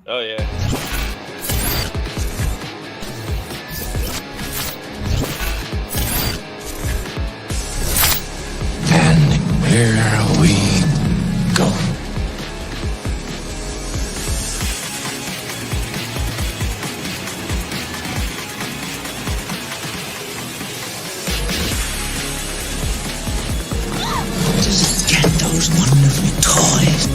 Oh, yeah. And here we go. Just get those wonderful toys.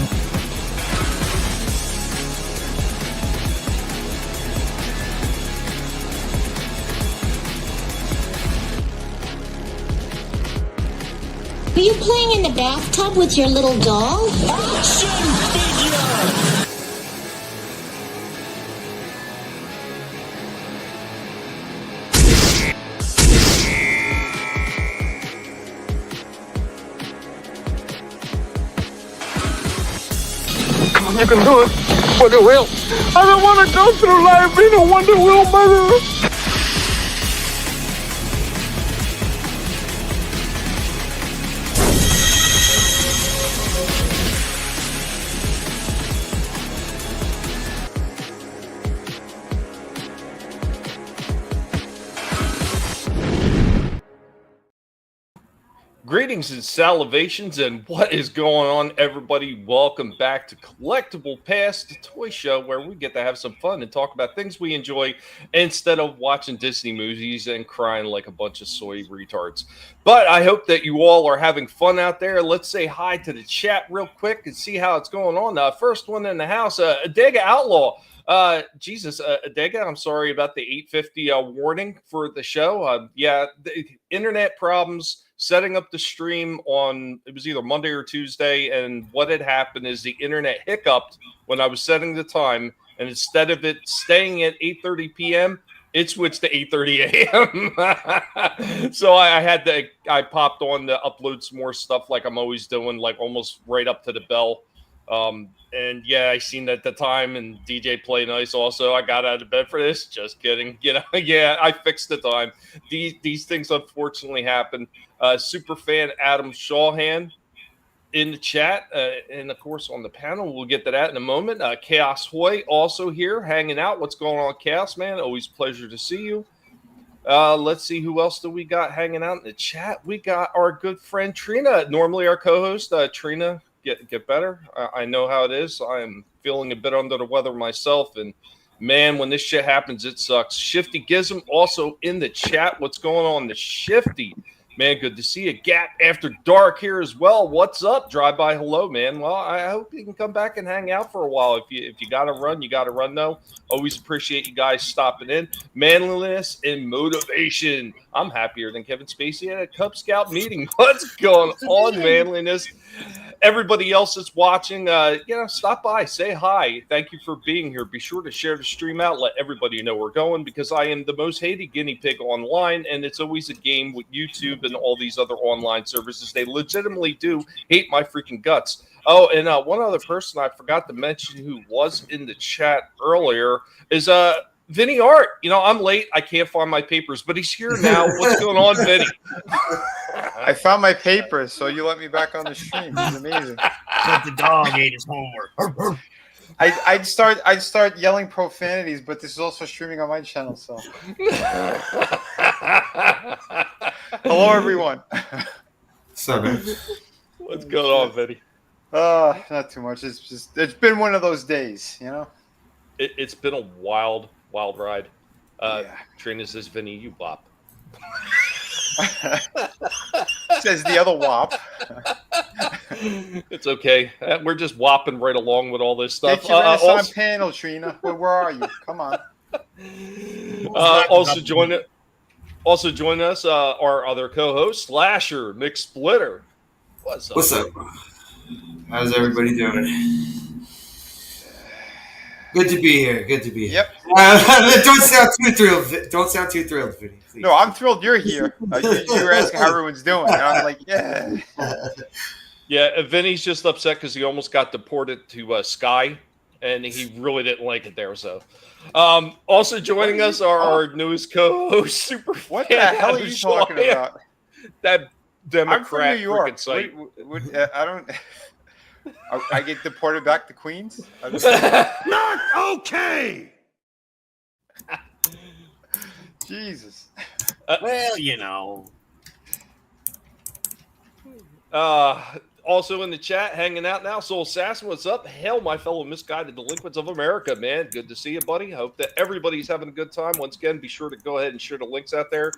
Are you playing in the bathtub with your little doll? Action figure! You can do it, Wonder Wheel. I don't want to go through life being a Wonder Wheel mother. Greetings and salivations, and what is going on, everybody? Welcome back to Collectable Past, the toy show where we get to have some fun and talk about things we enjoy instead of watching Disney movies and crying like a bunch of soy retards. But I hope that you all are having fun out there. Let's say hi to the chat real quick and see how it's going on. First one in the house, Adega Outlaw. Adega, I'm sorry about the 850 warning for the show. The internet problems setting up the stream on, it was either Monday or Tuesday, and what had happened is the internet hiccuped when I was setting the time, and instead of it staying at 8:30 p.m., it switched to 8:30 a.m. So I popped on to upload some more stuff like I'm always doing, like almost right up to the bell. And yeah, I seen that at the time, and DJ Play Nice also. I got out of bed for this. Just kidding. Yeah, I fixed the time. These things unfortunately happen. Super fan Adam Shawhan in the chat, and of course on the panel. We'll get to that in a moment. Chaos Hoy also here, hanging out. What's going on, Chaos Man? Always pleasure to see you. Let's see who else do we got hanging out in the chat. We got our good friend Trina, normally our co-host. Trina, get better. I know how it is. I am feeling a bit under the weather myself, and man, when this shit happens, it sucks. Shifty Gizm also in the chat. What's going on, the Shifty? Man, good to see you. Gap After Dark here as well. What's up? Drive by hello, man. Well, I hope you can come back and hang out for a while. If you got to run, you got to run, though. Always appreciate you guys stopping in. Manliness and motivation. I'm happier than Kevin Spacey at a Cub Scout meeting. What's going on, Manliness? Everybody else that's watching, stop by, say hi. Thank you for being here. Be sure to share the stream out. Let everybody know we're going, because I am the most hated guinea pig online, and it's always a game with YouTube and all these other online services. They legitimately do hate my freaking guts. Oh, and one other person I forgot to mention who was in the chat earlier is Vinnieart. I'm late. I can't find my papers, but he's here now. What's going on, Vinnie? I found my papers, so you let me back on the stream. It's amazing. But the dog ate his homework. I'd start yelling profanities, but this is also streaming on my channel. So, hello everyone. What's going on, Vinnie? Not too much. It's been one of those days, It's been a wild ride. Yeah. Trina says, Vinnie, you bop. Says the other wop. It's okay. We're just whopping right along with all this stuff. Get your Renaissance panel, Trina. Where are you? Come on. Also join us, our other co-host, Slasher, McSplitter. What's up? How's everybody doing? Good to be here. Yep. Don't sound too thrilled, Vinnie. Please. No, I'm thrilled you're here. You were asking how everyone's doing, and I'm like, yeah. Yeah, Vinny's just upset because he almost got deported to Sky, and he really didn't like it there. So, also joining us are our newest co-host, Super. What the hell are you talking about? That Democrat I'm from New York. Site. I don't. I get deported back to Queens. Not okay. Jesus. Well, you know. Also in the chat, hanging out now. Soul Assassin, what's up? Hail, my fellow misguided delinquents of America, man. Good to see you, buddy. Hope that everybody's having a good time. Once again, be sure to go ahead and share the links out there.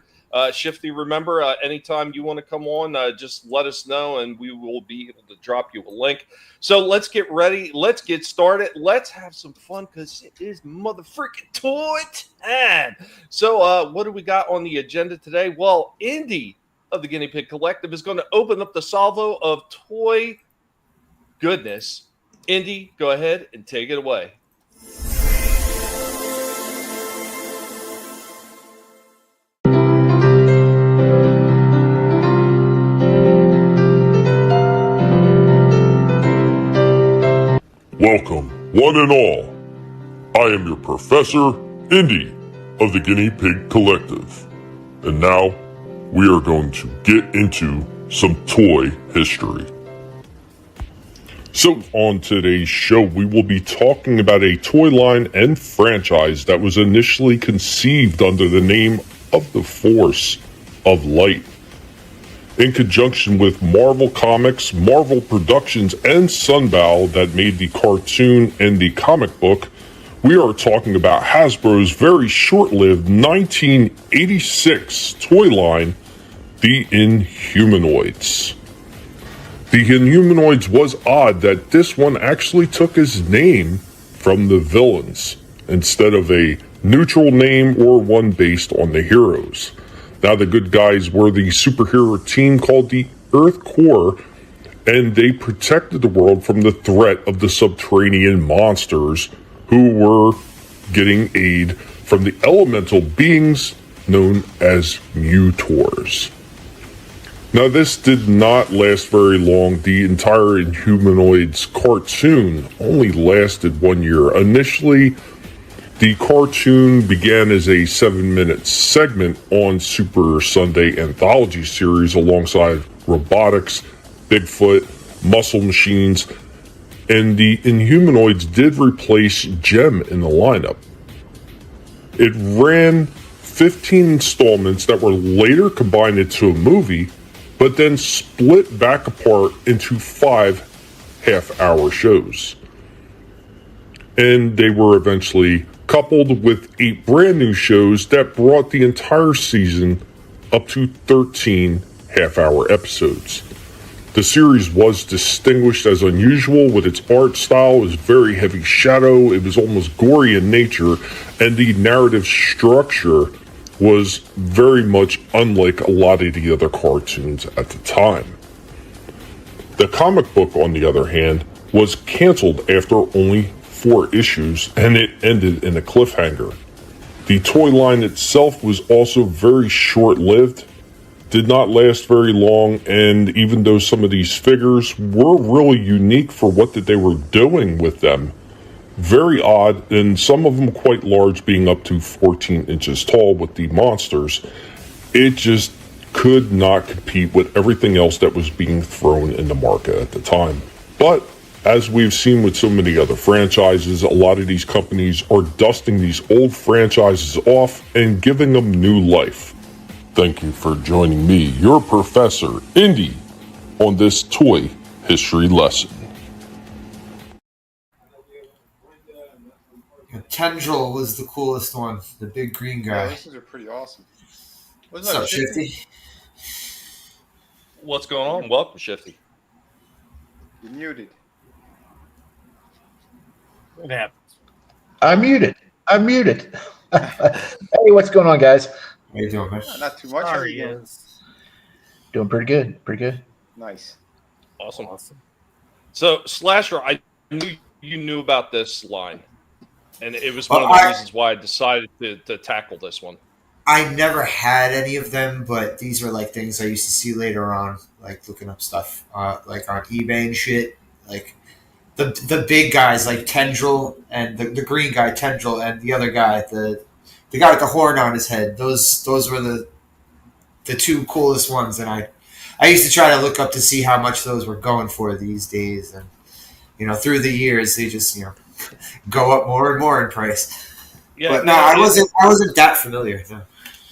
Shifty, remember, anytime you want to come on, just let us know, and we will be able to drop you a link. So let's get ready. Let's get started. Let's have some fun because it is motherfucking toy time. So what do we got on the agenda today? Well, Indy of the Guinea Pig Collective is going to open up the salvo of toy goodness. Indy, go ahead and take it away. Welcome, one and all. I am your Professor, Indy, of the Guinea Pig Collective. And now, we are going to get into some toy history. So, on today's show, we will be talking about a toy line and franchise that was initially conceived under the name of the Force of Light. In conjunction with Marvel Comics, Marvel Productions, and Sunbow that made the cartoon and the comic book, we are talking about Hasbro's very short-lived 1986 toy line, the Inhumanoids. The Inhumanoids was odd that this one actually took its name from the villains, instead of a neutral name or one based on the heroes. Now, the good guys were the superhero team called the Earth Corps, and they protected the world from the threat of the subterranean monsters who were getting aid from the elemental beings known as Mutors. Now, this did not last very long. The entire Inhumanoids cartoon only lasted 1 year. Initially, the cartoon began as a 7-minute segment on Super Sunday Anthology series alongside robotics, Bigfoot, muscle machines, and the Inhumanoids did replace Gem in the lineup. It ran 15 installments that were later combined into a movie, but then split back apart into 5 half-hour shows. And they were eventually coupled with 8 brand new shows that brought the entire season up to 13 half-hour episodes. The series was distinguished as unusual with its art style. It was very heavy shadow, it was almost gory in nature, and the narrative structure was very much unlike a lot of the other cartoons at the time. The comic book, on the other hand, was canceled after only 4 issues, and it ended in a cliffhanger. The toy line itself was also very short-lived, did not last very long, and even though some of these figures were really unique for what that they were doing with them, very odd, and some of them quite large, being up to 14 inches tall with the monsters, it just could not compete with everything else that was being thrown in the market at the time. But as we've seen with so many other franchises, a lot of these companies are dusting these old franchises off and giving them new life. Thank you for joining me, your Professor, Indy, on this toy history lesson. Tendril was the coolest one, the big green Yeah, guy. those things are pretty awesome. What's up, Shifty? What's going on? Welcome, Shifty. You're muted. What happened? I'm muted. Hey, what's going on, guys? How you doing, man? Not too much. How Sorry, you doing? yes. Doing pretty good. Nice. Awesome. So, Slasher, I knew you knew about this line, and it was one of the reasons why I decided to tackle this one. I never had any of them, but these were like things I used to see later on, like looking up stuff like on eBay and shit. Like the big guys like Tendril and the green guy Tendril and the other guy, the guy with the horn on his head. Those were the 2 coolest ones, and I used to try to look up to see how much those were going for these days, and through the years they just go up more and more in price. Yeah, But no, I wasn't that familiar. No.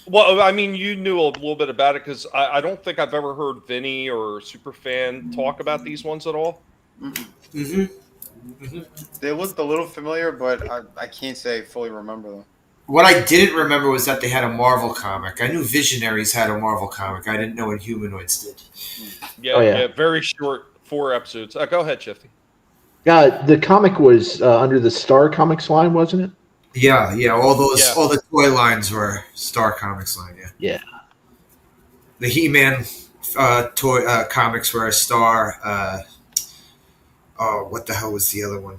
Well, I mean, you knew a little bit about it because I don't think I've ever heard Vinnie or Superfan talk about these ones at all. Mm-hmm. They looked a little familiar, but I can't say I fully remember them. What I didn't remember was that they had a Marvel comic. I knew Visionaries had a Marvel comic. I didn't know what Humanoids did. Yeah, yeah, very short, 4 episodes. Go ahead, Shifty. The comic was under the Star Comics line, wasn't it? Yeah, all the toy lines were Star Comics line. Yeah. The He-Man toy comics were a Star. What the hell was the other one?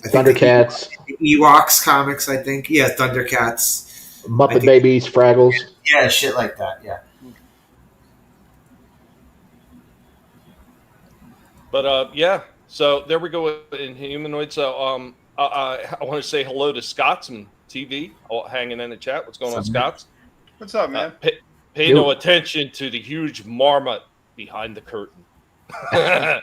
I think Thundercats. The Ewoks comics, I think. Yeah, Thundercats. Muppet Babies, Fraggles. Yeah, shit like that, yeah. But, yeah, so there we go in Humanoid. So I want to say hello to Scotsman TV hanging in the chat. What's going on, Scots? What's up, man? Pay no attention to the huge marmot behind the curtain. Yeah.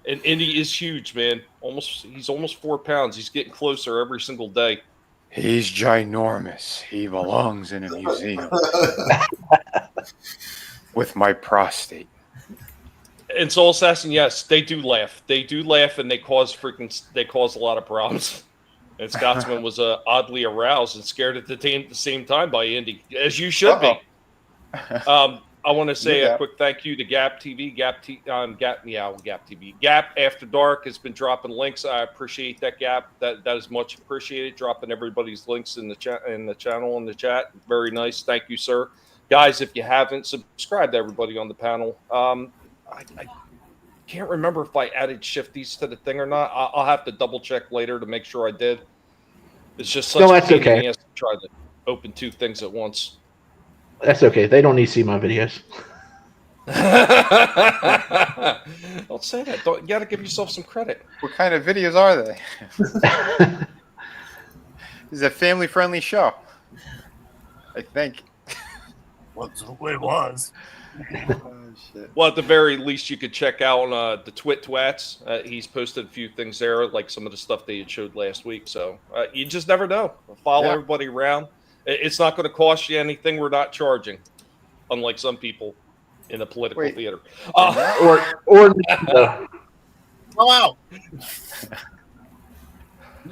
And Indy is huge, man. He's almost 4 pounds. He's getting closer every single day. He's ginormous. He belongs in a museum with my prostate. And Soul Assassin, yes, they do laugh. They do laugh, and they cause a lot of problems. And Scotsman was oddly aroused and scared at the same time by Indy, as you should be. I want to say a quick thank you to Gap TV, Gap TV. Gap After Dark has been dropping links. I appreciate that, Gap. That is much appreciated. Dropping everybody's links in the channel in the chat. Very nice. Thank you, sir. Guys, if you haven't, subscribe to everybody on the panel. I can't remember if I added Shifties to the thing or not. I'll have to double check later to make sure I did. It's just such a pain in the ass to try to open 2 things at once. That's okay. They don't need to see my videos. Don't say that. You got to give yourself some credit. What kind of videos are they? This is a family-friendly show, I think. Well, it was. Oh, shit. Well, at the very least, you could check out the Twats. He's posted a few things there, like some of the stuff they had showed last week. So you just never know. Follow everybody around. It's not going to cost you anything. We're not charging, unlike some people in the political theater. Or Go out.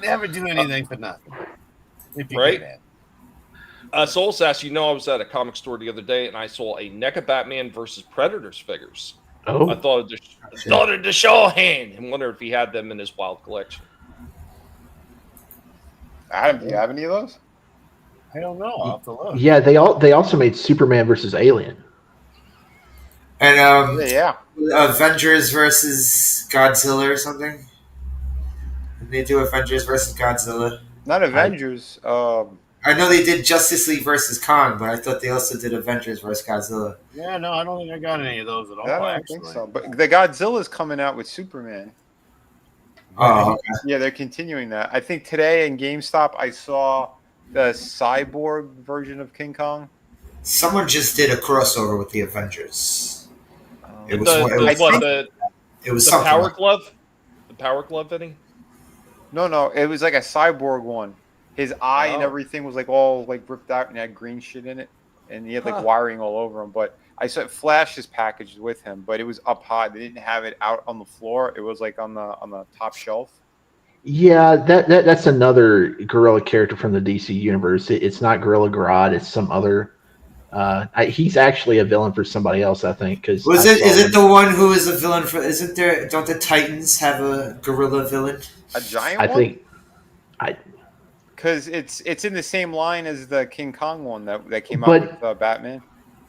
Never do anything for nothing. If you Right? can. Soul Sass, I was at a comic store the other day, and I saw a NECA Batman versus Predators figures. Oh. I thought of the Shawhan and wonder if he had them in his wild collection. Adam, do you have any of those? I don't know. I'll have to look. Yeah, they also made Superman versus Alien. And Yeah. Avengers versus Godzilla or something. Did they do Avengers versus Godzilla? Not Avengers. I know they did Justice League versus Kong, but I thought they also did Avengers versus Godzilla. Yeah, no, I don't think I got any of those at all. I don't actually. think so. But the Godzilla's coming out with Superman. Oh, okay. Yeah, they're continuing that. I think today in GameStop I saw the cyborg version of King Kong. Someone just did a crossover with the Avengers. It was the something Power like- Glove? The Power Glove, Vinny? No, it was like a cyborg one. His eye and everything was like all like ripped out and had green shit in it, and he had like wiring all over him. But I saw Flash's package with him, but it was up high. They didn't have it out on the floor. It was like on the top shelf. Yeah, that's another Gorilla character from the DC universe. It's not Gorilla Grodd. It's some other. He's actually a villain for somebody else, I think. Is it the one who is a villain for? Isn't there? Don't the Titans have a gorilla villain? A giant I one? think. Because it's in the same line as the King Kong one that came out with Batman.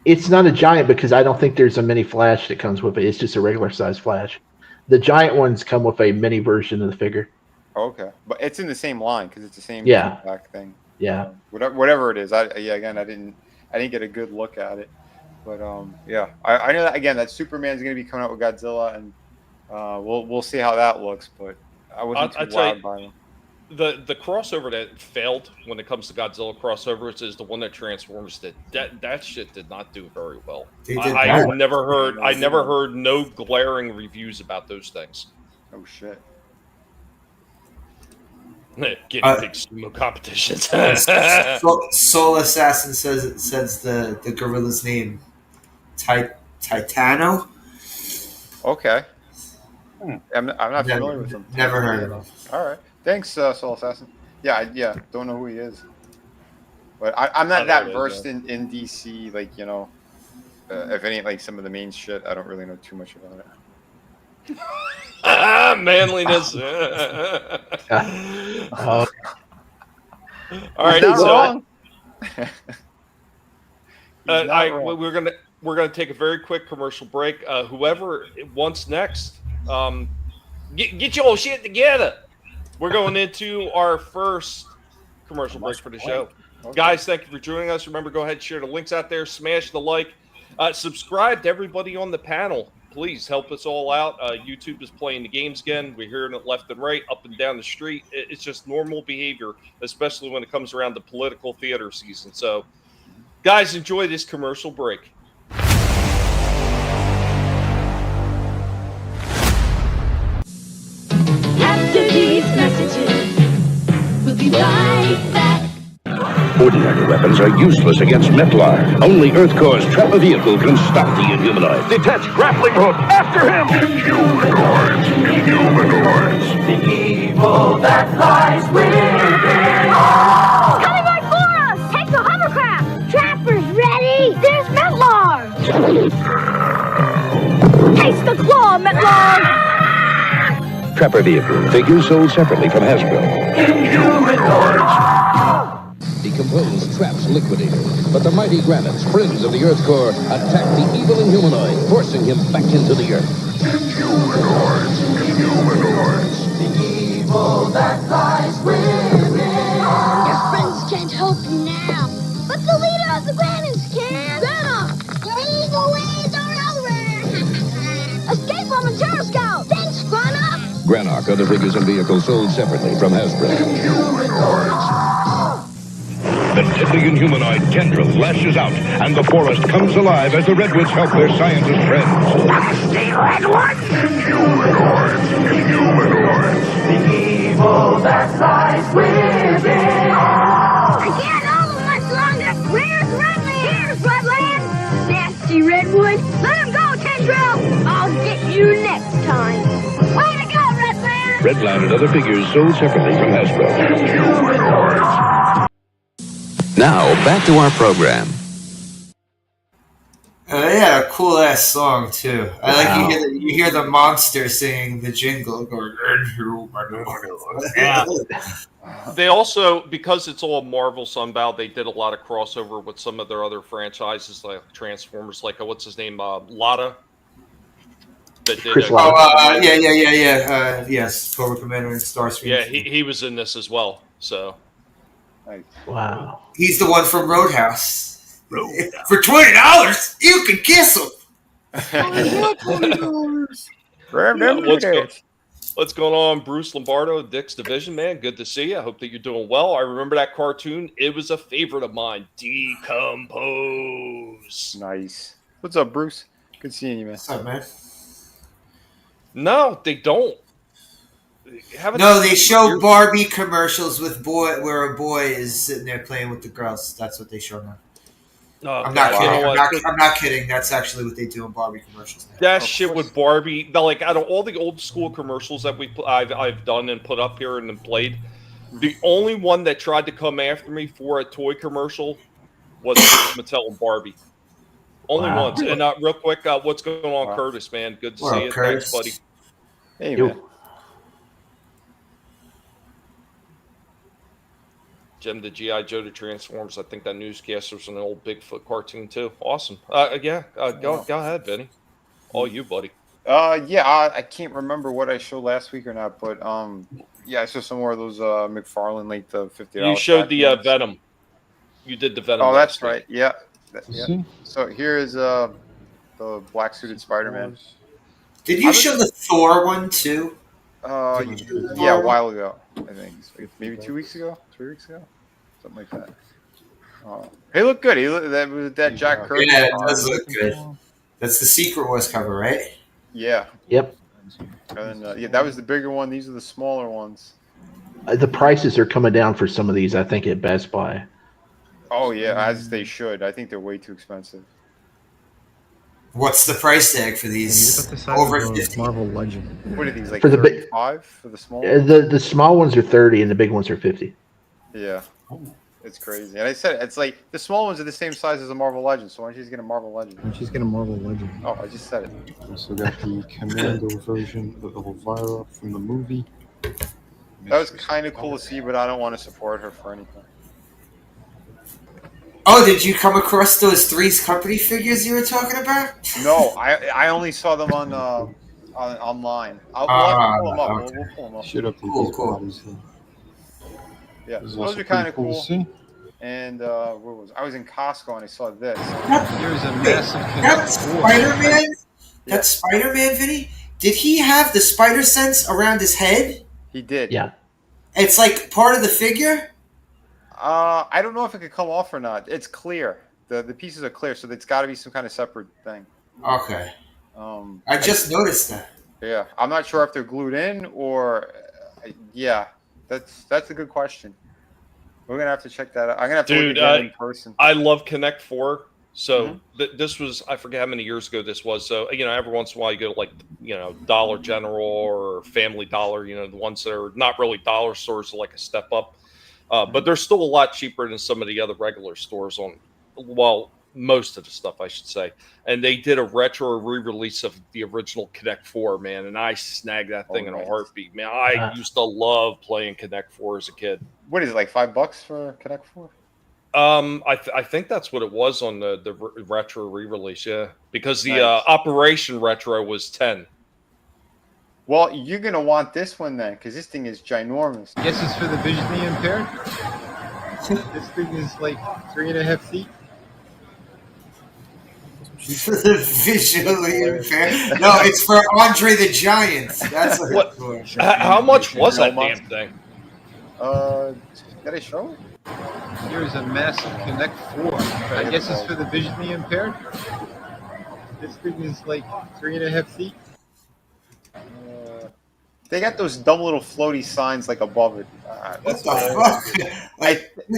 It's not a giant because I don't think there's a mini Flash that comes with it. It's just a regular size Flash. The giant ones come with a mini version of the figure. Okay, but it's in the same line because it's the same back thing. Yeah. Whatever it is. I didn't get a good look at it, but I know that again that Superman's going to be coming out with Godzilla, and we'll see how that looks. But I wasn't too wowed by them. The crossover that failed when it comes to Godzilla crossovers is the one that Transformers did. That shit did not do very well. I never heard no glaring reviews about those things. Oh shit. Guinea pig sumo competitions. Soul Assassin says the gorilla's name, Titano. Okay. I'm not familiar with him. Never heard of him. All right. Thanks, Soul Assassin. Yeah. Don't know who he is. But I'm not that versed in DC, like, if any, like some of the main shit, I don't really know too much about it. Manliness. Oh, All right, Not so wrong. we're gonna take a very quick commercial break. Whoever wants next, get your shit together. We're going into our first commercial break for the show. Okay. Guys, thank you for joining us. Remember, go ahead and share the links out there. Smash the like. Subscribe to everybody on the panel. Please help us all out. YouTube is playing the games again. We're hearing it left and right, up and down the street. It's just normal behavior, especially when it comes around the political theater season. So, guys, enjoy this commercial break. After these messages, we'll be right back. Ordinary weapons are useless against Mella. Only EarthCore's Trapper vehicle can stop the Inhumanoid. Detach grappling hook! After him! Inhumanoids! The evil that lies within all! Coming right for us! Take the hovercraft! Trappers ready! There's Metlar! Taste the claw, Metlar! Trapper vehicle. Figures sold separately from Hasbro. Inhumanoids! Decompose Trap's liquidator, but the mighty Granites, friends of the EarthCore, attack the evil Inhumanoid, forcing him back into the Earth. Inhumanoids! The evil that lies within all! Your friends can't help you now, but the leader of the Granites can! Venom! Your evil ways are over! Escape on the gyroscope! Thanks, Grana! Granarch, other figures and vehicles sold separately from Hasbro. Inhumanoids! The deadly Inhumanoid tendril lashes out, and the forest comes alive as the Redwoods help their scientist friends. Nasty Redwoods! Inhumanoids! The evil that lies within all! I can't hold him much longer! Where's Redland? Here's Redland! Nasty Redwood! Let him go, Tendril! I'll get you next time! Way to go, Redland! Redland and other figures sold separately from Hasbro. Inhumanoids! Now, back to our program. They had a cool ass song too. I like you hear the monster singing the jingle going. Yeah. They also, because it's all Marvel Sunbow, they did a lot of crossover with some of their other franchises like Transformers, like what's his name, Lotta. Chris Lotta. Yes, Cobra Commander and Starscream. Yeah, he was in this as well. So. Wow. He's the one from Roadhouse. For $20, you can kiss him. What's going on, Bruce Lombardo, Dick's Division, man? Good to see you. I hope that you're doing well. I remember that cartoon. It was a favorite of mine. Decompose. Nice. What's up, Bruce? Good seeing you, man. What's up, man? No, they don't. No, they show Barbie commercials with where a boy is sitting there playing with the girls. That's what they show now. I'm not kidding. I'm not kidding. That's actually what they do in Barbie commercials now. That shit with Barbie, like out of all the old school commercials that I've done and put up here and then played, the only one that tried to come after me for a toy commercial was Mattel and Barbie. Only once. And real quick, what's going on, Curtis, man? Good to see you. Curtis. Thanks, buddy. Hey, man. Jim, the G.I. Joe to Transformers. I think that newscaster was an old Bigfoot cartoon too. Awesome. Go ahead, Vinnie. All you, buddy. I can't remember what I showed last week or not, but I saw some more of those McFarlane, like the $50. You showed the Venom. You did the Venom. Oh, that's right. Yeah. So here is the black suited Spider-Man. Did you show the Thor one too? A while ago. I think maybe 2 weeks ago, 3 weeks ago, something like that. He looked good. That Jack Kirby. Yeah, it does look good. That's the Secret Wars cover, right? Yeah. Yep. And that was the bigger one. These are the smaller ones. The prices are coming down for some of these, I think, at Best Buy. Oh yeah, as they should. I think they're way too expensive. What's the price tag for these? Over 50. Marvel Legend. What are these, like For the 35 for the small? The small ones are 30 and the big ones are 50. Yeah, it's crazy. And I said it's like the small ones are the same size as a Marvel Legend. So why don't you just get a Marvel Legend? And she's getting Marvel Legend. Oh, I just said it. Also got the Commando version of Elvira from the movie. That was kind of cool to see, but I don't want to support her for anything. Oh, did you come across those Three's Company figures you were talking about? No, I only saw them on online. We'll pull them up. Okay. We'll pull them up. Should update Cool, these cool. bodies though. Yeah, This is those also are kind of pretty cool. to see. And where was I? Was in Costco and I saw this. Here's a massive That Spider-Man? That Spider-Man, Vinnie? Did he have the spider sense around his head? He did. Yeah. It's like part of the figure? I don't know if it could come off or not. It's clear. The pieces are clear, so it's got to be some kind of separate thing. Okay. I just noticed that. Yeah, I'm not sure if they're glued in or. Yeah, that's a good question. We're gonna have to check that out. I'm gonna have to look at it in person. I love Connect 4. So this was, I forget how many years ago this was. So, every once in a while you go to like, Dollar General or Family Dollar, the ones that are not really dollar stores, like a step up. But they're still a lot cheaper than some of the other regular stores most of the stuff, I should say. And they did a retro re-release of the original Connect 4, man. And I snagged that thing in a heartbeat, man. I used to love playing Connect 4 as a kid. What is it, like $5 for Connect 4? I think that's what it was on the retro re-release, yeah. Because the Operation Retro was 10. Well, you're gonna want this one then, because this thing is ginormous. Guess it's for the visually impaired. This thing is like 3.5 feet. Visually impaired. No, it's for Andre the Giant. That's what it's for. How much was that damn thing? Did I show it? Here's a massive Connect 4. I guess it's for the visually impaired. This thing is like 3.5 feet. They got those dumb little floaty signs like above it. What the fuck?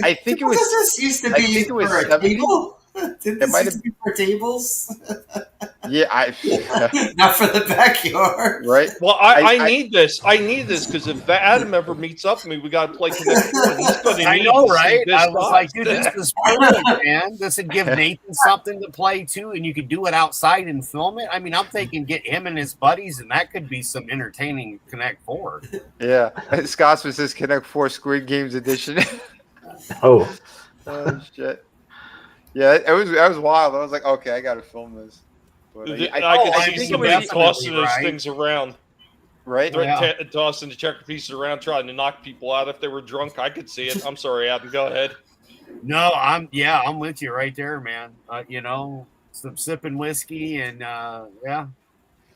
I think it was. This used to be for a table. Didn't this used to be for tables? Yeah, not for the backyard, right? Well, I need this. I need this because if Adam ever meets up with me, we got to play Connect 4. I know, right? I was like, dude, this is perfect, man. This would give Nathan something to play too, and you could do it outside and film it. I mean, I'm thinking get him and his buddies, and that could be some entertaining Connect 4. Yeah, Scotsman says Connect 4 Squid Games edition. Oh shit! Yeah, it was wild. I was like, okay, I got to film this. But, I can see somebody tossing those things around. Right? Tossing the checker pieces around, trying to knock people out if they were drunk. I could see it. I'm sorry, Adam. Go ahead. No, I'm with you right there, man. Some sipping whiskey and yeah.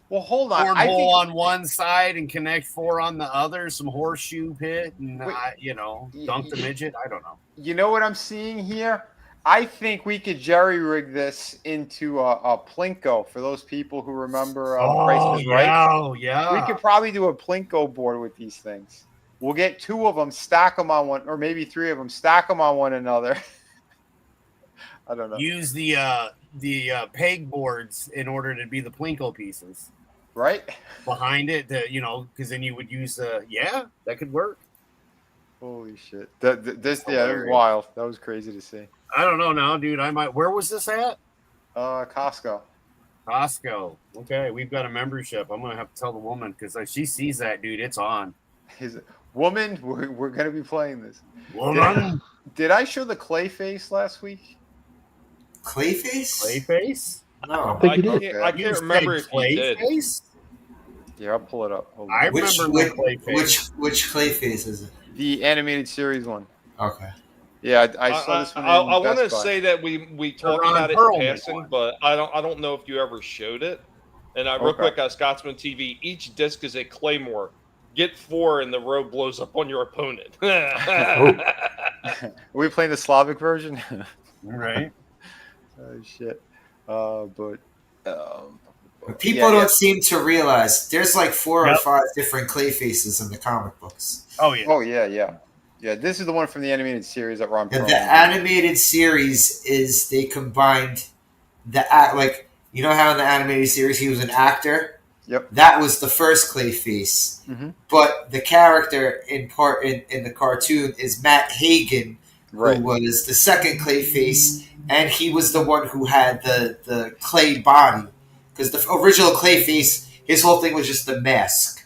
Well, hold on. Cornhole on one side and Connect 4 on the other. Some horseshoe pit and dunk the midget. I don't know. You know what I'm seeing here? I think we could jerry-rig this into a Plinko for those people who remember Price is Right. Oh, yeah. We could probably do a Plinko board with these things. We'll get 2 of them, stack them on one, or maybe 3 of them, stack them on one another. I don't know. Use the peg boards in order to be the Plinko pieces. Right? Behind it, because then you would use that could work. Holy shit. That was wild. That was crazy to see. I don't know now, dude. Where was this at? Costco. Costco. Okay, we've got a membership. I'm gonna have to tell the woman because if she sees that, dude, it's on. Woman, we're gonna be playing this. Woman, did I show the Clayface last week? Clayface? No, I think you did. I can't remember if you did. Yeah, I'll pull it up. I remember Clayface. Which Clayface is it? The animated series one. Okay. Yeah, I saw this one. I want to say that we talked about it in passing, but I don't know if you ever showed it. And real quick, Scotsman TV, each disc is a claymore. Get 4 and the row blows up on your opponent. Are we playing the Slavic version? Right. Oh shit. But people Yeah, don't seem to realize there's like 4 or 5 different clay faces in the comic books. Oh yeah. Oh yeah, yeah. Yeah, this is the one from the animated series that Ron And Perlman the did. animated series is they combined the act, like, you know how in the animated series he was an actor? Yep. That was the first clay face. Mm-hmm. But the character in the cartoon is Matt Hagen, Right. who was the second clay face, and he was the one who had the clay body. Because the original clay face, his whole thing was just the mask.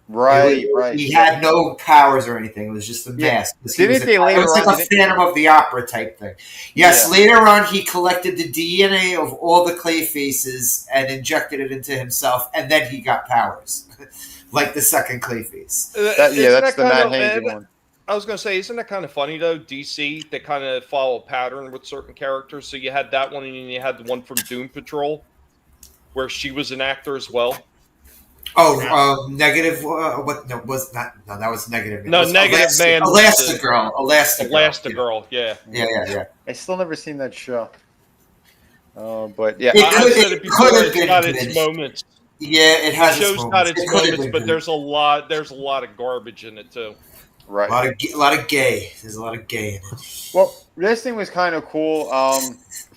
Right, right. He had no powers or anything. It was just the mask. Didn't they later It was like on? a Phantom of the Opera type thing. Yes, Yeah. later on he collected the DNA of all the clay faces and injected it into himself, and then he got powers. Like the second clay face. That's the Matt Hagen one. I was going to say, isn't that kind of funny, though? DC, they kind of follow a pattern with certain characters. So you had that one, and you had the one from Doom Patrol, where she was an actor as well. Oh, negative. What? No, was not. No, that was negative. No, negative man. Elastigirl. Yeah. Yeah. I still never seen that show. But yeah, it could have been got its moments. Yeah, it has. The show's got its moments, but there's a lot of garbage in it too. Right. A lot of gay. There's a lot of gay in it. Well, this thing was kind of cool.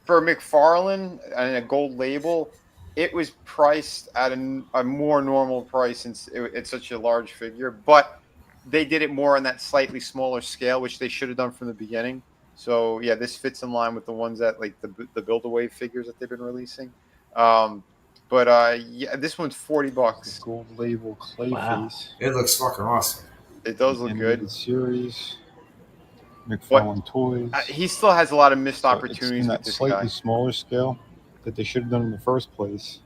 For McFarlane and a gold label, it was priced at a more normal price since it's such a large figure. But they did it more on that slightly smaller scale, which they should have done from the beginning. So yeah, this fits in line with the ones that like the Build-A-Wave figures that they've been releasing. Yeah, this one's $40. Gold label clay face. It looks fucking awesome. It does look good. Series. McFarlane Toys. He still has a lot of missed opportunities in with that this slightly guy. smaller scale that they should have done in the first place.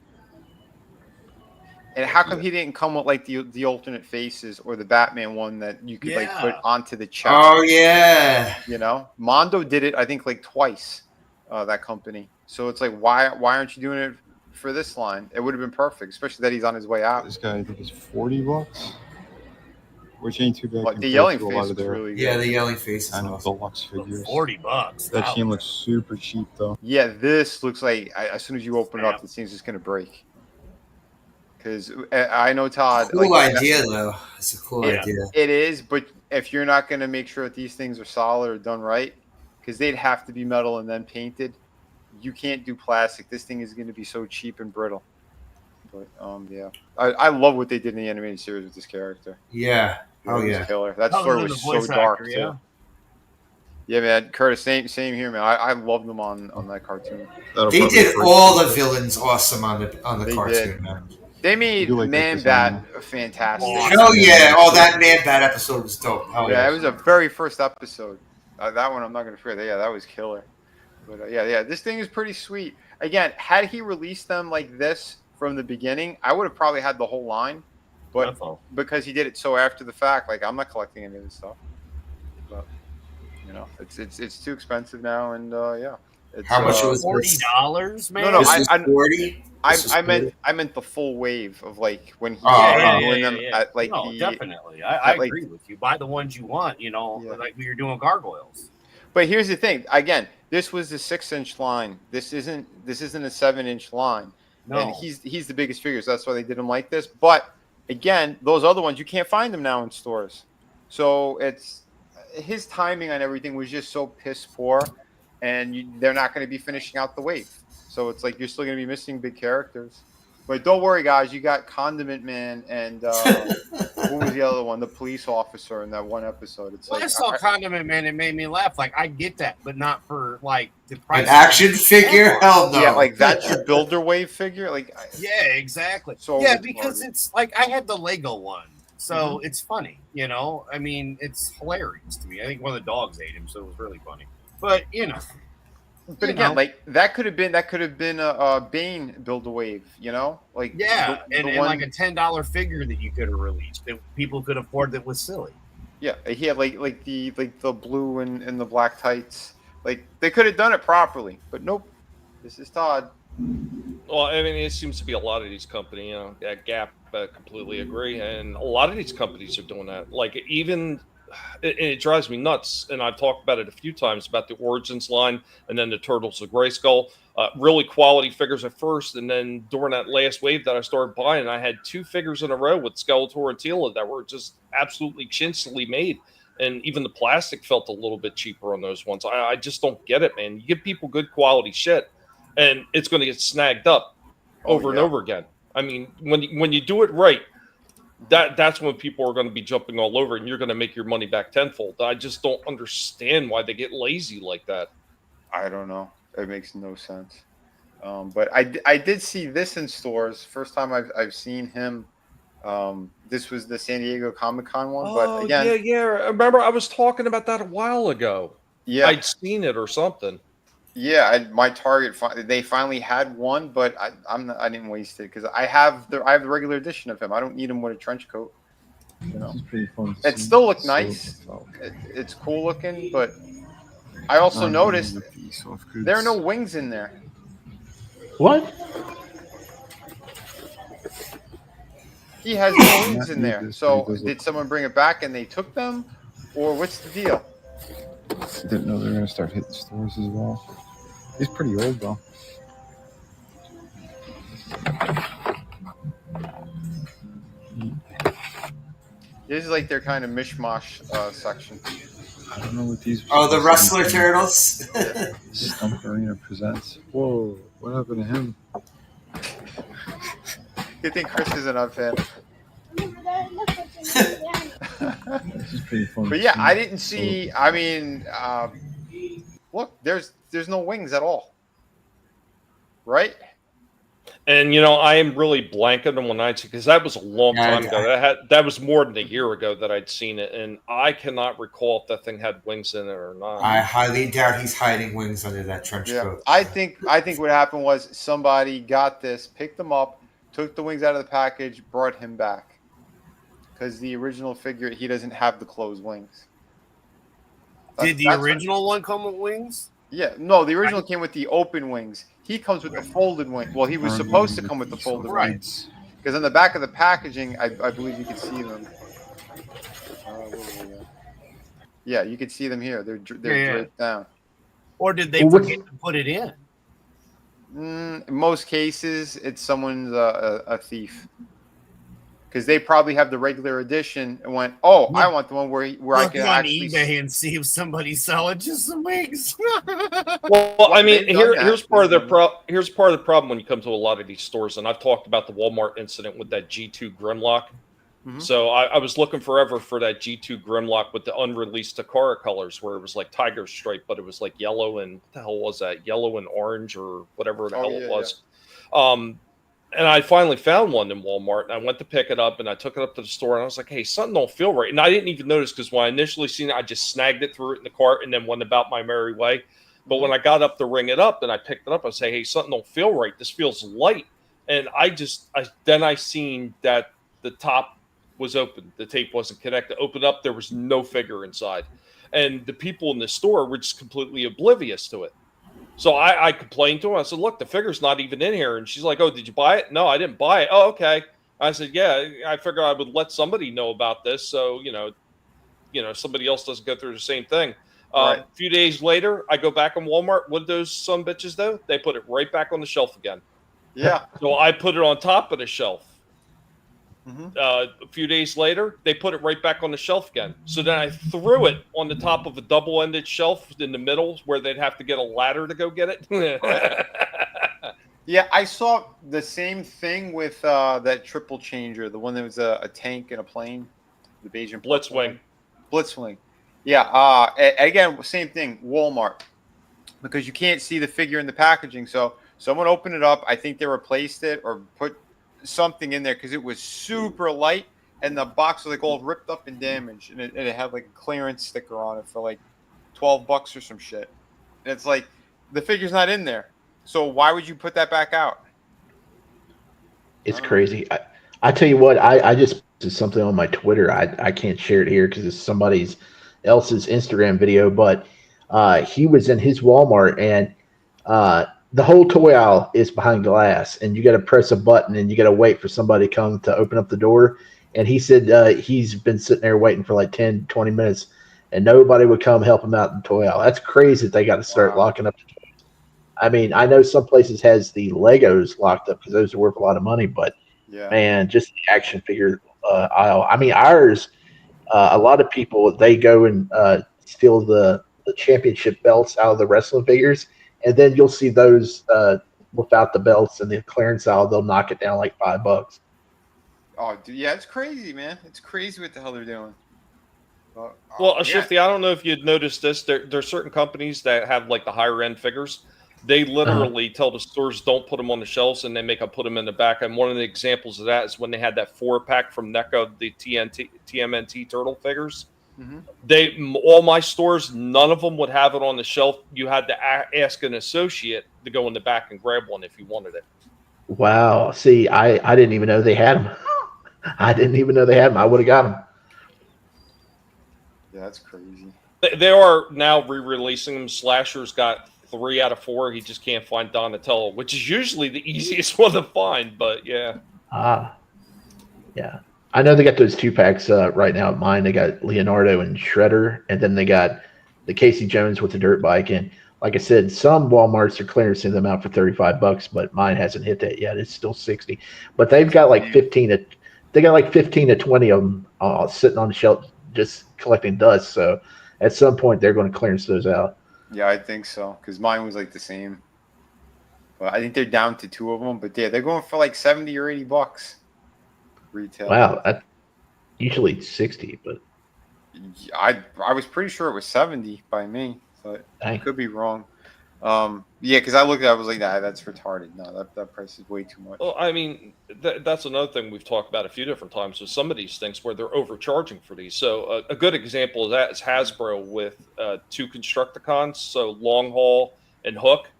And how come he didn't come with like the alternate faces or the Batman one that you could like put onto the chest? Oh yeah. You know, Mondo did it I think like twice. That company. So it's like why aren't you doing it for this line? It would have been perfect, especially that he's on his way out. This guy I think is $40, which ain't too bad. Like the yelling face was really good. Yeah, the yelling face is kind of awesome. deluxe figures. $40. That team looks super cheap though. Yeah, this looks like as soon as you open it up, this thing's just gonna break. Because I know Todd. Cool idea though. It's a cool idea. It is, but if you're not gonna make sure that these things are solid or done right, because they'd have to be metal and then painted. You can't do plastic. This thing is going to be so cheap and brittle. But yeah, I love what they did in the animated series with this character. Yeah. Oh yeah. Killer. That story was so dark too. Yeah, man. Curtis, same here, man. I loved them on that cartoon. They did all the villains awesome on the cartoon, man. They made Man-Bat fantastic. Oh yeah! Oh, that Man-Bat episode was dope. Oh, yeah, it was a very first episode. That one I'm not going to forget. Yeah, that was killer. But yeah, this thing is pretty sweet. Again, had he released them like this from the beginning, I would have probably had the whole line. But because he did it so after the fact, like I'm not collecting any of this stuff. But you know, it's too expensive now, and yeah. It's, how much was $40, man? No, this was 40. I meant the full wave of like when he doing them at like definitely. I agree with you. Buy the ones you want, you know, like we were doing gargoyles. But here's the thing. Again, this was the 6-inch line. This isn't a 7-inch line. No. And he's the biggest figure, so that's why they did him like this. But again, those other ones you can't find them now in stores. So it's his timing on everything was just so piss poor, and they're not going to be finishing out the wave. So it's like you're still going to be missing big characters. But don't worry, guys. You got Condiment Man and what was the other one? The police officer in that one episode. It's like I saw Condiment Man. It made me laugh. Like I get that, but not for like the price. An action figure? Hell no. Yeah, like that's your Builder Wave figure. Like yeah, exactly. So yeah, because it's like I had the Lego one, so it's funny. You know, I mean, it's hilarious to me. I think one of the dogs ate him, so it was really funny. But you know. But again, like that could have been a Bane Build-A-Wave, you know, like and like a $10 figure that you could have released that people could afford that was silly. Yeah, he had like the blue and the black tights. Like they could have done it properly, but nope. This is Todd. Well, I mean, it seems to be a lot of these companies, you know, that Gap completely agree, and a lot of these companies are doing that. Like even it drives me nuts. And I've talked about it a few times about the Origins line and then the Turtles of Grayskull. Really quality figures at first, and then during that last wave that I started buying, I had 2 figures in a row with Skeletor and Tila that were just absolutely chintzy made. And even the plastic felt a little bit cheaper on those ones. I just don't get it, man. You give people good quality shit, and it's going to get snagged up over and over again. I mean, when you do it right, that's when people are going to be jumping all over, and you're going to make your money back tenfold. I just don't understand why they get lazy like that. I don't know. It makes no sense. But I did see this in stores. First time I've seen him. This was the San Diego Comic-Con one. But again, yeah. Remember, I was talking about that a while ago. Yeah, I'd seen it or something. Yeah, my Target they finally had one, but I didn't waste it because I have the regular edition of him. I don't need him with a trench coat. You know, it still looked nice. It's cool looking, but I also noticed there are no wings in there. What? He has no wings in there. So did someone bring it back and they took them, or what's the deal? Didn't know they were gonna start hitting stores as well. He's pretty old though. This is like their kind of mishmash section. I don't know what these. Oh, the wrestler turtles. Stump Arena presents. Whoa! What happened to him? You think Chris is an up fan? This is pretty fun. But yeah, I didn't see. I mean, look, there's no wings at all, right? And I am really blanking on when I see, because that was a long time ago. That was more than a year ago that I'd seen it, and I cannot recall if that thing had wings in it or not. I highly doubt he's hiding wings under that trench coat. I think what happened was somebody got this, picked them up, took the wings out of the package, brought him back, because the original figure, he doesn't have the closed wings. Did the original one come with wings? Yeah, no, the original came with the open wings. He comes with the folded wing. Well, he was supposed to come with the folded wings. Because on the back of the packaging, I believe you could see them. Yeah, you could see them here. They're draped down. Or did they forget to put it in? In most cases, it's someone's a thief. Because they probably have the regular edition and went, I want the one where I can actually on eBay and see if somebody's selling just some wings. Well, I mean, here's part of the problem when you come to a lot of these stores, and I've talked about the Walmart incident with that G2 Grimlock. Mm-hmm. So I was looking forever for that G2 Grimlock with the unreleased Takara colors, where it was like tiger stripe, but it was like yellow and what the hell was that? Yellow and orange or whatever the hell it was. Yeah. And I finally found one in Walmart, and I went to pick it up, and I took it up to the store, and I was like, hey, something don't feel right. And I didn't even notice, because when I initially seen it, I just snagged it, threw it in the cart, and then went about my merry way. But when I got up to ring it up, and I picked it up, I say, hey, something don't feel right. This feels light. And I seen that the top was open. The tape wasn't connected. Opened up, there was no figure inside. And the people in the store were just completely oblivious to it. So I complained to her. I said, look, the figure's not even in here. And she's like, oh, did you buy it? No, I didn't buy it. Oh, okay. I said, yeah, I figured I would let somebody know about this. So, somebody else doesn't go through the same thing. Right. A few days later, I go back in Walmart. What did those son bitches do? They put it right back on the shelf again. Yeah. So I put it on top of the shelf. Mm-hmm. A few days later, they put it right back on the shelf again. So then I threw it on the top of a double-ended shelf in the middle where they'd have to get a ladder to go get it. Yeah, I saw the same thing with that triple changer, the one that was a tank and a plane, the Beijing Blitzwing. Blitzwing. Yeah, again, same thing, Walmart, because you can't see the figure in the packaging. So someone opened it up. I think they replaced it or put something in there because it was super light, and the box was like all ripped up and damaged, and it had like a clearance sticker on it for like $12 or some shit. And it's like the figure's not in there, so why would you put that back out? It's crazy. I tell you what, I just posted something on my Twitter. I can't share it here because it's somebody else's Instagram video, but he was in his Walmart, and the whole toy aisle is behind glass, and you got to press a button, and you got to wait for somebody to come to open up the door. And he said he's been sitting there waiting for like 10, 20 minutes, and nobody would come help him out in the toy aisle. That's crazy that they got to start locking up the toys. I mean, I know some places has the Legos locked up because those are worth a lot of money, but man, just the action figure aisle. I mean, ours, a lot of people, they go and steal the championship belts out of the wrestling figures, and then you'll see those without the belts in the clearance aisle. They'll knock it down like $5. Oh, dude, yeah, it's crazy, man. It's crazy what the hell they're doing. Well, Shifty, I don't know if you'd noticed this. There are certain companies that have like the higher end figures. They literally tell the stores don't put them on the shelves, and they make them put them in the back. And one of the examples of that is when they had that 4-pack from NECA, the TMNT turtle figures. All my stores, none of them would have it on the shelf. You had to ask an associate to go in the back and grab one if you wanted it. Wow. See, I didn't even know they had them. I didn't even know they had them. I would have got them. Yeah, that's crazy. They are now re-releasing them. Slasher's got 3 out of 4. He just can't find Donatello, which is usually the easiest one to find. But yeah. Yeah. I know they got those 2-packs right now at mine. They got Leonardo and Shredder, and then they got the Casey Jones with the dirt bike. And like I said, some Walmarts are clearancing them out for $35, but mine hasn't hit that yet. It's still $60. But they've got like 15 to 20 of them sitting on the shelf just collecting dust. So at some point they're going to clearance those out. Yeah, I think so, because mine was like the same. But I think they're down to 2 of them. But yeah, they're going for like $70 or $80 retail. Wow, usually 60, but I was pretty sure it was 70 by me, but I could be wrong. Yeah, because I looked at it, I was like, nah, that's retarded. No, that price is way too much. Well, I mean, that's another thing we've talked about a few different times with some of these things where they're overcharging for these. So a good example of that is Hasbro with 2 Constructicons, so Long Haul and Hook.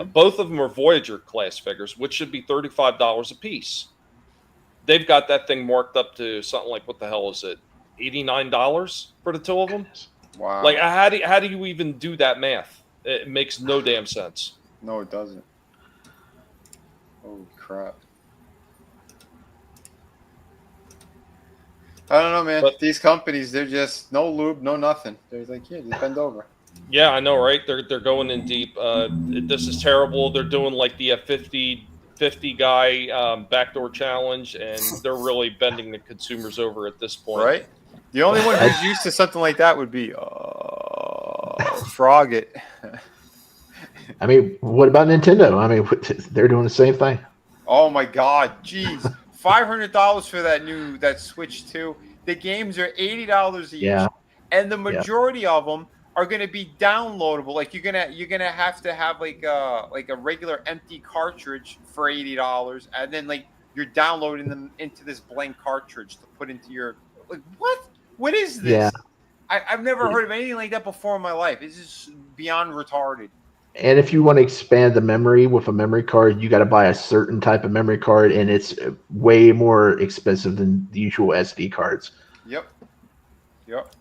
Both of them are Voyager class figures, which should be $35 a piece. They've got that thing marked up to something like, what the hell is it, $89 for the 2 of them? Wow. Like, how do you even do that math? It makes no damn sense. No, it doesn't. Holy crap. I don't know, man. But these companies, they're just no lube, no nothing. They're like, yeah, just bend over. Yeah, I know, right? They're going in deep. This is terrible. They're doing like the 50 guy backdoor challenge, and they're really bending the consumers over at this point. Right? The only one who's used to something like that would be Frog It. I mean, what about Nintendo? I mean, they're doing the same thing. Oh my God, jeez, $500 for that Switch 2. The games are $80 each, and the majority of them are going to be downloadable. Like you're gonna have to have like a regular empty cartridge for $80, and then like you're downloading them into this blank cartridge to put into your what? What is this? Yeah. I've never heard of anything like that before in my life. It's just beyond retarded. And if you want to expand the memory with a memory card, you got to buy a certain type of memory card, and it's way more expensive than the usual SD cards. Yep.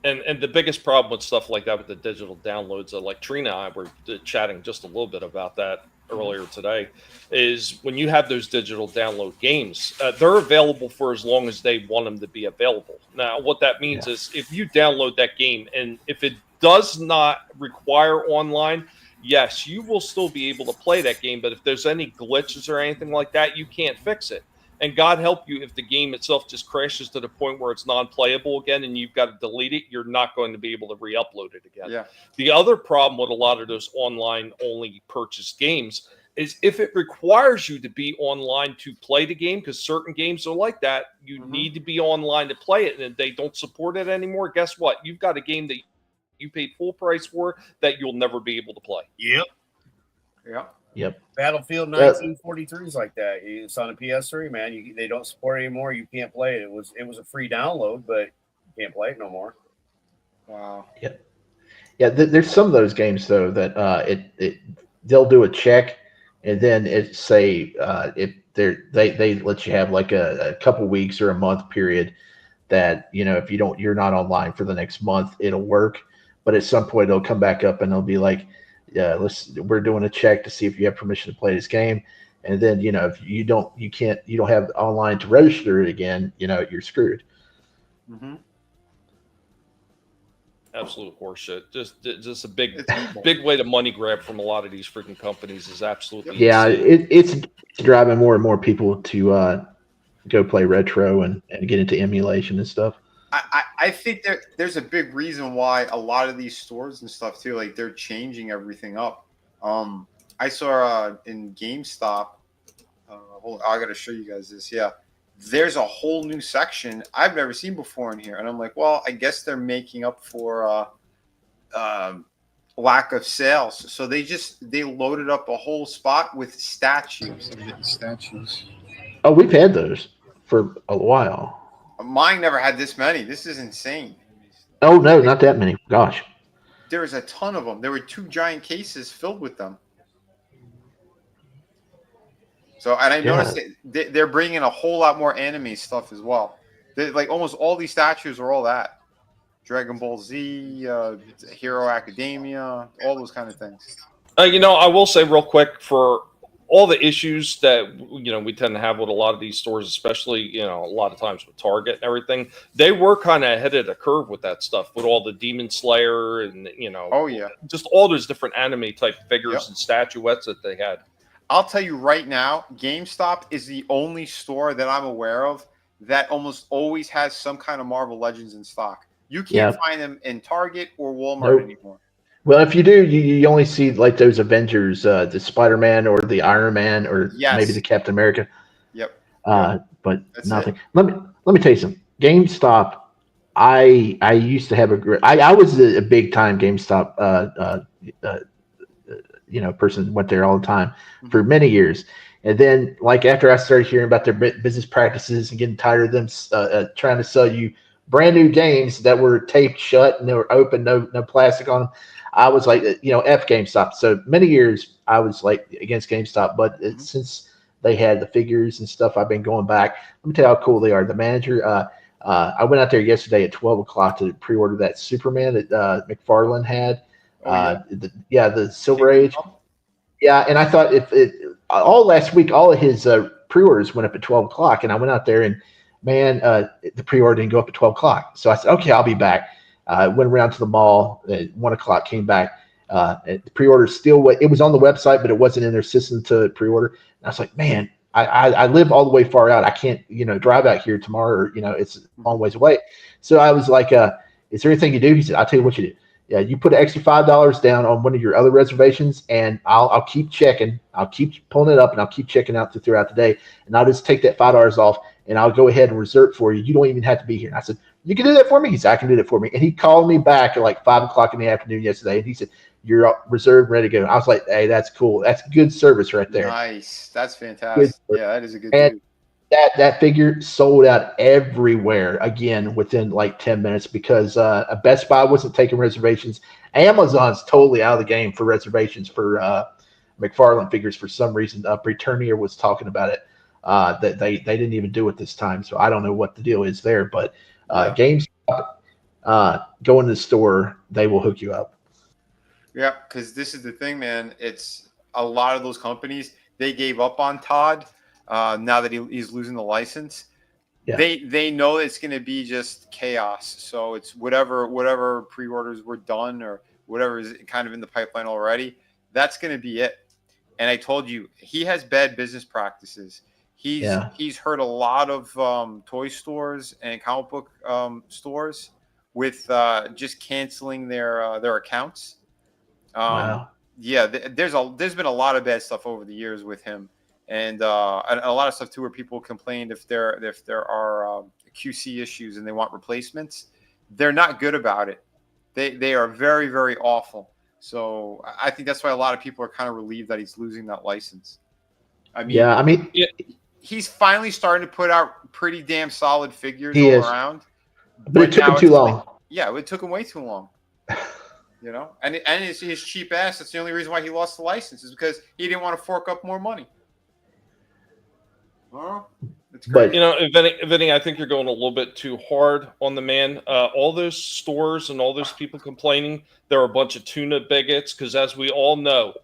And the biggest problem with stuff like that with the digital downloads, like Trina and I were chatting just a little bit about that earlier today, is when you have those digital download games, they're available for as long as they want them to be available. Now, what that means is if you download that game, and if it does not require online, yes, you will still be able to play that game. But if there's any glitches or anything like that, you can't fix it. And God help you if the game itself just crashes to the point where it's non-playable again and you've got to delete it, you're not going to be able to re-upload it again. Yeah. The other problem with a lot of those online-only purchased games is if it requires you to be online to play the game, because certain games are like that, you need to be online to play it, and they don't support it anymore. Guess what? You've got a game that you paid full price for that you'll never be able to play. Yep. Battlefield 1943 is like that. It's on a PS3, man. They don't support it anymore. You can't play it. It was a free download, but you can't play it no more. Wow. Yeah. There's some of those games though that they'll do a check, and then it say if they let you have like a couple weeks or a month period that if you're not online for the next month, it'll work. But at some point it'll come back up and it'll be like, we're doing a check to see if you have permission to play this game. And then, if you don't have online to register it again, you're screwed. Mm-hmm. Absolute horseshit. Just a big way to money grab from a lot of these freaking companies is absolutely insane. It's driving more and more people to go play retro and get into emulation and stuff. I think there's a big reason why a lot of these stores and stuff too, like they're changing everything up. I saw in GameStop. Hold on, I got to show you guys this. Yeah, there's a whole new section I've never seen before in here, and I'm like, well, I guess they're making up for lack of sales. So they loaded up a whole spot with statues. Statues. Oh, we've had those for a while. Mine never had this many. This is insane. Oh no, not that many. Gosh, there's a ton of them. There were 2 giant cases filled with them. So, and I noticed they're bringing a whole lot more anime stuff as well. Like almost all these statues are all that. Dragon Ball Z, Hero Academia, all those kind of things. I will say real quick, for all the issues that we tend to have with a lot of these stores, especially a lot of times with Target and everything, they were kind of ahead of the curve with that stuff, with all the Demon Slayer and oh yeah, just all those different anime type figures and statuettes that they had. I'll tell you right now, GameStop is the only store that I'm aware of that almost always has some kind of Marvel Legends in stock. You can't find them in Target or Walmart anymore. Well, if you do, you only see like those Avengers, the Spider-Man or the Iron Man or maybe the Captain America. Yep. But that's nothing. Let me tell you something. GameStop. I used to have I was a big time GameStop person, went there all the time for many years. And then like after I started hearing about their business practices and getting tired of them trying to sell you brand new games that were taped shut and they were open, no plastic on them, I was like, F GameStop. So many years I was like against GameStop, but since they had the figures and stuff, I've been going back. Let me tell you how cool they are. The manager, I went out there yesterday at 12 o'clock to pre-order that Superman that McFarlane had. The Silver Age. Yeah, and I thought all last week, all of his pre-orders went up at 12 o'clock, and I went out there and man, the pre-order didn't go up at 12 o'clock. So I said, okay, I'll be back. Went around to the mall at 1 o'clock, came back. The pre-order still, it was on the website, but it wasn't in their system to pre-order. And I was like, man, I live all the way far out. I can't, drive out here tomorrow, or, it's a long ways away. So I was like, is there anything you do? He said, I'll tell you what you do. Yeah, you put an extra $5 down on one of your other reservations, and I'll keep checking. I'll keep pulling it up, and I'll keep checking out throughout the day, and I'll just take that $5 off, and I'll go ahead and reserve it for you. You don't even have to be here. And I said, you can do that for me? He said, I can do that for me. And he called me back at like 5 o'clock in the afternoon yesterday, and he said, you're reserved, ready to go. I was like, hey, that's cool. That's good service right there. Nice. That's fantastic. Yeah, that is a good dude. That figure sold out everywhere again within like 10 minutes because Best Buy wasn't taking reservations. Amazon's totally out of the game for reservations for McFarlane figures for some reason. Britannia was talking about it. That they didn't even do it this time, so I don't know what the deal is there. But GameStop, go in the store, they will hook you up. Yeah, because this is the thing, man. It's a lot of those companies, they gave up on Todd. Now that he's losing the license, they know it's going to be just chaos. So it's whatever pre-orders were done or whatever is kind of in the pipeline already, that's going to be it. And I told you, he has bad business practices. He's hurt a lot of toy stores and comic book stores with just canceling their accounts. Wow. Yeah, there's been a lot of bad stuff over the years with him. And a lot of stuff too, where people complained if there are QC issues and they want replacements, they're not good about it. They are very, very awful. So I think that's why a lot of people are kind of relieved that he's losing that license. He's finally starting to put out pretty damn solid figures all around. But it took him too long. It took him way too long. And it's his cheap ass. That's the only reason why he lost the license is because he didn't want to fork up more money. It's great. But Vinnie, I think you're going a little bit too hard on the man. All those stores and all those people complaining, they're a bunch of tuna bigots because, as we all know,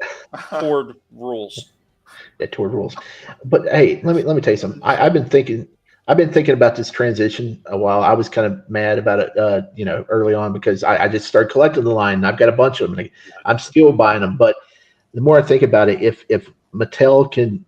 Ford rules. at Tour Rules. But hey, let me tell you something. I've been thinking about this transition a while. I was kind of mad about it, early on because I just started collecting the line. And I've got a bunch of them. I'm still buying them, but the more I think about it, if Mattel can,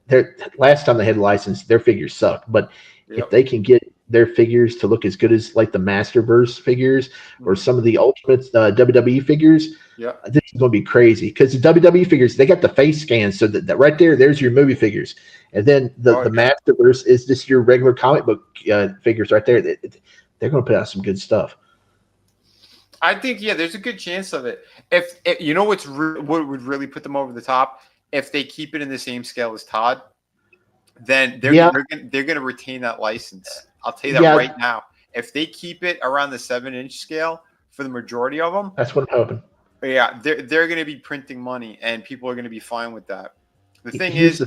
their last time they had a license, their figures suck. But if they can get their figures to look as good as like the Masterverse figures or some of the Ultimate WWE figures, this is going to be crazy because the WWE figures, they got the face scans, so that right there's your movie figures, and then the Masterverse is just your regular comic book figures right there. They're going to put out some good stuff. I think there's a good chance of it. If you know what would really put them over the top, if they keep it in the same scale as Todd, then they're going to retain that license. I'll tell you that right now. If they keep it around the 7-inch scale for the majority of them, that's what I'm hoping. Yeah, they're going to be printing money, and people are going to be fine with that. The thing is,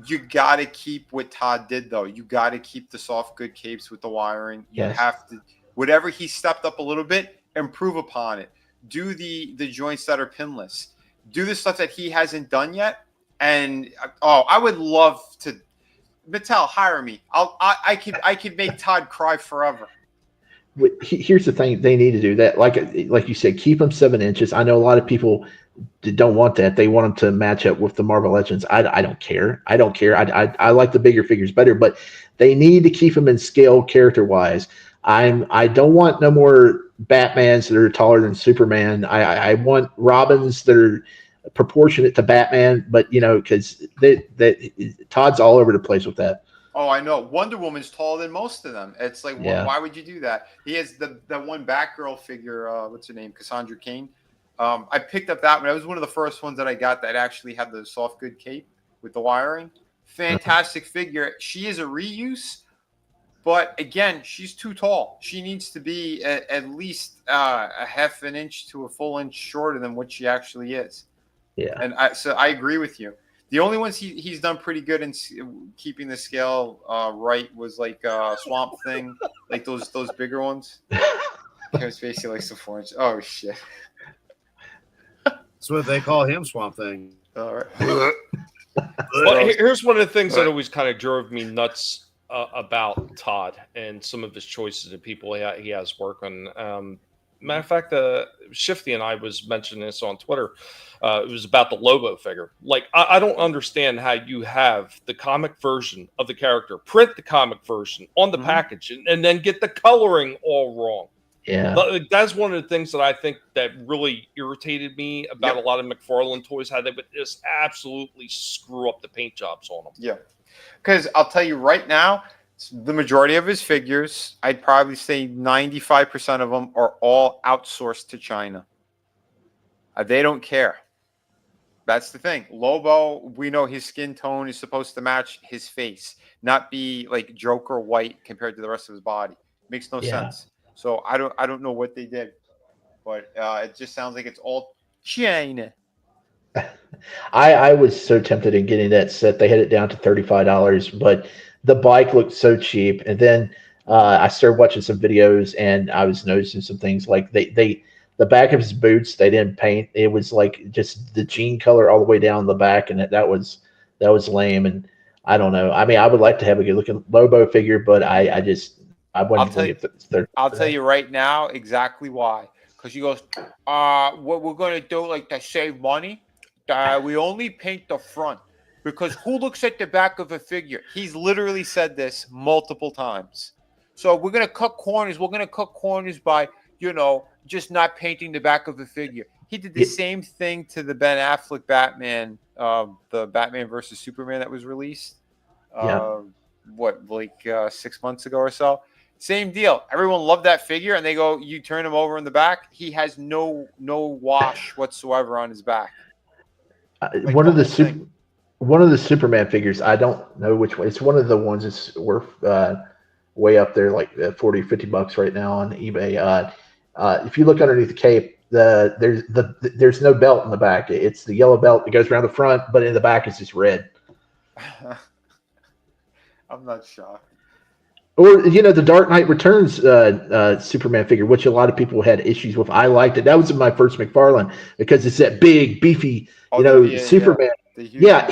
you got to keep what Todd did, though. You got to keep the soft good capes with the wiring. You have to, whatever he stepped up a little bit, improve upon it. Do the joints that are pinless. Do the stuff that he hasn't done yet. And I would love to. Mattel, hire me. I could make Todd cry forever. Here's the thing: they need to do that. Like you said, keep them 7 inches. I know a lot of people don't want that. They want them to match up with the Marvel Legends. I don't care. I don't care. I like the bigger figures better, but they need to keep them in scale character wise. I don't want no more Batmans that are taller than Superman. I want Robins that are proportionate to Batman, but because Todd's all over the place with that. Oh, I know. Wonder Woman's taller than most of them. It's like, why would you do that? He has the one Batgirl figure. What's her name? Cassandra Cain. I picked up that one. It was one of the first ones that I got that actually had the soft good cape with the wiring. Fantastic figure. She is a reuse, but again, she's too tall. She needs to be at least a half an inch to a full inch shorter than what she actually is. Yeah. And so I agree with you. The only ones he's done pretty good in keeping the scale right was like Swamp Thing, like those bigger ones. Kevin Spacey likes the 4 inch. Oh shit. That's what they call him, Swamp Thing. All right. Well, here's one of the things that always kind of drove me nuts about Todd and some of his choices and people he has work on. Matter of fact, Shifty and I was mentioning this on Twitter. It was about the Lobo figure. Like, I don't understand how you have the comic version of the character, print the comic version on the package, and then get the coloring all wrong. Yeah. That's one of the things that I think that really irritated me about a lot of McFarlane toys, how they would just absolutely screw up the paint jobs on them. Yeah. Because I'll tell you right now, the majority of his figures, I'd probably say 95% of them are all outsourced to China. They don't care. That's the thing. Lobo, we know his skin tone is supposed to match his face, not be like Joker white compared to the rest of his body. Makes no sense. So I don't know what they did, but it just sounds like it's all China. I was so tempted in getting that set. They had it down to $35, but the bike looked so cheap. And then I started watching some videos, and I was noticing some things like the back of his boots, they didn't paint. It was like just the jean color all the way down the back, and that was lame. And I don't know. I mean, I would like to have a good looking Lobo figure, but I wouldn't think it's 30. I'll tell you right now exactly why. Because he goes, what we're going to do, like, to save money, we only paint the front. Because who looks at the back of a figure? He's literally said this multiple times. So we're going to cut corners. We're going to cut corners by, just not painting the back of a figure. He did the same thing to the Ben Affleck Batman, the Batman versus Superman that was released. 6 months ago or so? Same deal. Everyone loved that figure, and they go, you turn him over in the back, he has no wash whatsoever on his back. One of the Superman figures, I don't know which one. It's one of the ones that's worth way up there, like $40-50 right now on eBay. If you look underneath the cape, there's no belt in the back. It's the yellow belt that goes around the front, but in the back it's just red. I'm not shocked. Or the Dark Knight Returns Superman figure, which a lot of people had issues with. I liked it. That was my first McFarlane because it's that big, beefy, Superman. Yeah,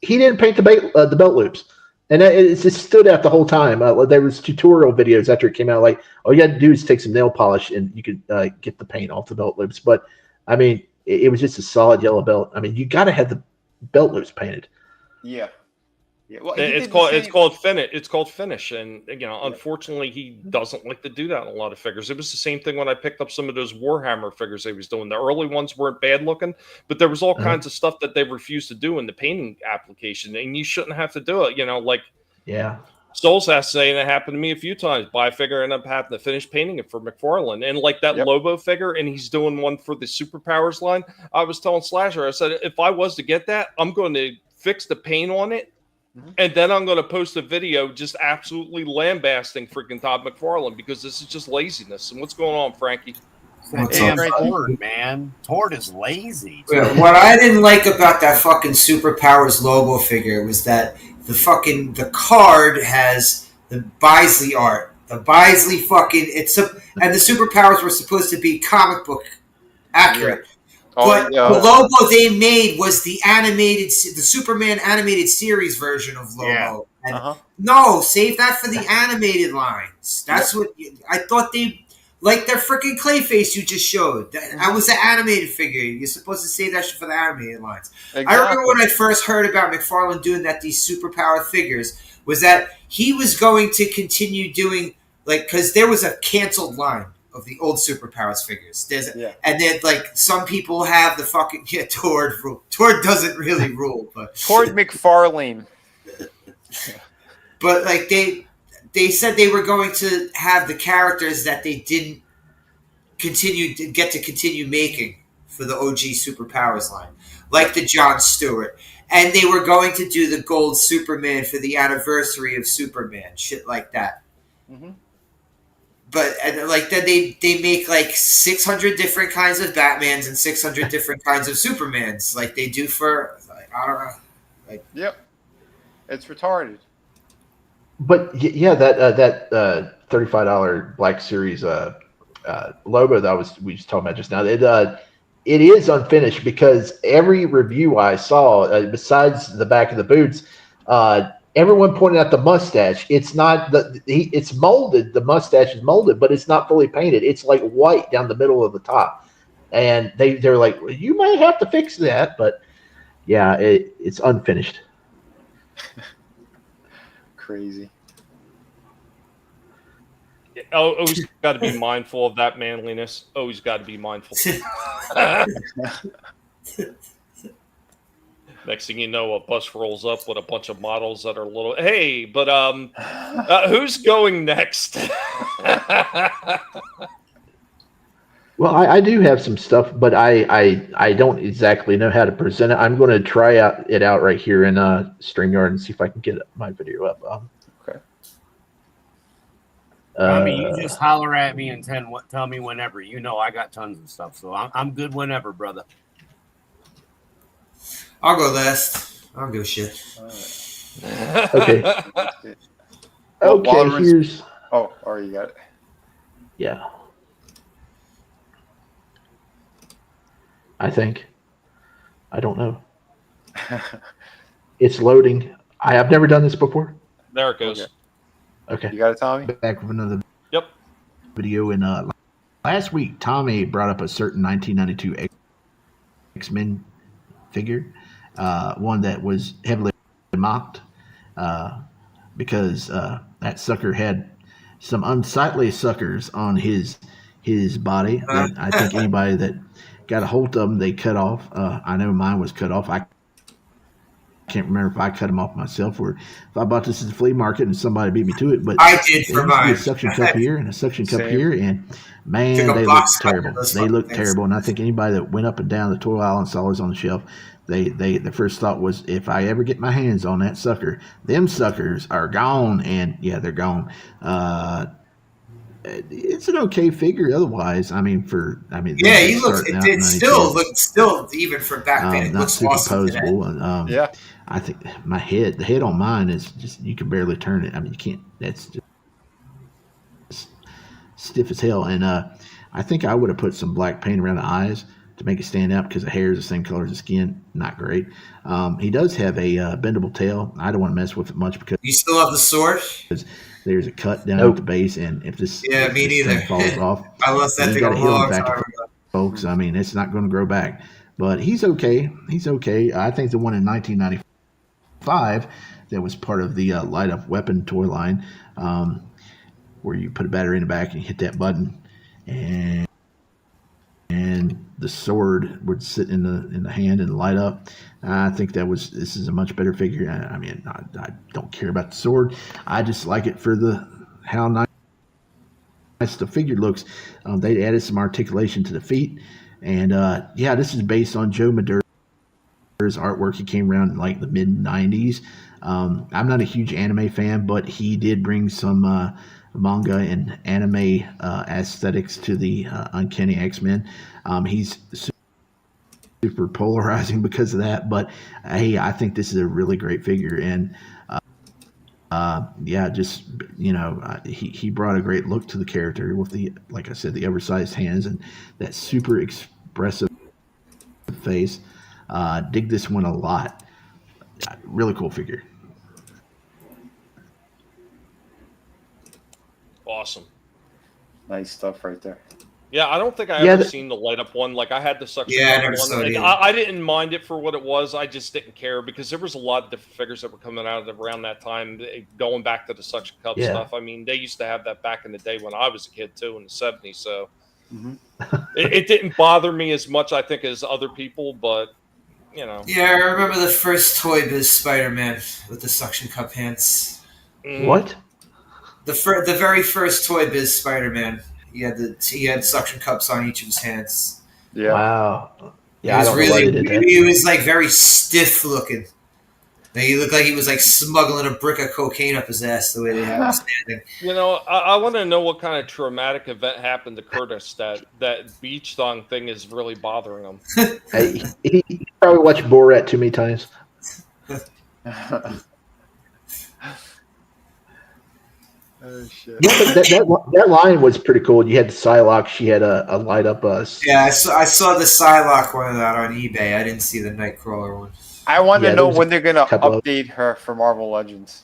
he didn't paint the belt loops, and it just stood out the whole time. There was tutorial videos after it came out, like all you had to do is take some nail polish and you could get the paint off the belt loops. But I mean, it was just a solid yellow belt. I mean, you got to have the belt loops painted. Yeah. Yeah, well, it's called finish, and unfortunately, he doesn't like to do that in a lot of figures. It was the same thing when I picked up some of those Warhammer figures he was doing. The early ones weren't bad looking, but there was all kinds of stuff that they refused to do in the painting application, and you shouldn't have to do it. Souls has to say, and it happened to me a few times. Buy a figure, end up having to finish painting it for McFarlane, and like that Lobo figure, and he's doing one for the Superpowers line. I was telling Slasher, I said, if I was to get that, I'm going to fix the paint on it. And then I'm going to post a video just absolutely lambasting freaking Todd McFarlane because this is just laziness. And what's going on, Frankie? Damn Tord, man. Tord is lazy. What I didn't like about that fucking Superpowers Lobo figure was that the card has the Bisley art. The Bisley fucking and the Superpowers were supposed to be comic book accurate. Yeah. But the Lobo they made was the Superman animated series version of Lobo. Yeah. No, save that for the animated lines. That's what I thought they like their freaking Clayface you just showed. That was an animated figure. You're supposed to save that shit for the animated lines. Exactly. I remember when I first heard about McFarlane doing these superpowered figures was that he was going to continue doing because there was a canceled line of the old Superpowers figures. And then some people have the fucking Tord rule. Tord doesn't really rule, but Tord McFarlane. But they said they were going to have the characters that they didn't continue making for the OG Superpowers line, like the Jon Stewart. And they were going to do the gold Superman for the anniversary of Superman, shit like that. Mm-hmm. But then they make 600 different kinds of Batmans and 600 different kinds of Supermans, like they do for I don't know. Yep, it's retarded. But yeah, that $35 Black Series Lobo that we was talking about just now, it is unfinished because every review I saw, besides the back of the boots, everyone pointed out the mustache. It's not it's molded. The mustache is molded, but it's not fully painted. It's like white down the middle of the top, and they're like, well, you might have to fix that. But yeah, it's unfinished. Crazy. Always got to be mindful of that manliness. Always got to be mindful. Next thing you know, a bus rolls up with a bunch of models that are little. Hey, but who's going next? Well, I do have some stuff, but I don't exactly know how to present it. I'm going to try it out right here in StreamYard and see if I can get my video up. Okay. I mean, you just holler at me and tell me whenever. You know, I got tons of stuff, so I'm good whenever, brother. I'll go last. I don't give a shit. Right. Okay. Okay, here's... Oh, you got it. Yeah. I think. I don't know. It's loading. I've never done this before. There it goes. Okay. You got it, Tommy? Back with another Yep. video. And last week, Tommy brought up a certain 1992 X-Men figure. One that was heavily mocked because that sucker had some unsightly suckers on his body. And I think anybody that got a hold of them, they cut off. I know mine was cut off. I can't remember if I cut them off myself or if I bought this at the flea market and somebody beat me to it. But I did for mine. A suction cup here and a suction cup here, and man, they look terrible. They look terrible, and I think anybody that went up and down the toy aisle and saw those on the shelf, the first thought was, if I ever get my hands on that sucker, them suckers are gone. And yeah, they're gone. It's an okay figure otherwise. Yeah, he looks. It still looks even for back then. It looks awesome today. And, yeah, I think the head on mine is just, you can barely turn it. I mean, you can't. That's just stiff as hell. And I think I would have put some black paint around the eyes to make it stand out because the hair is the same color as the skin. Not great. He does have a bendable tail. I don't want to mess with it much because You still have the sword? there's a cut down at the base, and if this, Yeah, if me this neither. thing falls off, I lost that he's thing got a a healing long factor, time ago. folks. I mean, it's not going to grow back, but he's okay. He's okay. I think the one in 1995 that was part of the light up weapon toy line, where you put a battery in the back and you hit that button, and the sword would sit in the hand and light up. I think this is a much better figure. I mean, I don't care about the sword. I just like it for how nice the figure looks. They added some articulation to the feet, and this is based on Joe Madure's artwork. He came around in like the mid '90s. I'm not a huge anime fan, but he did bring some manga and anime aesthetics to the Uncanny X-Men. He's super polarizing because of that, but hey, I think this is a really great figure, and he brought a great look to the character with like I said, the oversized hands and that super expressive face. Dig this one a lot. Really cool figure. Awesome. Nice stuff right there. Yeah, I don't think I ever seen the light up one. Like I had the suction cup one, and I didn't mind it for what it was. I just didn't care because there was a lot of different figures that were coming out around that time, going back to the suction cup stuff. I mean, they used to have that back in the day when I was a kid too, in the '70s. So it didn't bother me as much, I think, as other people. But you know, yeah, I remember the first Toy Biz Spider-Man with the suction cup hands. What? The very first Toy Biz Spider-Man. He had suction cups on each of his hands. Yeah. Wow. Yeah, he was like very stiff looking. Like, he looked like he was like smuggling a brick of cocaine up his ass the way they have him standing. You know, I want to know what kind of traumatic event happened to Curtis that beach thong thing is really bothering him. Hey, he probably watched Borat too many times. Oh shit! Yeah, but that line was pretty cool. You had the Psylocke. She had a light up us. Yeah, I saw the Psylocke one of that on eBay. I didn't see the Nightcrawler one. I want to know when they're gonna update her for Marvel Legends.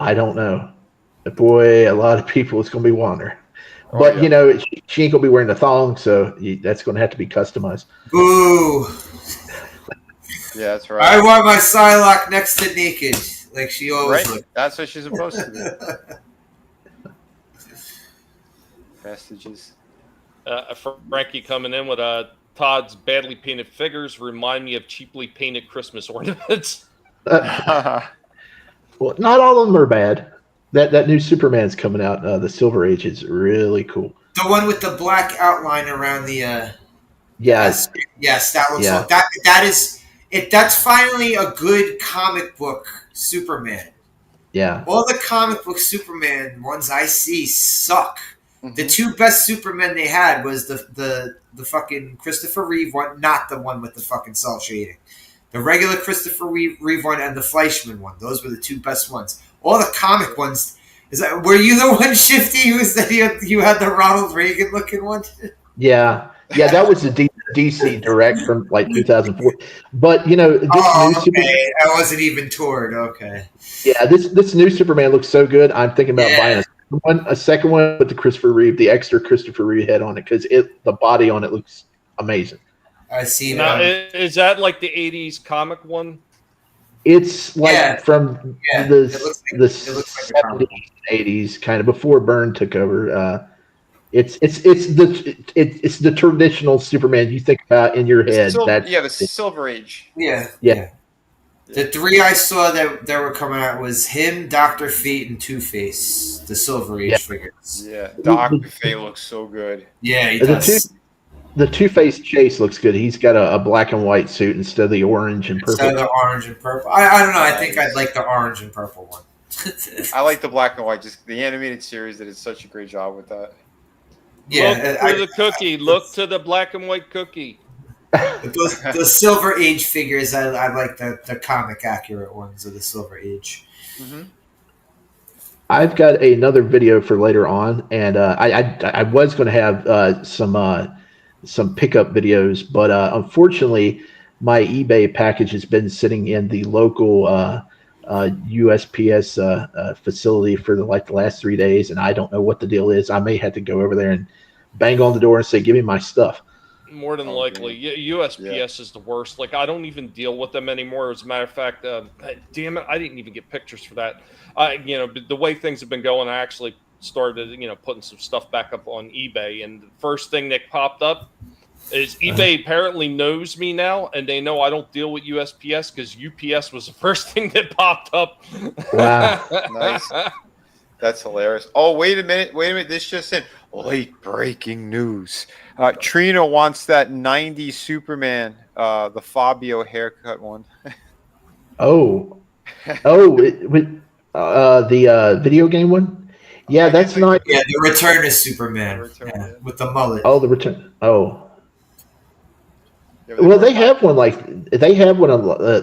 I don't know. But boy, a lot of people it's gonna be wanting her. But you know, she ain't gonna be wearing the thong, so that's gonna have to be customized. Boo! Yeah, that's right. I want my Psylocke next to naked, like she always looked. That's what she's supposed to do. Vestiges. Frankie coming in with Todd's badly painted figures remind me of cheaply painted Christmas ornaments. Well, not all of them are bad. That new Superman's coming out. The Silver Age is really cool. The one with the black outline around the. Yes, that looks like, that is it. That's finally a good comic book Superman. Yeah. All the comic book Superman ones I see suck. The two best Supermen they had was the fucking Christopher Reeve one, not the one with the fucking cell shading. The regular Christopher Reeve one and the Fleischman one. Those were the two best ones. All the comic ones. Were you the one, Shifty, who said you had the Ronald Reagan looking one? Yeah, that was the DC Direct from like 2004. But you know, this new Superman, I wasn't even toured. Okay. Yeah, this new Superman looks so good. I'm thinking about buying a second one with the Christopher Reeve, the extra Christopher Reeve head on it, because the body on it looks amazing. I see now, that. Is that like the '80s comic one? It's like from the 70s, 80s, kind of before Byrne took over. It's the traditional Superman you think about in your head. The Silver Age. Yeah. The three I saw that were coming out was him, Dr. Fate, and Two-Face, the Silver Age figures. Yeah, Dr. Fate looks so good. Yeah, he does. The Two-Face Chase looks good. He's got a black and white suit instead of the orange and purple. Instead of the orange and purple. I don't know. I think I'd like the orange and purple one. I like the black and white. Just the animated series did such a great job with that. Yeah, look to the cookie. Look to the black and white cookie. The Silver Age figures, I like the comic accurate ones of the Silver Age. I've got another video for later on, and I was going to have some some pickup videos, but unfortunately, my eBay package has been sitting in the local USPS facility for the last 3 days, and I don't know what the deal is. I may have to go over there and bang on the door and say, "Give me my stuff." More than likely, USPS is the worst. Like, I don't even deal with them anymore. As a matter of fact, damn it, I didn't even get pictures for that. The way things have been going, I actually started, putting some stuff back up on eBay, and the first thing that popped up is eBay apparently knows me now, and they know I don't deal with USPS because UPS was the first thing that popped up. Wow, nice. That's hilarious. Oh, wait a minute. This just in. Late breaking news. Trina wants that 90s Superman, the Fabio haircut one. The video game one. Yeah, that's not. Yeah, the Return of Superman. With the mullet. Oh, the return. Oh. Well, they have one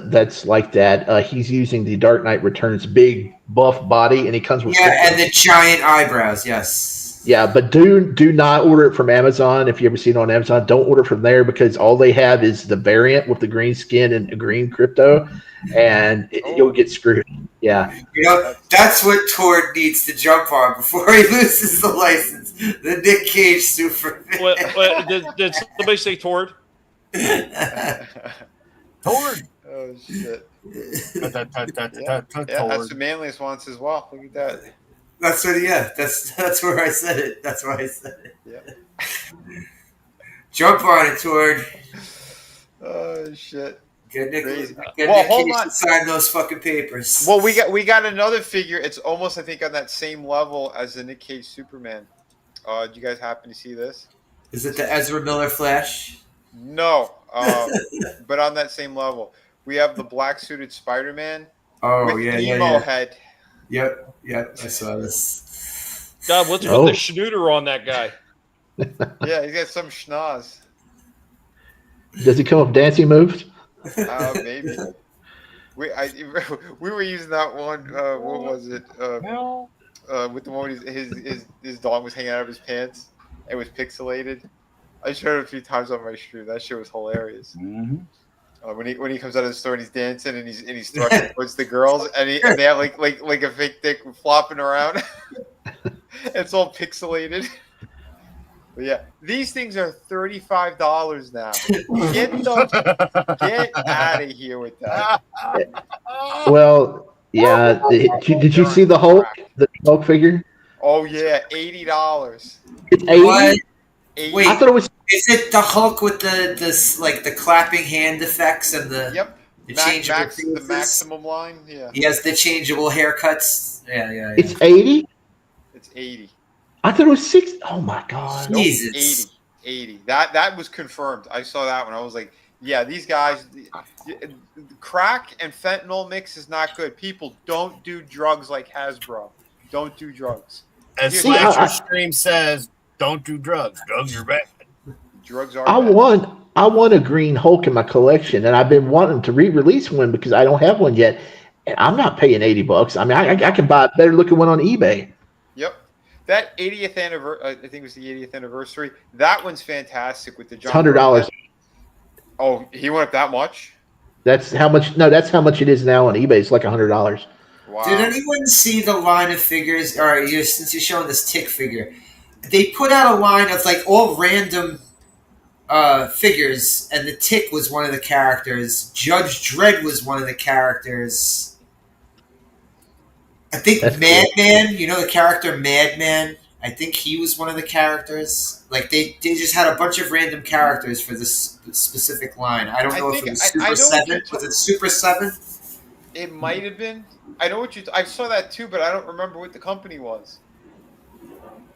that's like that. He's using the Dark Knight Returns big buff body, and he comes with and the giant eyebrows. Yes. Yeah, but do not order it from Amazon. If you ever see it on Amazon, don't order from there because all they have is the variant with the green skin and green crypto, and you'll get screwed. Yeah. That's what Tord needs to jump on before he loses the license. The Nick Cage Superman. Did somebody say Tord? Tord. Oh shit! That's the manliest ones as well. Look at that. That's what. Yeah, that's where I said it. That's why I said it. Yeah. Jump on it, Tord. Oh shit! Get Nick hold on. Sign those fucking papers. Well, we got another figure. It's almost, I think, on that same level as the Nick Cage Superman. Did you guys happen to see this? Is it the Ezra Miller Flash? No, but on that same level, we have the black suited Spider-Man. Oh with yeah, emo head. Yep. I saw this. God, what's with the schnooter on that guy? Yeah, he's got some schnoz. Does he come up dancing moves? Maybe. We were using that one. What was it? With the moment his dog was hanging out of his pants. It was pixelated. I showed it a few times on my stream. That shit was hilarious. Mm-hmm. When he comes out of the store and he's dancing and he's thrusting towards the girls and they have like a fake dick flopping around. It's all pixelated. But yeah, these things are $35 now. Get out of here with that. Well, yeah. Did you see the Hulk figure? Oh yeah, $80. It's 80. What? Wait, I thought it was. Is it the Hulk with the clapping hand effects and the changeable the maximum line? Yeah. He has the changeable haircuts. Yeah. It's 80. It's 80. I thought it was 60. Oh my god. Nope, Jesus. 80. That was confirmed. I saw that one. I was like, yeah, these guys, crack and fentanyl mix is not good. People don't do drugs like Hasbro. Don't do drugs. As Slasher Stream says, don't do drugs. Drugs are bad. Drugs are I bad. want a green Hulk in my collection, and I've been wanting to re-release one because I don't have one yet, and I'm not paying $80. I mean, I can buy a better looking one on eBay. Yep. That 80th anniversary, I think it was the 80th anniversary. That one's fantastic with the It's $100. Oh, he went up that much? That's how much. No, that's how much it is now on eBay. It's like $100. Wow. Did anyone see the line of figures? All right, since you're showing this Tick figure, they put out a line of like all random figures, and the Tick was one of the characters. Judge Dredd was one of the characters. I think Madman, you know the character Madman? I think he was one of the characters. Like they just had a bunch of random characters for this specific line. I don't know if it was Super 7. Was it Super 7? It might have been. I know what I saw that too, but I don't remember what the company was.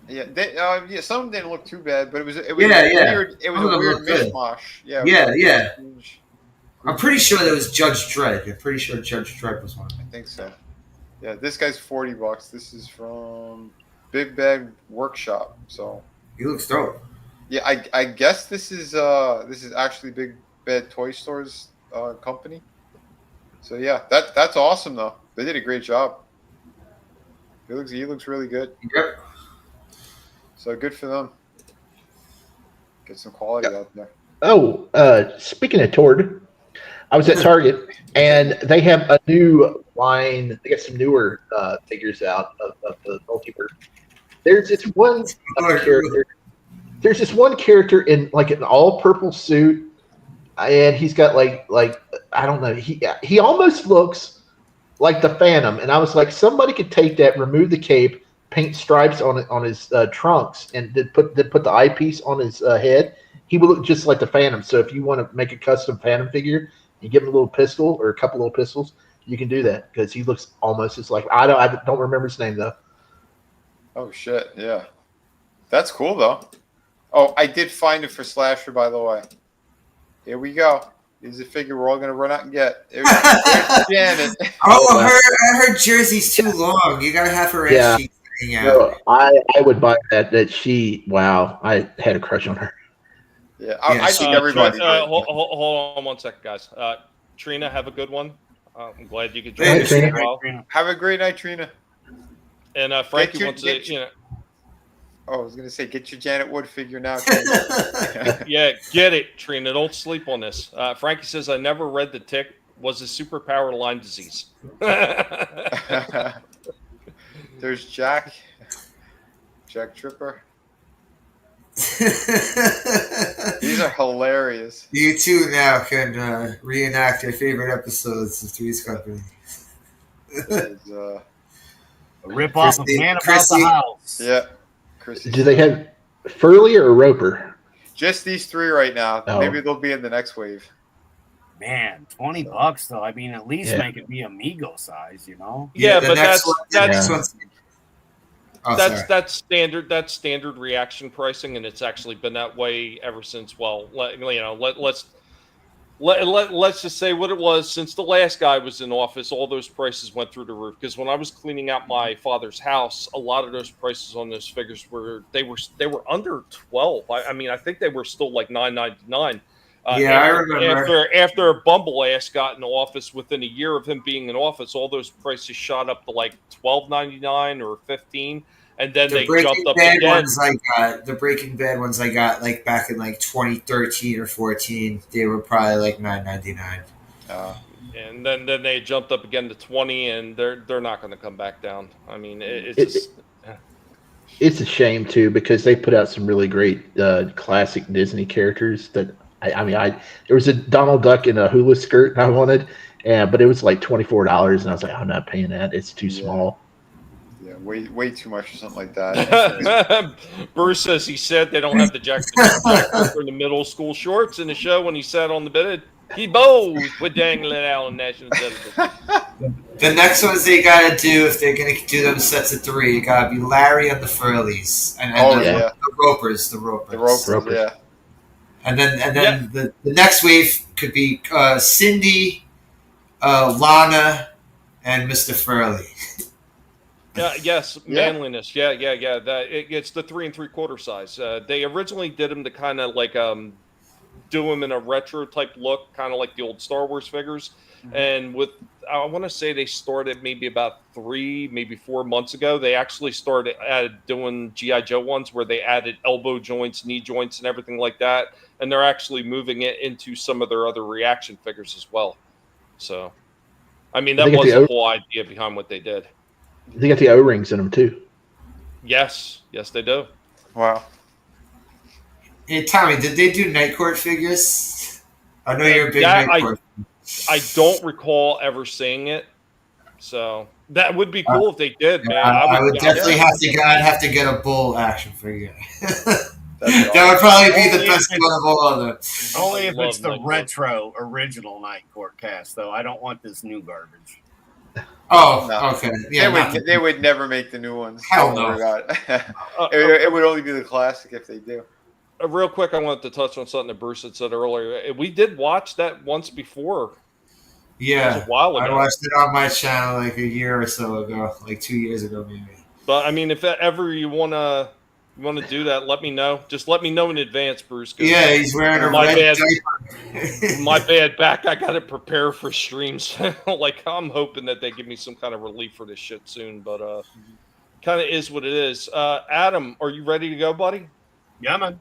Yeah, some of them didn't look too bad, but it was weird. It was a weird mishmash. Yeah. I'm pretty sure that was Judge Dredd. I'm pretty sure Judge Dredd was one. I think so. Yeah, this guy's $40. This is from Big Bad Workshop. So he looks dope. Yeah, I guess this is actually Big Bad Toy Store's company. So yeah, that's awesome though. They did a great job. He looks really good. Yep. So good for them. Get some quality out there. Oh, speaking of Tord, I was at Target and they have a new line. They got some newer figures out of the multiverse. There's this one character. There's this one character in like an all purple suit, and he's got like I don't know. He almost looks like the Phantom, and I was like, somebody could take that, remove the cape, paint stripes on his trunks, and then put the eyepiece on his head. He would look just like the Phantom. So if you want to make a custom Phantom figure, you give him a little pistol or a couple little pistols, you can do that because he looks almost just like I don't remember his name though. Oh shit! Yeah, that's cool though. Oh, I did find it for Slasher, by the way. Here we go. Here's a figure we're all gonna run out and get. There's Janet. her jersey's too long. You gotta have her as she's hanging out. No, I would buy that. Wow, I had a crush on her. Yeah, I think everybody. Hold on 1 second, guys. Trina, have a good one. I'm glad you could join us. Have a great night, Trina. And Frankie wants to, Oh, I was gonna say, get your Janet Wood figure now. Yeah, get it, Trina. Don't sleep on this. Frankie says, I never read The Tick. Was a superpower Lyme disease. There's Jack Tripper. These are hilarious. You too now can reenact your favorite episodes of Three's Company. Rip off a man about the house. Yeah. Do they have Furley or Roper? Just these three right now. Oh. Maybe they'll be in the next wave. Man, $20 though. I mean, at least make it be Amigo size, you know? Yeah, but that's standard. That's standard reaction pricing, and it's actually been that way ever since. Well, let's just say what it was since the last guy was in office. All those prices went through the roof because when I was cleaning out my father's house, a lot of those prices on those figures were under 12. I mean, I think they were still like $9.99. I remember. After a bumble ass got in office, within a year of him being in office, all those prices shot up to like $12.99 or $15, and then they jumped up again. The Breaking Bad ones I got like back in like 2013 or 14, they were probably like $9.99. And then they jumped up again to 20, and they're not going to come back down. I mean, it's a shame too because they put out some really great classic Disney characters that. There was a Donald Duck in a hula skirt I wanted, but it was like $24, and I was like, I'm not paying that. It's too small. Yeah, way too much or something like that. Bruce says he said they don't have the Jack for the middle school shorts in the show when he sat on the bed. He bows with dangling out on national television. The next ones they gotta do if they're gonna do them sets of three, it gotta be Larry and the Furleys and the Ropers. The Ropers, yeah. And then the next wave could be Cindy, Lana, and Mr. Furley. Yes, manliness. Yeah. It's the 3 3/4 size. They originally did them to kind of like do them in a retro type look, kind of like the old Star Wars figures. Mm-hmm. And I want to say they started maybe about 3, maybe 4 months ago. They actually started doing G.I. Joe ones where they added elbow joints, knee joints, and everything like that. And they're actually moving it into some of their other reaction figures as well. So, I mean, that was the whole idea behind what they did. They got the O-rings in them too. Yes, they do. Wow. Hey, Tommy, did they do Night Court figures? I know you're a big Night Court. I don't recall ever seeing it, so that would be cool if they did, man. I would definitely have to. I'd have to get a bull action figure. That would probably be the best one of all of them. Only if it's the retro original Night Court cast, though. I don't want this new garbage. Oh, okay. Yeah, they would never make the new ones. Hell no. It would only be the classic if they do. Real quick, I wanted to touch on something that Bruce had said earlier. We did watch that once before. Yeah, it was a while ago. I watched it on my channel like a year or so ago, like 2 years ago maybe. But I mean, if ever you wanna do that, let me know. Just let me know in advance, Bruce. Yeah, he's wearing a red diaper. My bad back. I got to prepare for streams. Like I'm hoping that they give me some kind of relief for this shit soon. But kind of is what it is. Adam, are you ready to go, buddy? Yeah, man.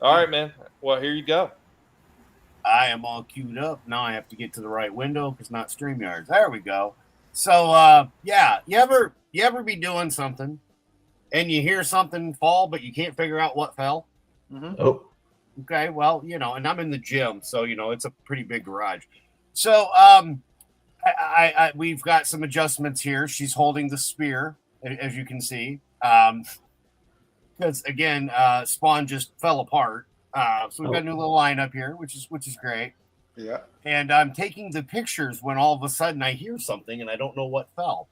All right, man. Well, here you go. I am all queued up. Now I have to get to the right window because not StreamYards. There we go. So yeah, you ever be doing something and you hear something fall, but you can't figure out what fell? Mm-hmm. Oh. Okay, well, and I'm in the gym, so it's a pretty big garage. So we've got some adjustments here. She's holding the spear, as you can see. Because again, Spawn just fell apart. So we've got a new little lineup here, which is great. Yeah. And I'm taking the pictures when all of a sudden I hear something and I don't know what fell.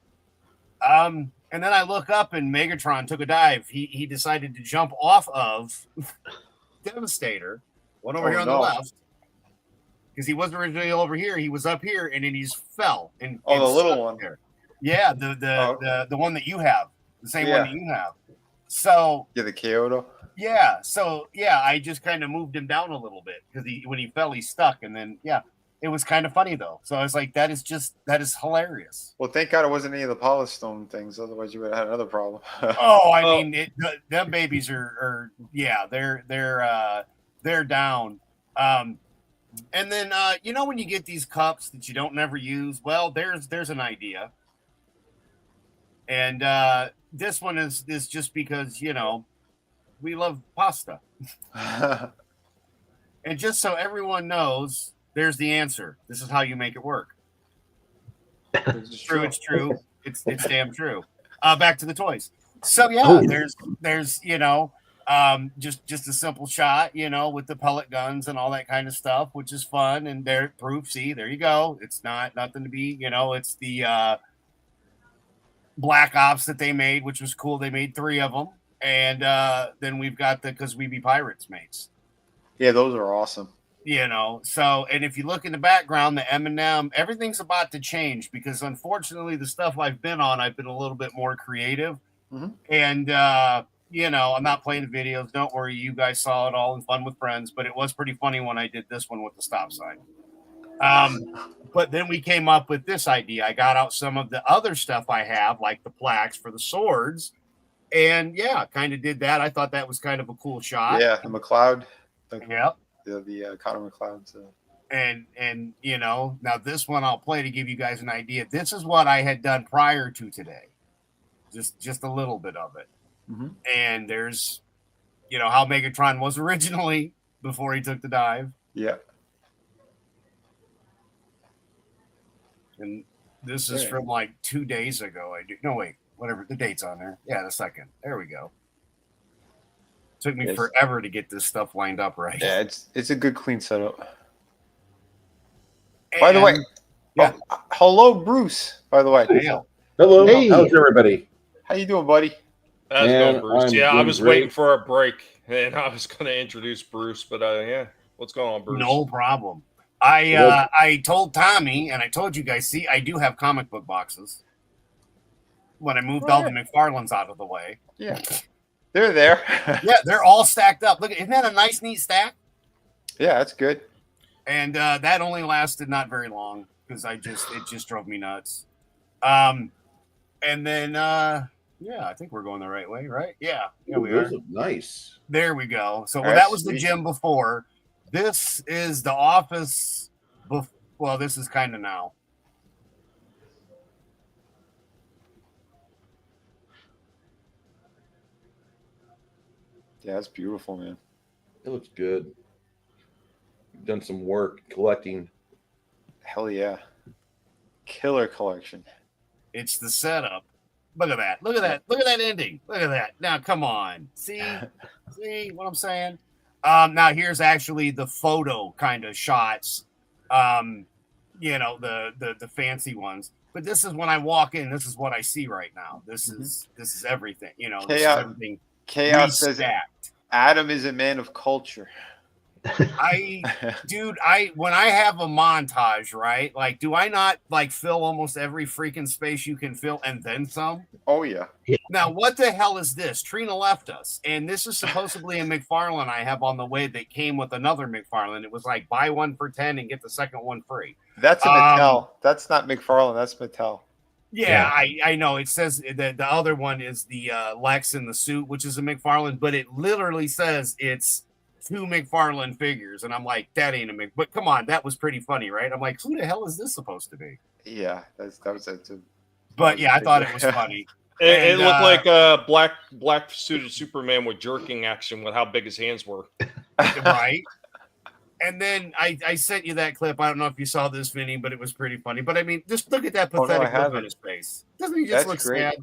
And then I look up and Megatron took a dive. He decided to jump off of Devastator, one over here on the left, because he wasn't originally over here. He was up here, and then he fell. And the little one. There. Yeah, the one that you have, the same one that you have. So the Kyoto. Yeah, so I just kind of moved him down a little bit because when he fell, he stuck, and then it was kind of funny though. So I was like, that is hilarious. Well, thank God it wasn't any of the Polystone things. Otherwise, you would have had another problem. I mean, them babies are they're down. And then when you get these cups that you don't never use, well, there's an idea. And this one is just because we love pasta. And just so everyone knows, there's the answer. This is how you make it work. It's true. It's true. It's damn true. Back to the toys. So there's just a simple shot, with the pellet guns and all that kind of stuff, which is fun. And there, proof. See, there you go. It's nothing to be, it's the Black Ops that they made, which was cool. They made 3 of them. And then we've got the Cause We Be Pirates mates. Yeah, those are awesome. So, and if you look in the background, the M&M, everything's about to change because unfortunately the stuff I've been a little bit more creative. Mm-hmm. And, I'm not playing the videos. Don't worry. You guys saw it all in Fun with Friends, but it was pretty funny when I did this one with the stop sign. But then we came up with this idea. I got out some of the other stuff I have, like the plaques for the swords. And kind of did that. I thought that was kind of a cool shot. Yeah, the McLeod. Yep. The Connor McLeod. So. And now this one I'll play to give you guys an idea. This is what I had done prior to today. Just a little bit of it. Mm-hmm. And there's, how Megatron was originally before he took the dive. Yeah. And this is from like 2 days ago. Whatever the date's on there. Yeah, the second. There we go. Took me forever to get this stuff lined up right. Yeah, it's a good clean setup. And, by the way, hello Bruce. By the way, hello. Hey. How's everybody? How you doing, buddy? How's it going, Bruce? I was waiting for a break, and I was going to introduce Bruce, but what's going on, Bruce? No problem. I told Tommy, and I told you guys. See, I do have comic book boxes. When I moved all the McFarlanes out of the way, they're there. Yeah, they're all stacked up. Look, isn't that a nice, neat stack? Yeah, that's good. And that only lasted not very long because it just drove me nuts. And then I think we're going the right way, right? Yeah, we are. Nice. There we go. So that was the gym before. This is the office. Well, this is kind of now. Yeah, it's beautiful, man. It looks good. You've done some work collecting. Hell yeah. Killer collection. It's the setup. Look at that. Look at that. Look at that ending. Look at that. Now, come on. See what I'm saying? Now, here's actually the photo kind of shots, the fancy ones. But this is when I walk in. This is what I see right now. This is everything. This is everything. Chaos says Adam is a man of culture. When I have a montage, right? Like, do I not fill almost every freaking space you can fill and then some? Oh yeah. Now, what the hell is this? Trina left us, and this is supposedly a McFarlane I have on the way that came with another McFarlane. It was like buy one for 10 and get the second one free. That's a Mattel. That's not McFarlane. That's Mattel. Yeah, I know. It says that the other one is the Lex in the suit, which is a McFarlane, but it literally says it's 2 McFarlane figures, and I'm like, that ain't a Mc. But come on, that was pretty funny, right? I'm like, who the hell is this supposed to be? Yeah, that was a. But yeah, I thought it was funny. It looked like a black suited Superman with jerking action with how big his hands were. Right. And then I sent you that clip. I don't know if you saw this, Vinnie, but it was pretty funny. But I mean, just look at that pathetic look on his face. Doesn't he just look sad?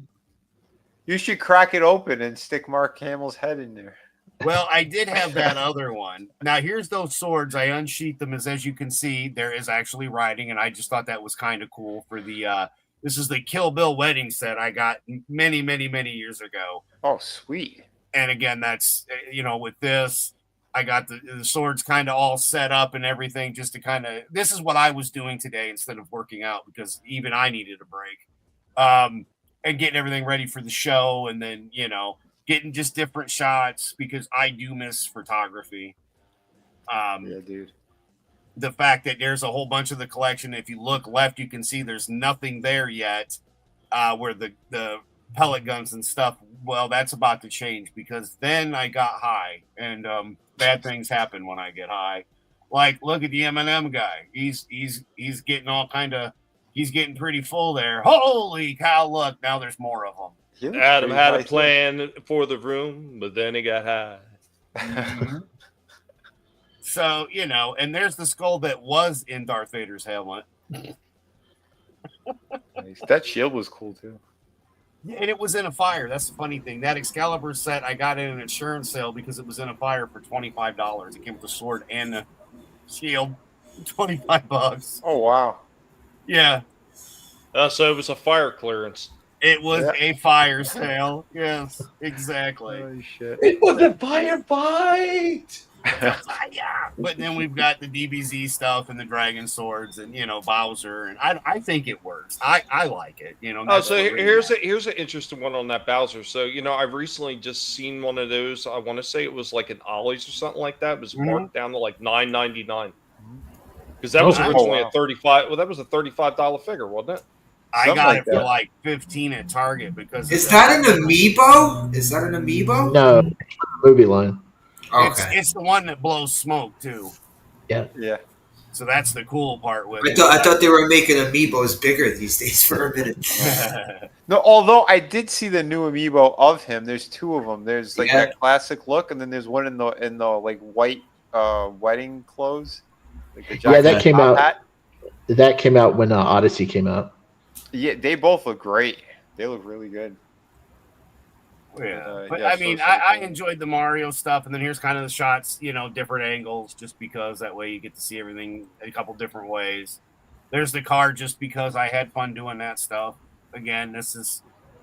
You should crack it open and stick Mark Hamill's head in there. Well, I did have that other one. Now, here's those swords. I unsheathed them as you can see, there is actually writing, and I just thought that was kind of cool for the this is the Kill Bill wedding set I got many, many, many years ago. Oh, sweet. And again, that's, with this, I got the swords kind of all set up and everything just to kind of, this is what I was doing today instead of working out because even I needed a break. And getting everything ready for the show and then, getting just different shots because I do miss photography. Yeah, dude. The fact that there's a whole bunch of the collection. If you look left, you can see there's nothing there yet where the pellet guns and stuff. Well, that's about to change because then I got high and bad things happen when I get high. Like, look at the M&M guy. He's getting all kind of, he's getting pretty full there. Holy cow, look, now there's more of them. Adam had a plan for the room, but then he got high. Mm-hmm. So, and there's the skull that was in Darth Vader's helmet. That shield was cool, too. Yeah, and it was in a fire. That's the funny thing. That Excalibur set, I got in an insurance sale because it was in a fire for $25. It came with the sword and the shield. $25. Oh, wow. Yeah. So it was a fire clearance. It was a fire sale. Yes, exactly. Holy shit. It was a firefight. But then we've got the DBZ stuff and the dragon swords and Bowser and I think it works. I like it. So here's an interesting one on that Bowser. So I've recently just seen one of those. I want to say it was like an Ollie's or something like that. It was marked down to like $9.99 because that was originally a $35. Well, that was a $35 figure, wasn't it? I got it for like $15 at Target because is that an amiibo? Is that an amiibo? No, movie line. Okay. It's the one that blows smoke too. Yeah. Yeah. So that's the cool part with it. I thought they were making amiibos bigger these days for a minute. No, although I did see the new amiibo of him. There's two of them. There's like that classic look, and then there's one in the like white wedding clothes. Like the that came out. Hat. That came out when Odyssey came out. Yeah, they both look great. They look really good. Yeah, but I mean, I enjoyed the Mario stuff, and then here's kind of the shots, different angles, just because that way you get to see everything a couple different ways. There's the car, just because I had fun doing that stuff. Again,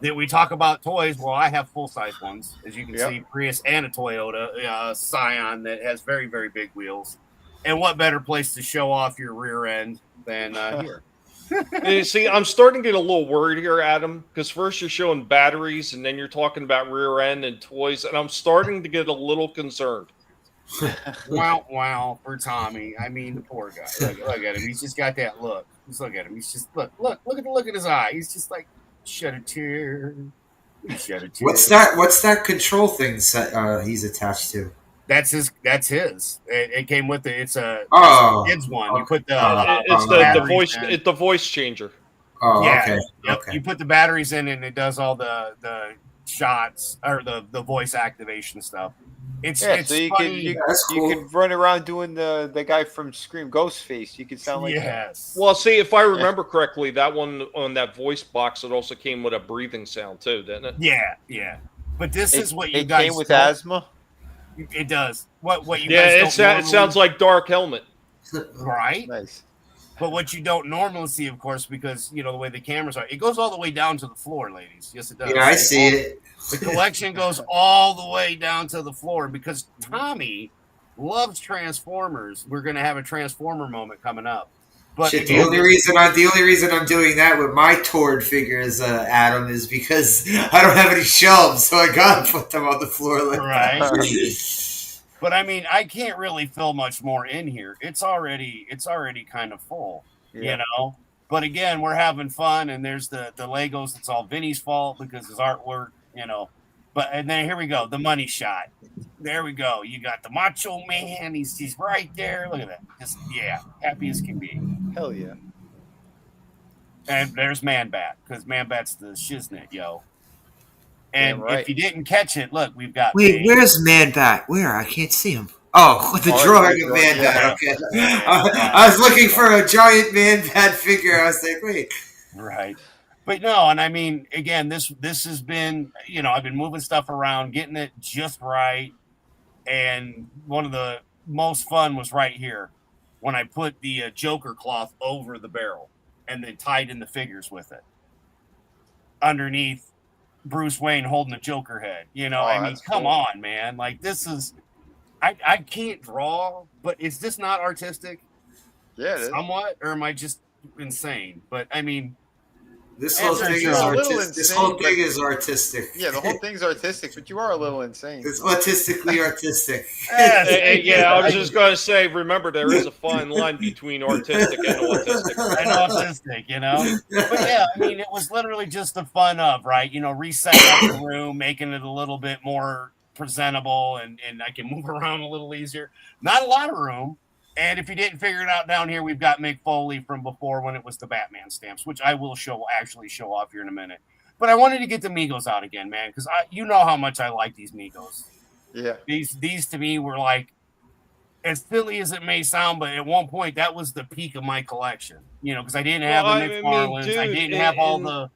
we talk about toys. Well, I have full size ones, as you can see, Prius and a Toyota Scion that has very, very big wheels. And what better place to show off your rear end than here? You see, I'm starting to get a little worried here, Adam, because first you're showing batteries and then you're talking about rear end and toys, and I'm starting to get a little concerned. Wow, for Tommy. I mean, the poor guy. Look at him. He's just got that look. Just look at him. He's just look at the look in his eye. He's just like, shed a tear. Shed a tear. What's that control thing he's attached to? That's his. It came with it. It's a kids one. You put it's the voice. It's the voice changer. Oh, yeah. okay. Yep. Okay. You put the batteries in, and it does all the shots or the voice activation stuff. It's so you funny. you can run around doing the guy from Scream, Ghostface. You could sound like yes. Well, see, if I remember correctly, that one on that voice box, it also came with a breathing sound too, didn't it? Yeah. But this is what you guys came with asthma. It does. What you guys it sounds like Dark Helmet, right? Nice. But what you don't normally see, of course, because the way the cameras are, it goes all the way down to the floor, ladies. Yes, it does. Yeah, I see it. The collection goes all the way down to the floor because Tommy loves Transformers. We're going to have a Transformer moment coming up. But Shit, the only reason I'm doing that with my Tord figures, Adam, is because I don't have any shelves, so I gotta put them on the floor like right. that. But I mean, I can't really fill much more in here. It's already kind of full, But again, we're having fun, and there's the Legos. It's all Vinnie's fault because his artwork, But and then here we go, the money shot. There we go. You got the Macho Man. He's right there. Look at that. Just happy as can be. Hell yeah. And there's Man Bat, because Man Bat's the shiznit, yo. And right. if you didn't catch it, look, we've got. Wait, where's Man Bat? Where? I can't see him. Oh, the drawing of Man Bat. Okay. I was looking for a giant Man Bat figure. I was like, wait. Right. But no, and I mean, again, this has been, I've been moving stuff around, getting it just right. And one of the most fun was right here when I put the Joker cloth over the barrel and then tied in the figures with it. Underneath Bruce Wayne holding the Joker head. I mean, come on, man. Like, this is, I can't draw, but is this not artistic? Yeah, it is. Somewhat, or am I just insane? But I mean, this whole thing is artistic. This whole thing is artistic. Yeah, the whole thing's artistic, but you are a little insane. It's autistically artistic. Yeah, I was just going to say, remember, there is a fine line between artistic and autistic. But yeah, I mean, it was literally just the fun of, right? Resetting up the room, making it a little bit more presentable, and I can move around a little easier. Not a lot of room. And if you didn't figure it out down here, we've got Mick Foley from before when it was the Batman stamps, which I will actually show off here in a minute. But I wanted to get the Migos out again, man, because you know how much I like these Migos. Yeah. These to me were like, as silly as it may sound, but at one point that was the peak of my collection. Because I didn't have the McFarlanes, I didn't have all the.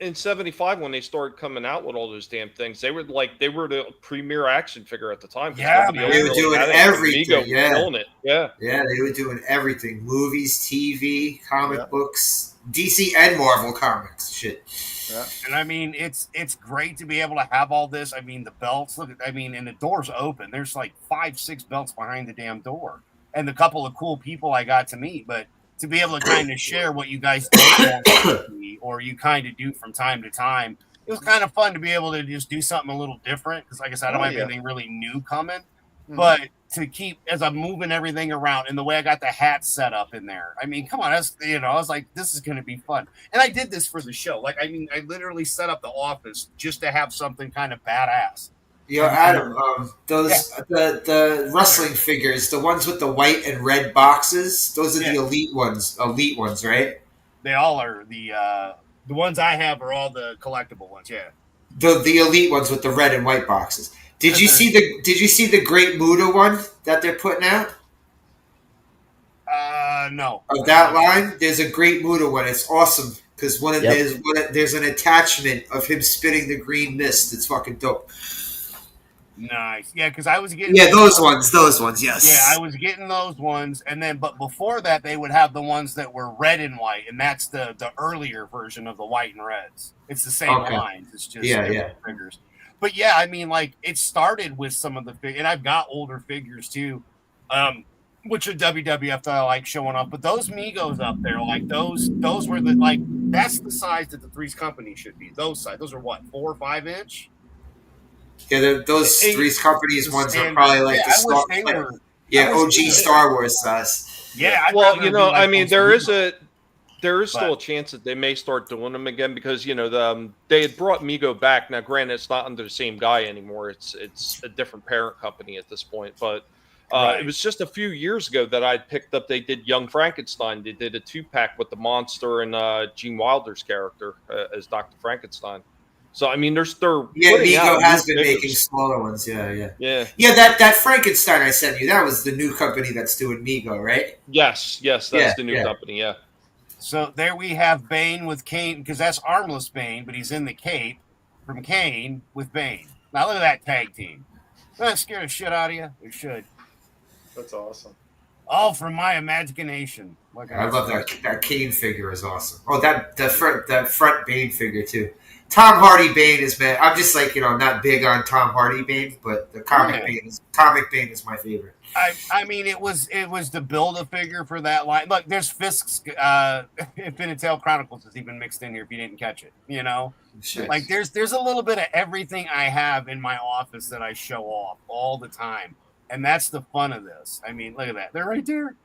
In '75, when they started coming out with all those damn things, they were the premier action figure at the time. Yeah, they were doing everything. Yeah, they were doing everything: movies, TV, comic books, DC and Marvel comics. Shit. Yeah. And I mean, it's great to be able to have all this. I mean, the belts. Look, and the door's open. There's like 5-6 belts behind the damn door, and the couple of cool people I got to meet, but. To be able to kind of share what you guys do or you kind of do from time to time. It was kind of fun to be able to just do something a little different because, like I said, I don't have anything really new coming. Mm-hmm. But to keep, as I'm moving everything around and the way I got the hat set up in there, I mean, come on, I was like, this is going to be fun. And I did this for the show. Like, I mean, I literally set up the office just to have something kind of badass. Yo, Adam, the wrestling figures, the ones with the white and red boxes, those are the elite ones, right? They all are the ones I have are all the collectible ones, yeah. The elite ones with the red and white boxes. Did you see the Great Muda one that they're putting out? No. Of that line, there's a Great Muda one. It's awesome because there's an attachment of him spitting the green mist. It's fucking dope. Nice. Yeah, because I was getting... Yeah, those ones, yes. Yeah, I was getting those ones, and then, but before that, they would have the ones that were red and white, and that's the earlier version of the white and reds. It's the same lines. It's just figures. But yeah, I mean, like, it started with some of the... And I've got older figures, too, which are WWF that I like showing up. But those Migos up there, like, those were the... Like, that's the size that the Three's Company should be. Those size. Those are what, 4 or 5 inch? Yeah, those Three's Companies ones are probably like the Star OG Star Wars size. Yeah, well, I mean, there is still a chance that they may start doing them again because they had brought Mego back. Now, granted, it's not under the same guy anymore; it's a different parent company at this point. But it was just a few years ago that I picked up. They did Young Frankenstein. They did a 2-pack with the monster and Gene Wilder's character as Dr. Frankenstein. So I mean, Mego has been making smaller ones. Yeah. That Frankenstein I sent you, that was the new company that's doing Mego, right? Yes, that's the new company. Yeah. So there we have Bane with Kane because that's armless Bane, but he's in the cape from Kane with Bane. Now look at that tag team. Doesn't that scare the shit out of you? It should. That's awesome. All from my imagination. I love that Kane figure is awesome. Oh, that front Bane figure too. Tom Hardy Bane is bad. I'm just like, not big on Tom Hardy Bane, but the comic Bane is my favorite. I mean, it was to build a figure for that line. Look, there's Fisk's Infinite Tale Chronicles is even mixed in here if you didn't catch it. Shit. Like there's a little bit of everything I have in my office that I show off all the time, and that's the fun of this. I mean, look at that. They're right there.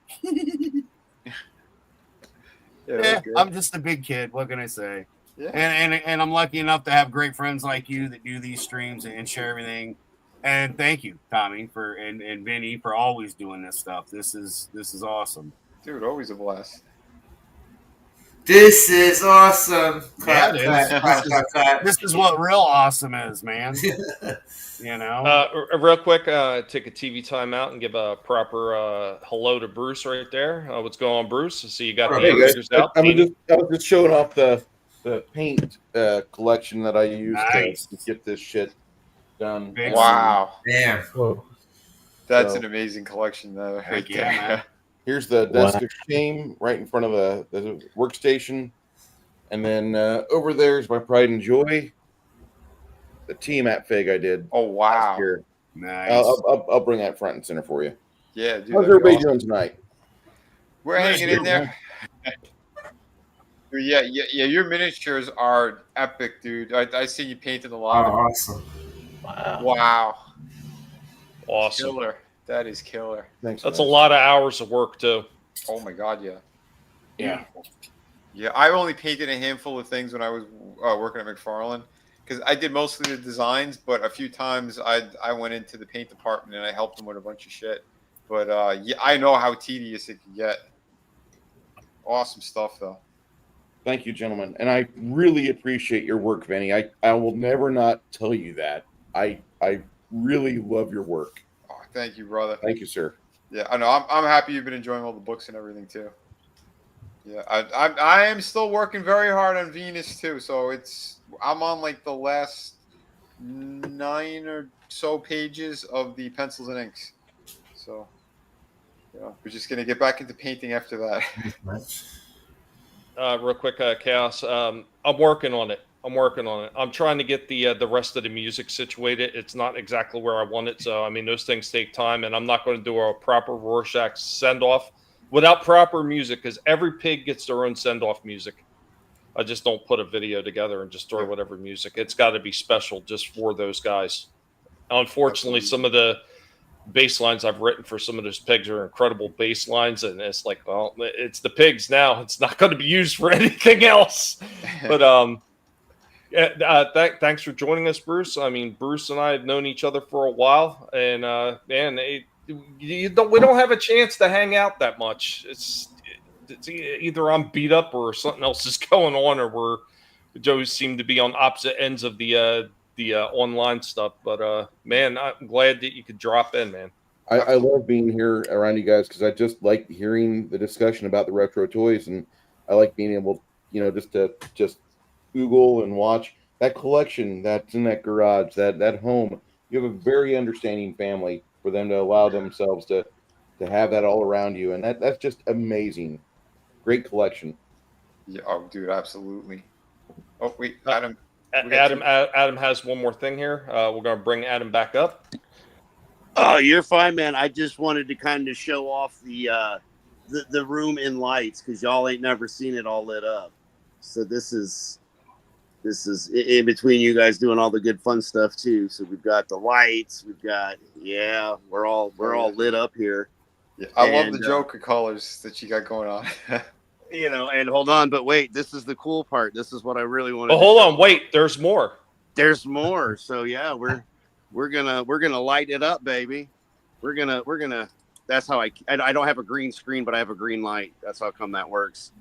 I'm just a big kid. What can I say? Yeah. And I'm lucky enough to have great friends like you that do these streams and share everything. And thank you, Tommy, and Vinnie for always doing this stuff. This is awesome. Dude, always a blast. This is awesome. Clap, Yeah, clap, clap, clap, clap. This is what real awesome is, man. You know. Real quick, take a TV timeout and give a proper hello to Bruce right there. What's going on, Bruce? So you got the figures out. I was just showing off the paint collection that I used to get this shit done. Wow. Damn. Whoa. That's an amazing collection, though. Right there. Here's the desk of shame right in front of the workstation. And then over there is my pride and joy. The Tiamat fig I did. Oh, wow. Nice. I'll bring that front and center for you. Yeah, dude. How's everybody doing tonight? We're hanging in there. Yeah, your miniatures are epic, dude. I see you painted a lot. Oh, awesome. Wow. Awesome. Killer. That is killer. Thanks. That's a lot of hours of work too. Oh my God, yeah. Yeah. Yeah, I only painted a handful of things when I was working at McFarlane, because I did mostly the designs, but a few times I went into the paint department and I helped them with a bunch of shit. But yeah, I know how tedious it can get. Awesome stuff, though. Thank you, gentlemen. And I really appreciate your work, Vinnie. I will never not tell you that. I really love your work. Oh, thank you, brother. Thank you, sir. Yeah, I know. I'm happy you've been enjoying all the books and everything too. Yeah, I am still working very hard on Venus too. So I'm on like the last 9 or so pages of the pencils and inks. So yeah, we're just gonna get back into painting after that. Real quick, Chaos. I'm working on it. I'm trying to get the rest of the music situated. It's not exactly where I want it. So, I mean, those things take time, and I'm not going to do a proper Rorschach send-off without proper music, because every pig gets their own send-off music. I just don't put a video together and just throw whatever music. It's got to be special just for those guys. Unfortunately, some of the bass lines I've written for some of those pigs are incredible bass lines, and it's like, well, it's the pigs now. It's not going to be used for anything else. But thanks for joining us, Bruce. I mean, Bruce and I have known each other for a while, and man, we don't have a chance to hang out that much. It's either I'm beat up or something else is going on, or Joe seem to be on opposite ends of the online stuff. But man, I'm glad that you could drop in, man. I love being here around you guys because I just like hearing the discussion about the retro toys, and I like being able, just to Google and watch that collection that's in that garage, that home. You have a very understanding family for them to allow themselves to have that all around you, and that's just amazing. Great collection. Yeah, oh, dude, absolutely. Oh wait, Adam. Adam has one more thing here. We're going to bring Adam back up. Oh, you're fine, man. I just wanted to kind of show off the room in lights because y'all ain't never seen it all lit up. So this is in between you guys doing all the good fun stuff too. So we've got the lights. We've got we're all lit up here. Yeah, I love the Joker colors that you got going on. And hold on, but wait, this is the cool part. This is what I really want to hold on, wait, there's more. There's more. So yeah, we're gonna light it up, baby. We're gonna that's how I don't have a green screen, but I have a green light. That's how come that works.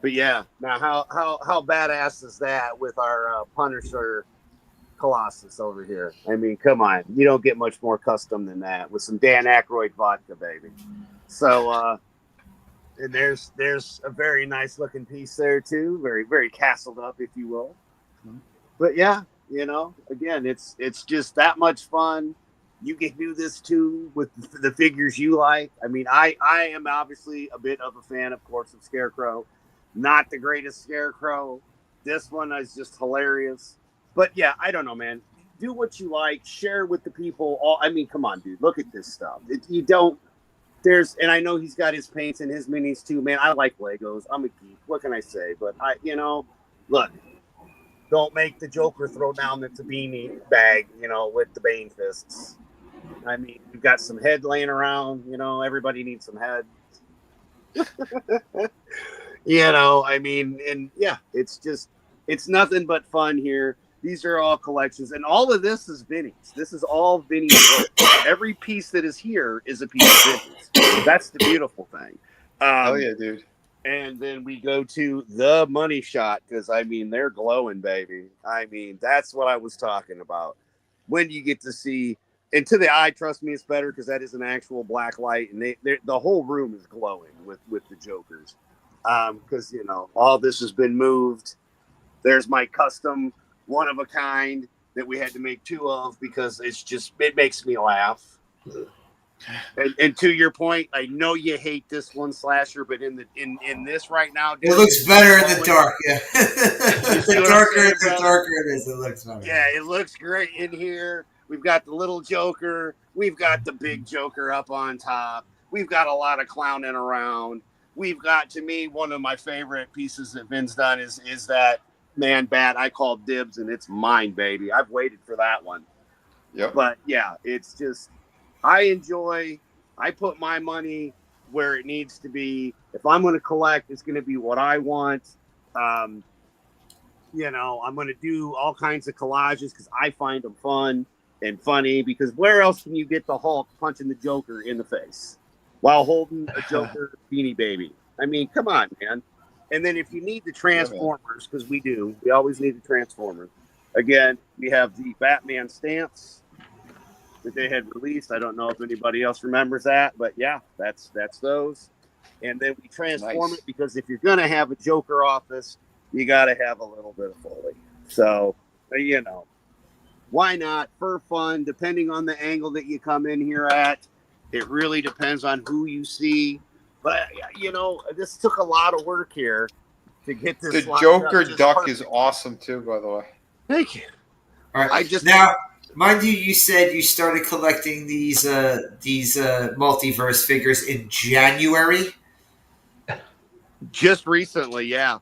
But yeah, now how badass is that with our Punisher Colossus over here? I mean, come on, you don't get much more custom than that with some Dan Aykroyd vodka, baby. So and there's a very nice looking piece there too, very very castled up, if you will. But yeah, again, it's just that much fun. You can do this too with the figures you like. I mean, I am obviously a bit of a fan, of course, of Scarecrow. Not the greatest Scarecrow. This one is just hilarious. But yeah, I don't know, man. Do what you like. Share with the people. I mean, come on, dude. Look at this stuff. And I know he's got his paints and his minis too, man. I like Legos. I'm a geek. What can I say? But look, don't make the Joker throw down the Tabini bag, with the Bane fists. I mean, you've got some head laying around, everybody needs some head. I mean, and yeah, it's nothing but fun here. These are all collections, and all of this is Vinnie's. This is all Vinnie's work. Every piece that is here is a piece of Vinnie's. That's the beautiful thing. Oh yeah, dude. And then we go to the money shot because I mean they're glowing, baby. I mean that's what I was talking about. When you get to see, and to the eye, trust me, it's better because that is an actual black light, and the whole room is glowing with the Jokers. Because you know all this has been moved. There's my custom one of a kind that we had to make 2 of because it makes me laugh. And to your point, I know you hate this one slasher, but in this right now, dude, it looks better in the dark. Yeah, the darker it is, it looks better. Yeah, it looks great in here. We've got the little Joker. We've got the big Joker up on top. We've got a lot of clowning around. We've got, to me, one of my favorite pieces that Vin's done is that man bat I call dibs, and it's mine, baby. I've waited for that one. Yep. But yeah, it's just I put my money where it needs to be. If I'm going to collect, it's going to be what I want. You know, I'm going to do all kinds of collages because I find them fun and funny. Because where else can you get the Hulk punching the Joker in the face while holding a Joker Beanie Baby? I mean, come on, man. And then if you need the Transformers, because we always need the Transformers. Again, we have the Batman stance that they had released. I don't know if anybody else remembers that, but yeah, that's those. And then we transform it because if you're going to have a Joker office, you got to have a little bit of Foley. So, you know, why not? For fun, depending on the angle that you come in here at. It really depends on who you see. But, you know, this took a lot of work here to get this. The Joker duck is awesome, too, by the way. Thank you. All right. Now, mind you said you started collecting these multiverse figures in January? Just recently, yeah.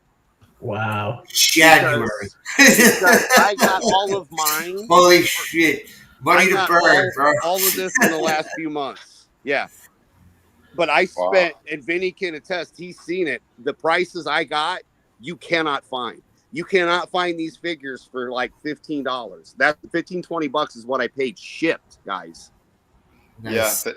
Wow. January. Because I got all of mine. Holy shit. Money to burn, bro. All of this in the last few months. Yeah. But I spent, and Vinnie can attest, he's seen it. The prices I got, you cannot find. You cannot find these figures for like $15. That $15-20 is what I paid shipped, guys. Nice.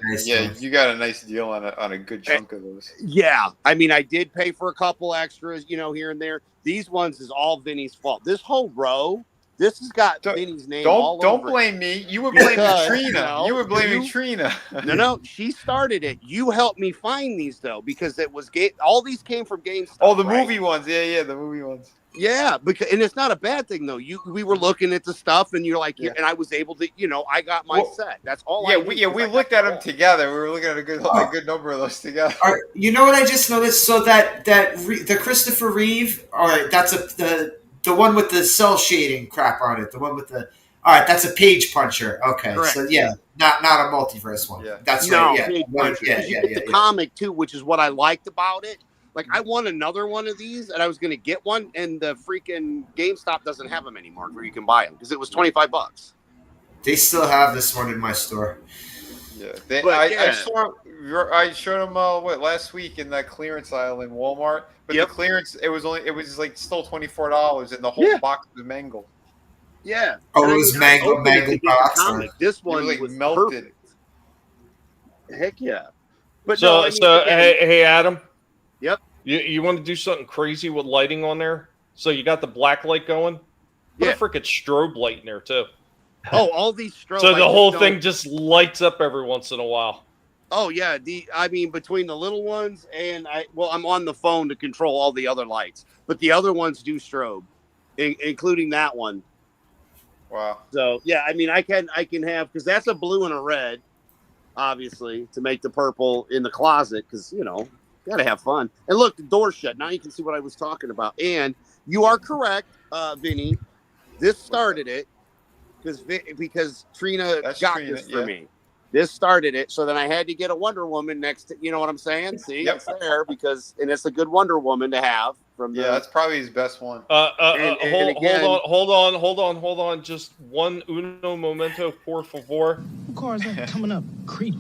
You got a nice deal on a good chunk of those. Yeah, I mean, I did pay for a couple extras, you know, here and there. These ones is all Vinnie's fault. This whole row, this has got Vinnie's name all over. Don't blame me. You were blaming Trina. You were blaming Trina. No, she started it. You helped me find these though, because it was all these came from GameStop. Oh, the movie ones. Yeah, the movie ones. Yeah, and it's not a bad thing though. We were looking at the stuff, and you're like, and I was able to, you know, I got my set. That's all. We looked at them together. We were looking at a good number of those together. You know what I just noticed? So the Christopher Reeve, all right, that's the one with the cell shading crap on it. The one with the that's a page puncher. Okay, correct. So yeah, not a multiverse one. Yeah. That's right. Yeah, you get the comic too, which is what I liked about it. Like, I want another one of these, and I was going to get one, and the freaking GameStop doesn't have them anymore where you can buy them because it was $25. They still have this one in my store. Yeah, I showed them last week in that clearance aisle in Walmart. But the clearance, it was like still $24, and the whole box was mangled. Yeah. Oh, it was mangled box. This one was melted. Perfect. Heck yeah. But hey, Adam. Yep. You want to do something crazy with lighting on there? So you got the black light going? Put a freaking strobe light in there, too. Oh, all these strobe So the whole thing just lights up every once in a while. Oh, yeah. I mean, between the little ones and I'm on the phone to control all the other lights. But the other ones do strobe, including that one. Wow. So, yeah, I mean, I can have, because that's a blue and a red, obviously, to make the purple in the closet, because, you know, got to have fun. And look, the door's shut. Now you can see what I was talking about. And you are correct, Vinnie. This started it because Trina got this for me. This started it. So then I had to get a Wonder Woman next to, you know what I'm saying? See, it's there and it's a good Wonder Woman to have. That's probably his best one. Hold on. Just one uno momento, por favor. Who cars that coming up? Creep.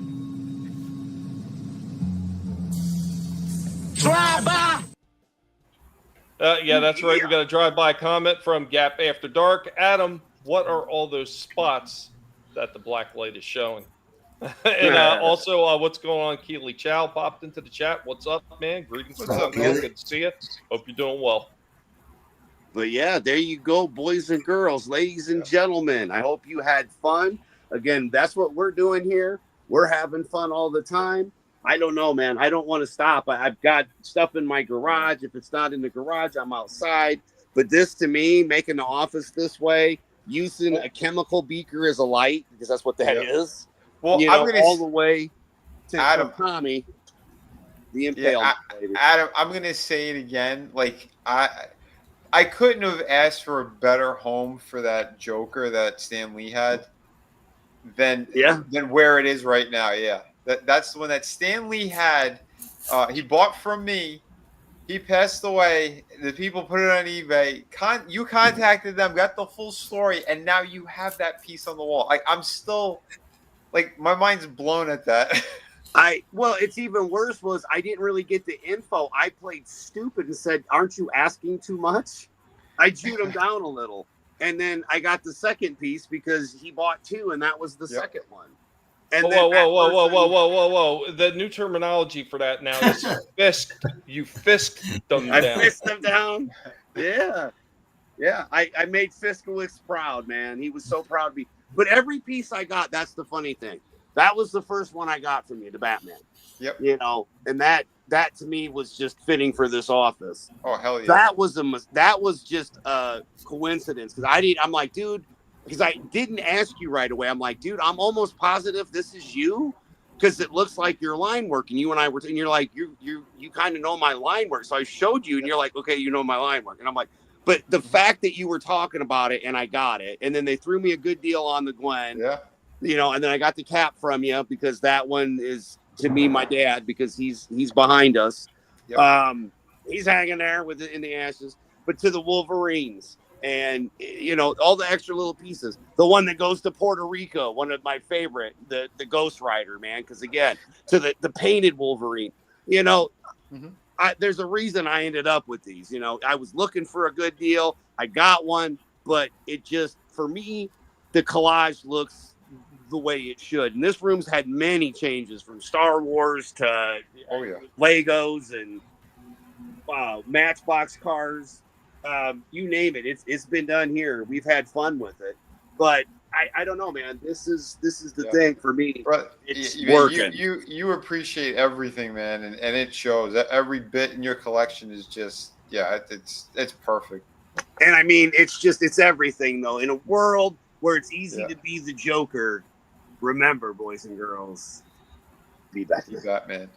Drive by. Yeah, that's right. We got a drive-by comment from Gap After Dark. Adam, what are all those spots that the black light is showing? And also, what's going on? Keely Chow popped into the chat. What's up, man? Greetings from Sunville. Good to see you. Hope you're doing well. But yeah, there you go, boys and girls, ladies and gentlemen. I hope you had fun. Again, that's what we're doing here. We're having fun all the time. I don't know, man. I don't want to stop. I've got stuff in my garage. If it's not in the garage, I'm outside. But this, to me, making the office this way, using a chemical beaker as a light, because that's what that is. Well, you I'm know, gonna all the way to Adam, Tommy, the impale. Adam, I'm gonna say it again. Like I couldn't have asked for a better home for that Joker that Stan Lee had than where it is right now. Yeah, that's the one that Stan Lee had. He bought from me. He passed away. The people put it on eBay. You contacted them, got the full story, and now you have that piece on the wall. Like I'm still, like my mind's blown at that. Well, it's even worse was I didn't really get the info. I played stupid and said, "Aren't you asking too much?" I chewed him down a little, and then I got the second piece because he bought two, and that was the second one. And whoa! The new terminology for that now is fisked. You fisked them down. I fisked them down. Yeah. I made Fiskowitz proud, man. He was so proud of me. But every piece I got, that's the funny thing. That was the first one I got from you, the Batman. Yep. You know, and that to me was just fitting for this office. Oh hell yeah. That was just a coincidence because I'm like, dude, because I didn't ask you right away. I'm like, dude, I'm almost positive this is you because it looks like your line work. And you and I were, and you're like, you kind of know my line work. So I showed you, and you're like, okay, you know my line work. And I'm like, but the fact that you were talking about it and I got it, and then they threw me a good deal on the Gwen. Yeah. You know, and then I got the cap from you because that one is to me my dad because he's behind us. Yep. He's hanging there with it in the ashes. But to the Wolverines and you know all the extra little pieces, the one that goes to Puerto Rico, one of my favorite, the Ghost Rider, man. Because again, to the painted Wolverine, you know, there's a reason I ended up with these. You know, I was looking for a good deal. I got one, but it just for me, the collage looks the way it should. And this room's had many changes from Star Wars to Legos and Matchbox cars. You name it. It's been done here. We've had fun with it. But I don't know, man. This is the thing for me. It's working. You appreciate everything, man, and it shows. Every bit in your collection is just it's perfect. And I mean, it's everything though. In a world where it's easy to be the Joker, remember, boys and girls, be Batman.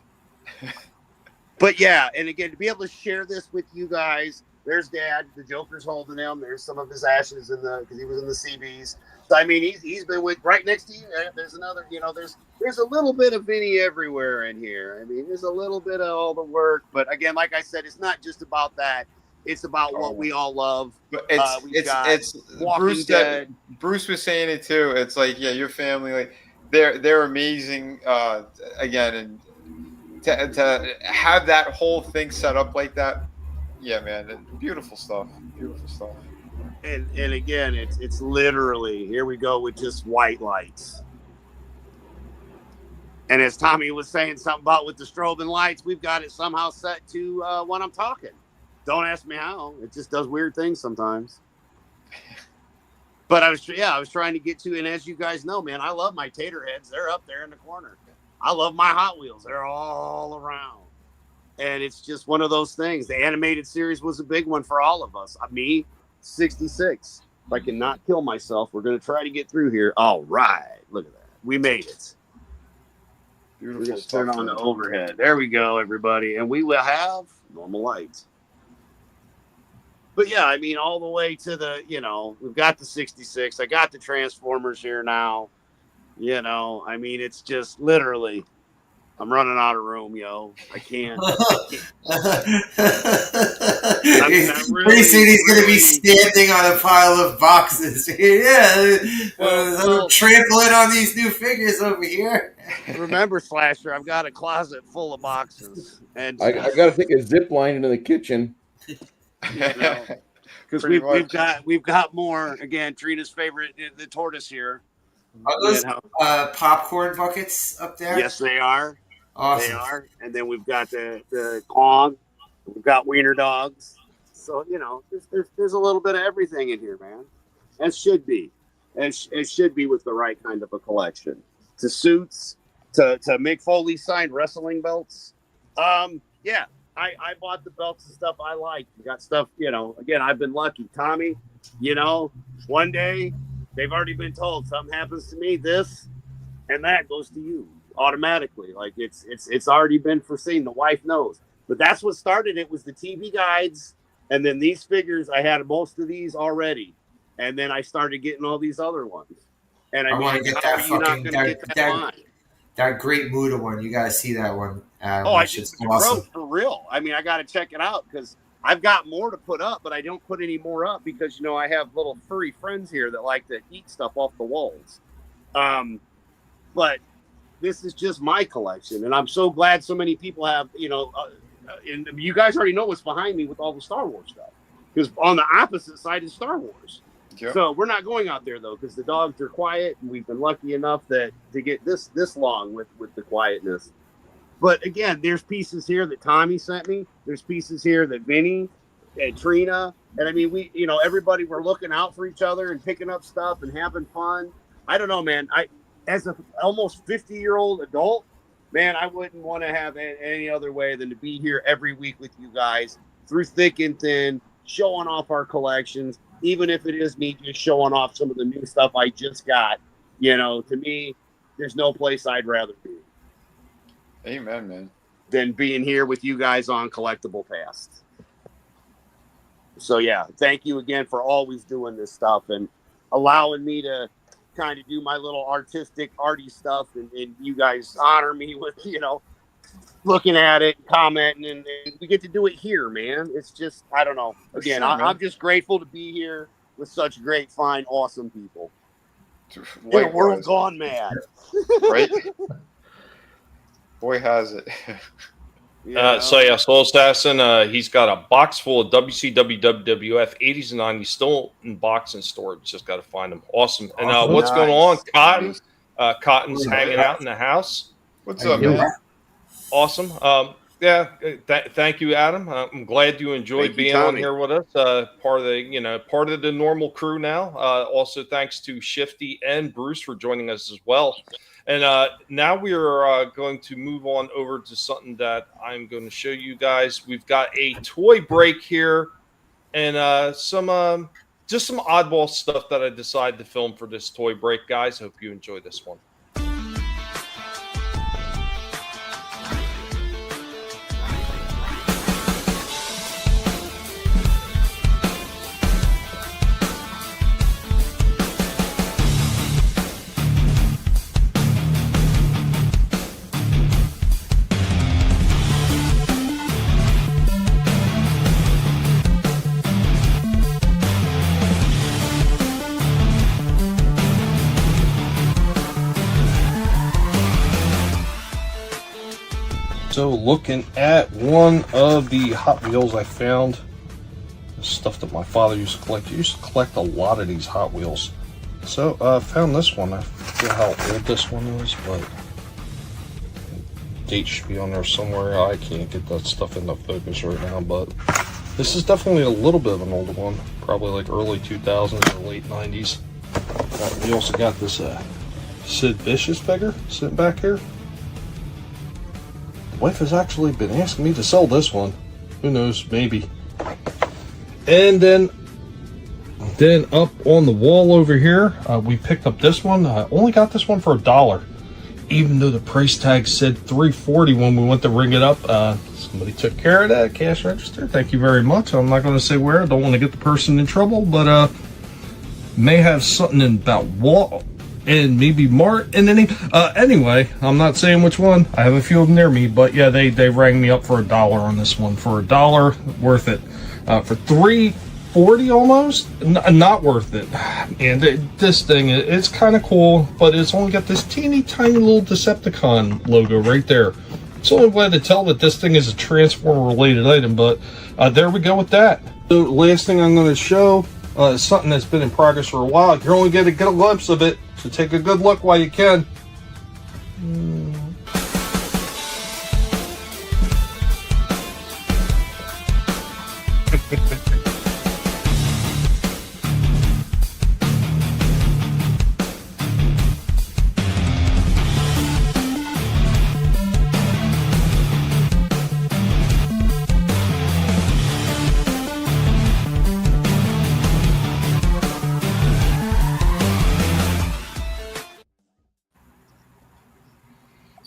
But yeah, and again, to be able to share this with you guys, there's Dad, the Joker's holding him. There's some of his ashes because he was in the CBs. So I mean, he's been with right next to you. There's another, you know, there's a little bit of Vinnie everywhere in here. I mean, there's a little bit of all the work, but again, like I said, it's not just about that. It's about what we all love. But it's Bruce Dead. Bruce was saying it too. It's like, yeah, your family, like they're amazing. Again, and to have that whole thing set up like that, yeah, man, beautiful stuff. Beautiful stuff. And again, it's literally here we go with just white lights. And as Tommy was saying something about with the strobing lights, we've got it somehow set to when I'm talking. Don't ask me how. It just does weird things sometimes. But I was trying to get to, and as you guys know, man, I love my tater heads. They're up there in the corner. I love my Hot Wheels. They're all around. And it's just one of those things. The animated series was a big one for all of us. Me, 66. If I can not kill myself, we're going to try to get through here. All right. Look at that. We made it. Beautiful. We're going to turn on the overhead. There we go, everybody. And we will have normal lights. But yeah, I mean, all the way to the, you know, we've got the 66. I got the Transformers here now. You know, I mean, it's just literally, I'm running out of room, yo. I can't. Pretty soon he's going to be standing on a pile of boxes. Trampling on these new figures over here. Remember, Slasher, I've got a closet full of boxes. And I got to take a zip line into the kitchen. Because we've got more. Again, Trina's favorite, the tortoise here. Are those popcorn buckets up there? Yes, they are. Awesome. They are. And then we've got the Kong. We've got wiener dogs. So, there's a little bit of everything in here, man. As should be. It should be with the right kind of a collection. To suits, to Mick Foley signed wrestling belts. Yeah, I bought the belts and stuff I like. We got stuff, again, I've been lucky. Tommy, one day they've already been told something happens to me, this and that goes to you automatically. Like it's already been foreseen. The wife knows. But that's what started it, was the TV guides. And then these figures, I had most of these already. And then I started getting all these other ones. And I want to get that Great Muda one. You got to see that one. I just awesome. For real. I mean, I got to check it out because I've got more to put up, but I don't put any more up because, I have little furry friends here that like to eat stuff off the walls. But this is just my collection. And I'm so glad so many people have, and you guys already know what's behind me with all the Star Wars stuff. Because on the opposite side is Star Wars. Yep. So we're not going out there though, because the dogs are quiet, and we've been lucky enough to get this long with the quietness. But again, there's pieces here that Tommy sent me. There's pieces here that Vinnie and Trina, and I mean we, everybody, we're looking out for each other and picking up stuff and having fun. I don't know, man. As a almost 50-year-old adult, man, I wouldn't want to have any other way than to be here every week with you guys through thick and thin, showing off our collections. Even if it is me just showing off some of the new stuff I just got, to me, there's no place I'd rather be. Amen, man. Than being here with you guys on Collectable Past. So, yeah, thank you again for always doing this stuff and allowing me to kind of do my little arty stuff. And you guys honor me with, looking at it, commenting, and we get to do it here, man. It's just, I don't know. Again, sure, I'm just grateful to be here with such great, fine, awesome people. In a world gone mad. Right? Boy, has it. Soul Assassin, he's got a box full of WCW, WWF, 80s and 90s, still in box and storage. Just got to find them. Awesome. And what's going on? Cotton? Cotton's hanging out in the house. What's up, man? Awesome. Thank you, Adam. I'm glad you enjoyed being on here with us. Part of the normal crew now. Also, thanks to Shifty and Bruce for joining us as well. And now we are going to move on over to something that I'm going to show you guys. We've got a toy break here, and some oddball stuff that I decided to film for this toy break, guys. Hope you enjoy this one. So looking at one of the Hot Wheels I found, stuff that my father used to collect. He used to collect a lot of these Hot Wheels. So I found this one. I forget how old this one is, but date should be on there somewhere. I can't get that stuff into focus right now, but this is definitely a little bit of an older one, probably like early 2000s or late 90s. We also got this Sid Vicious figure sitting back here. The wife has actually been asking me to sell this one. Who knows, maybe. And then up on the wall over here, we picked up this one. I only got this one for $1, even though the price tag said $3.40 when we went to ring it up. Somebody took care of that cash register. Thank you very much. I'm not going to say where. I don't want to get the person in trouble, but may have something in about wall and maybe Mart and anyway, I'm not saying which one. I have a few of them near me, but yeah, they rang me up for $1 on this one. For $1, worth it. For $3.40 almost, not worth it. And this thing, it's kind of cool, but it's only got this teeny tiny little Decepticon logo right there. So I'm glad to tell that this thing is a Transformer-related item, but there we go with that. The last thing I'm going to show is something that's been in progress for a while. You're only going to get a glimpse of it, so take a good look while you can.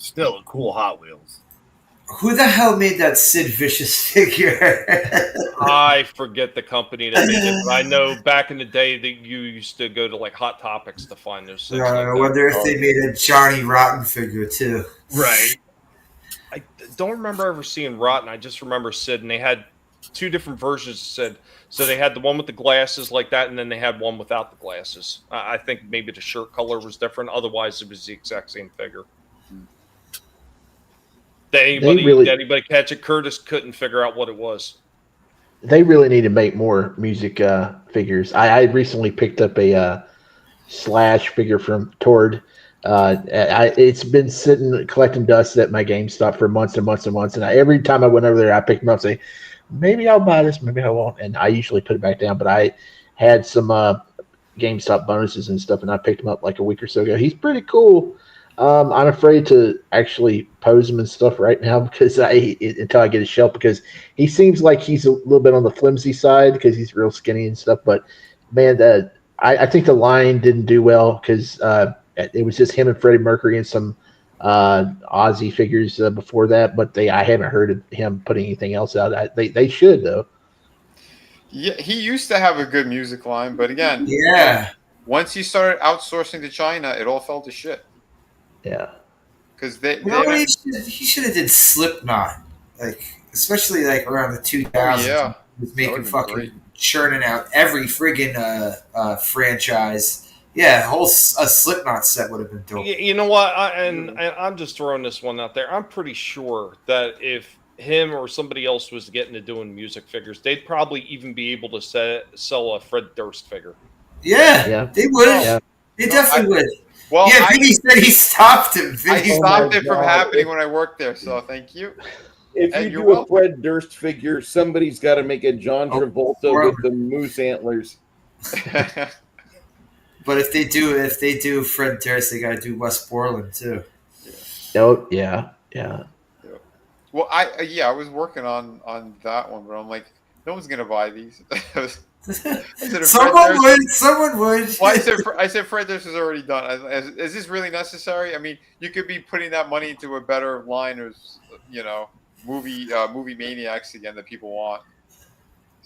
Still a cool Hot Wheels. Who the hell made that Sid Vicious figure? I forget the company that made it, but I know back in the day that you used to go to like Hot Topics to find those things. I wonder if they made a Johnny Rotten figure too. Right. I don't remember ever seeing Rotten. I just remember Sid, and they had two different versions of Sid. So they had the one with the glasses like that, and then they had one without the glasses. I think maybe the shirt color was different. Otherwise, it was the exact same figure. Did anybody catch it? Curtis couldn't figure out what it was. They really need to make more music figures. I recently picked up a Slash figure from Tord. It's been sitting collecting dust at my GameStop for months and months and months. And every time I went over there, I picked them up and say, maybe I'll buy this, maybe I won't. And I usually put it back down. But I had some GameStop bonuses and stuff, and I picked him up like a week or so ago. He's pretty cool. I'm afraid to actually pose him and stuff right now because until I get a shelf, because he seems like he's a little bit on the flimsy side because he's real skinny and stuff. But man, I think the line didn't do well because it was just him and Freddie Mercury and some Ozzy figures before that. But I haven't heard of him putting anything else out. They should though. Yeah, he used to have a good music line, but again, yeah, once he started outsourcing to China, it all fell to shit. Yeah, because he should have did Slipknot, like especially like around the 2000s. Oh, yeah, he was making fucking churning out every friggin' franchise. Yeah, a Slipknot set would have been dope. You know what? I'm just throwing this one out there. I'm pretty sure that if him or somebody else was getting to doing music figures, they'd probably even be able to sell a Fred Durst figure. Yeah, they would. Yeah. They definitely would. Well, yeah, Vinnie said he stopped him. I stopped it from happening when I worked there, so thank you. If you do a Fred Durst figure, somebody's got to make a John Travolta with the moose antlers. But if they do Fred Durst, they got to do Wes Borland too. Oh yeah. Well, I was working on that one, but I'm like, no one's gonna buy these. Someone would. Well, I said Fred Durst is already done. Is this really necessary? I mean, you could be putting that money into a better line of, movie maniacs again that people want.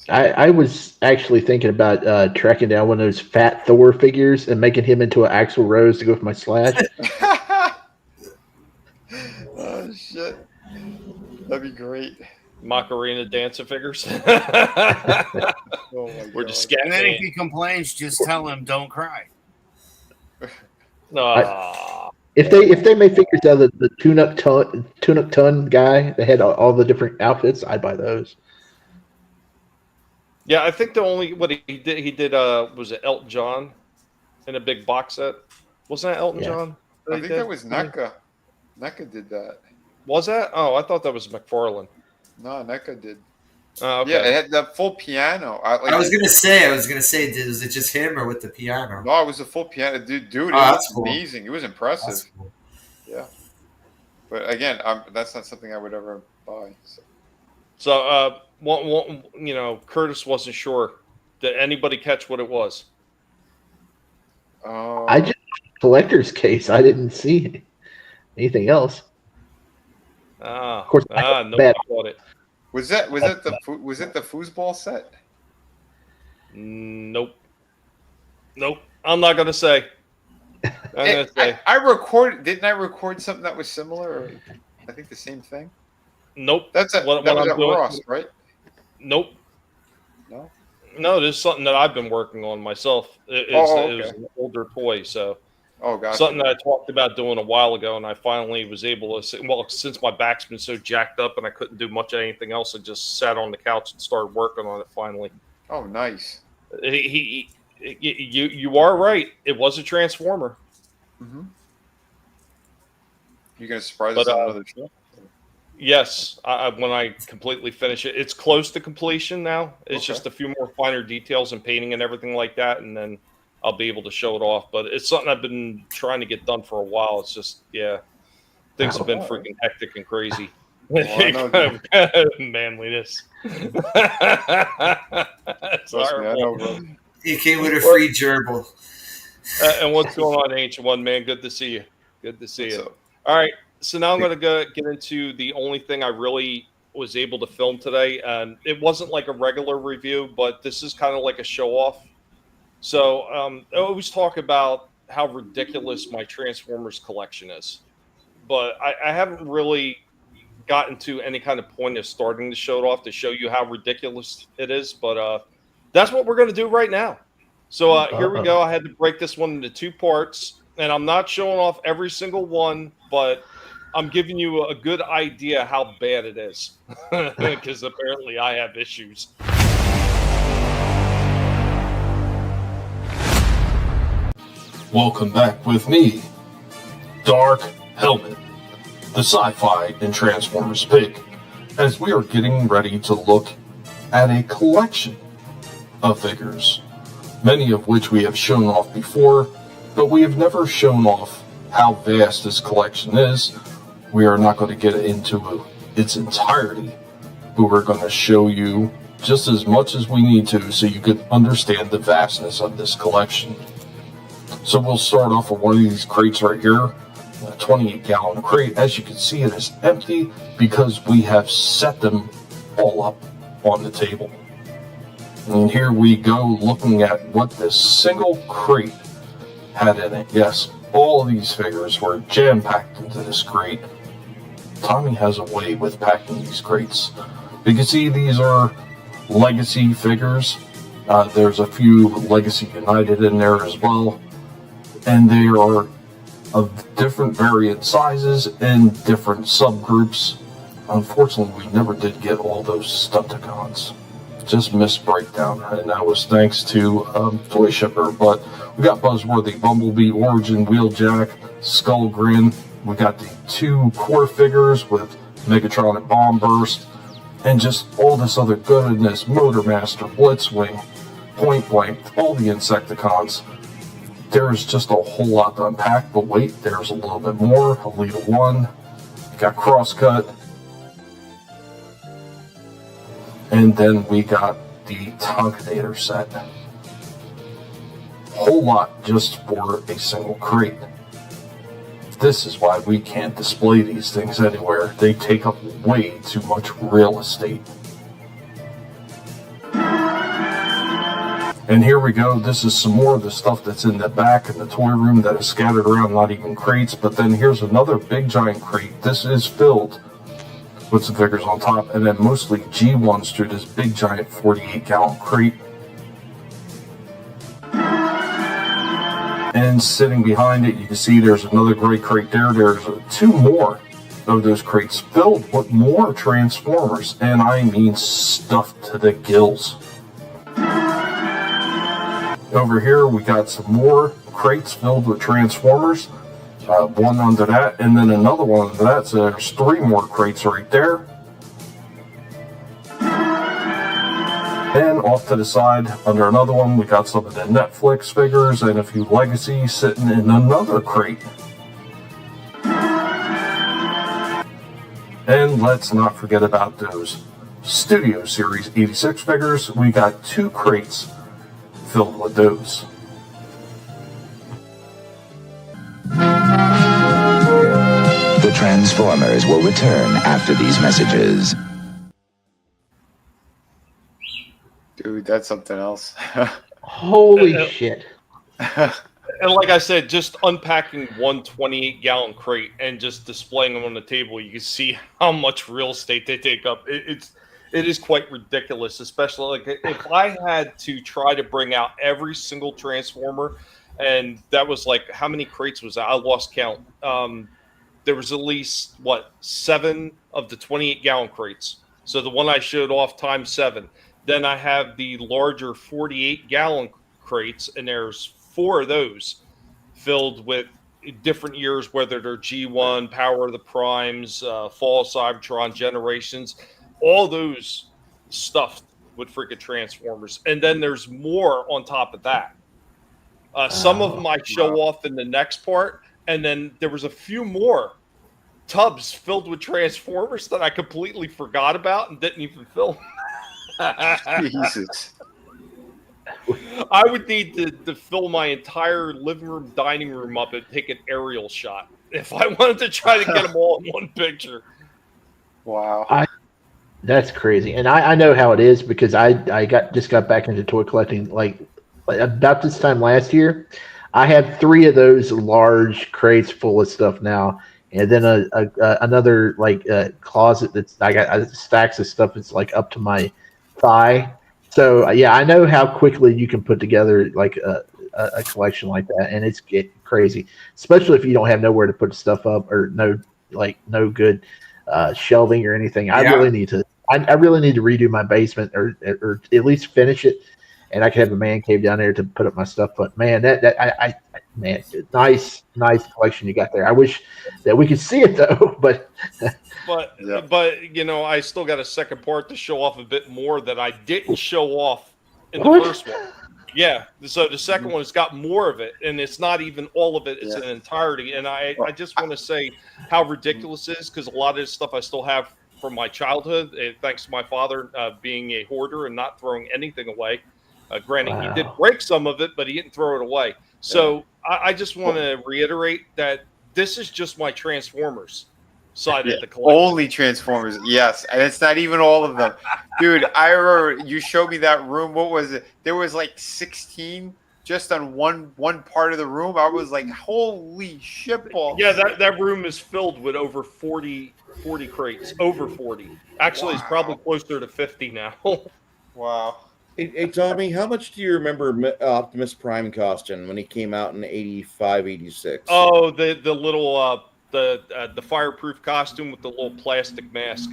I was actually thinking about tracking down one of those fat Thor figures and making him into an Axl Rose to go with my Slash. Oh shit, that'd be great. Macarena dancer figures. We're just scared. And then if he complains, just tell him don't cry. If they made figures out of the tune-up ton guy that had all the different outfits, I'd buy those. Yeah, I think the only what he did was it Elton John in a big box set. Wasn't that Elton John? I think that was NECA. NECA did that. Was that? Oh, I thought that was McFarlane. No, NECA did. Oh, okay. Yeah, it had the full piano. I was gonna say, was it just him or with the piano? No, it was a full piano, dude. It was amazing. It was impressive. Cool. Yeah, but again, that's not something I would ever buy. So, Curtis wasn't sure. Did anybody catch what it was? I just collector's case. I didn't see anything else. Of course, nobody bought it. Was it the foosball set? Nope. I'm not gonna say. I recorded. Didn't I record something that was similar? Or I think the same thing. Nope. That was at Ross, right? Nope. No, this is something that I've been working on myself. It was an older toy, so Oh, gotcha. Something that I talked about doing a while ago, and I finally was able to. Well, since my back's been so jacked up and I couldn't do much of anything else, I just sat on the couch and started working on it. Finally. Oh, nice. You are right. It was a transformer. Mm-hmm. You gonna surprise us on another show? Yes, when I completely finish it, it's close to completion now. It's just a few more finer details and painting and everything like that, and then I'll be able to show it off. But it's something I've been trying to get done for a while. It's just, things have been freaking hectic and crazy. Manliness. He came with a free gerbil. And what's going on, Ancient One, man? Good to see you. Good to see you. All right. So now I'm going to get into the only thing I really was able to film today. And it wasn't like a regular review, but this is kind of like a show off. So I always talk about how ridiculous my Transformers collection is. But I haven't really gotten to any kind of point of starting to show it off to show you how ridiculous it is. But that's what we're going to do right now. So here we go. I had to break this one into 2 parts. And I'm not showing off every single one, but I'm giving you a good idea how bad it is, because apparently I have issues. Welcome back with me, Dark Helmet, the sci-fi and Transformers pig, as we are getting ready to look at a collection of figures, many of which we have shown off before, but we have never shown off how vast this collection is. We are not going to get into its entirety, but we're going to show you just as much as we need to so you can understand the vastness of this collection. So we'll start off with one of these crates right here, a 28-gallon crate. As you can see, it is empty because we have set them all up on the table. And here we go looking at what this single crate had in it. Yes, all of these figures were jam-packed into this crate. Tommy has a way with packing these crates. You can see these are Legacy figures. There's a few Legacy United in there as well. And they are of different variant sizes and different subgroups. Unfortunately, we never did get all those Stunticons. Just missed breakdown, and that was thanks to Toy Shipper. But we got Buzzworthy, Bumblebee, Origin, Wheeljack, Skull Grin. We got the 2 core figures with Megatron and Bomb Burst, and just all this other goodness, Motormaster, Blitzwing, Point Blank, all the Insecticons. There's just a whole lot to unpack, but wait, there's a little bit more. Elita 1, got Crosscut, and then we got the Tonkinator set. Whole lot just for a single crate. This is why we can't display these things anywhere. They take up way too much real estate. And here we go. This is some more of the stuff that's in the back in the toy room that is scattered around, not even crates. But then here's another big giant crate. This is filled with some figures on top, and then mostly G1s through this big giant 48-gallon crate. And sitting behind it, you can see there's another great crate there. There's 2 more of those crates filled with more Transformers, and I mean stuffed to the gills. Over here, we got some more crates filled with Transformers. One under that, and then another one under that. So there's 3 more crates right there. And off to the side, under another one, we got some of the Netflix figures and a few Legacy sitting in another crate. And let's not forget about those Studio Series 86 figures. We got 2 crates filled with those. The Transformers will return after these messages. Dude, that's something else. Holy shit. And like I said, just unpacking one 28-gallon crate and just displaying them on the table, you can see how much real estate they take up. It is quite ridiculous, especially like if I had to try to bring out every single Transformer and that was like, how many crates was that? I lost count. There was at least 7 of the 28-gallon crates. So the one I showed off times 7. Then I have the larger 48-gallon crates, and there's 4 of those filled with different years, whether they're G1, Power of the Primes, Fall of Cybertron, Generations, all those stuffed with freaking Transformers. And then there's more on top of that. Some of them I show off in the next part, and then there was a few more tubs filled with Transformers that I completely forgot about and didn't even film. Jesus. I would need to fill my entire living room, dining room up and take an aerial shot if I wanted to try to get them all in one picture. Wow. That's crazy. And I know how it is because I just got back into toy collecting like about this time last year. I have 3 of those large crates full of stuff now. And then another closet that's I got stacks of stuff that's like up to my thigh. So yeah, I know how quickly you can put together like a collection like that, and it's crazy, especially if you don't have nowhere to put stuff up or no good shelving or anything. I really need to redo my basement or at least finish it, and I could have a man cave down there to put up my stuff. But man, man, nice collection you got there. I wish that we could see it though, but you know, I still got a second part to show off a bit more that I didn't show off in the first one. Yeah, so the second one has got more of it, and it's not even all of it; it's an entirety. And I just want to say how ridiculous it is, because a lot of this stuff I still have from my childhood, thanks to my father being a hoarder and not throwing anything away. Granted, he did break some of it, but he didn't throw it away. So I just want to reiterate that this is just my Transformers side of the collection. Only Transformers, yes. And it's not even all of them. Dude, I remember you showed me that room. What was it? There was like 16 just on one part of the room. I was like, holy shitballs. Yeah, that room is filled with over 40 crates. Over 40. Actually, it's probably closer to 50 now. Wow. Hey, Tommy, how much do you remember Optimus Prime costume when he came out in 85, 86? Oh, the little the fireproof costume with the little plastic mask.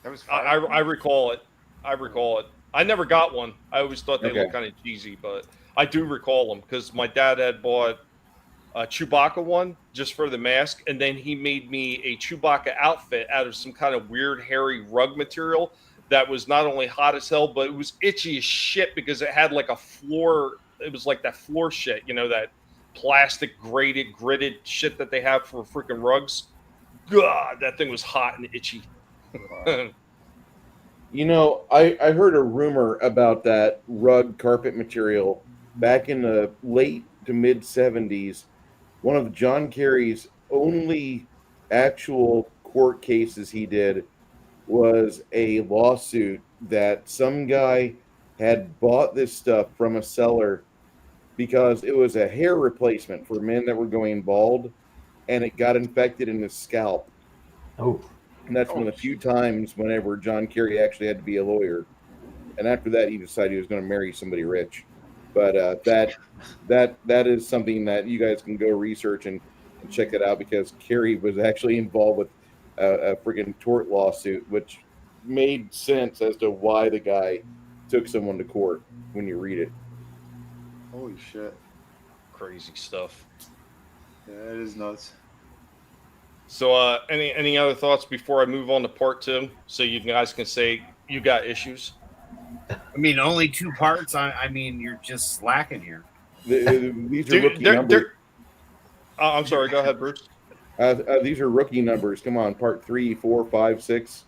That was I recall it. I never got one. I always thought they looked kind of cheesy, but I do recall them because my dad had bought a Chewbacca one just for the mask, and then he made me a Chewbacca outfit out of some kind of weird hairy rug material that was not only hot as hell, but it was itchy as shit because it had like a floor. It was like that floor shit, you know, that plastic gritted shit that they have for freaking rugs. God, that thing was hot and itchy. You know, I heard a rumor about that rug carpet material back in the late to mid 70s. One of John Kerry's only actual court cases he did was a lawsuit that some guy had bought this stuff from a seller because it was a hair replacement for men that were going bald, and it got infected in his scalp. Oh. And that's one of the few times whenever John Kerry actually had to be a lawyer. And after that, he decided he was going to marry somebody rich. But that is something that you guys can go research and check it out, because Kerry was actually involved with a friggin' tort lawsuit, which made sense as to why the guy took someone to court when you read it. Holy shit. Crazy stuff. Yeah, it is nuts. So any other thoughts before I move on to part 2, so you guys can say you got issues? I mean, only 2 parts. I mean, you're just slacking here. These are rookie numbers. I'm sorry. Go ahead, Bruce. These are rookie numbers. Come on, part 3, 4, 5, 6.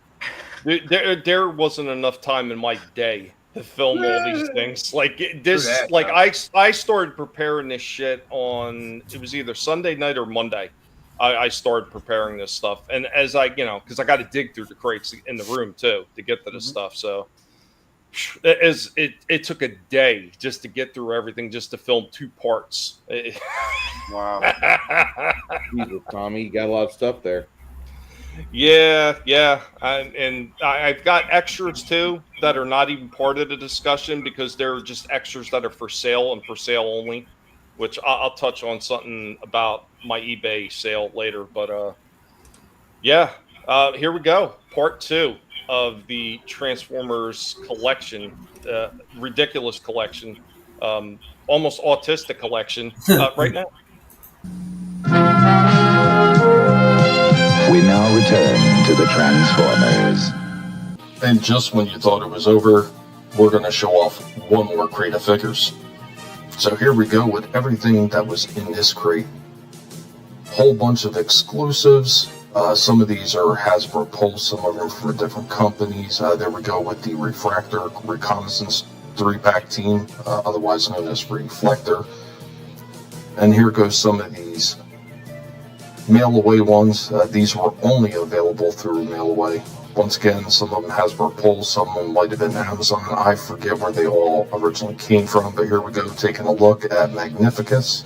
There wasn't enough time in my day to film all these things. Like this, like I started preparing this shit on, it was either Sunday night or Monday. I started preparing this stuff, and as I, because I got to dig through the crates in the room too to get to the stuff. So it took a day just to get through everything, just to film 2 parts. Wow. Tommy, you got a lot of stuff there. Yeah. I've got extras too that are not even part of the discussion because they're just extras that are for sale and for sale only, which I'll touch on something about my eBay sale later. But yeah, here we go. Part 2 of the Transformers collection, ridiculous collection, almost autistic collection right now. We now return to the Transformers. And just when you thought it was over, we're going to show off one more crate of figures. So here we go with everything that was in this crate. Whole bunch of exclusives. Some of these are Hasbro Pulse, some of them from different companies. There we go with the Refractor Reconnaissance 3-pack team, otherwise known as Reflector. And here goes some of these mail-away ones. These were only available through mail-away. Once again, some of them Hasbro Pulse, some of them might have been Amazon. I forget where they all originally came from, but here we go, taking a look at Magnificus.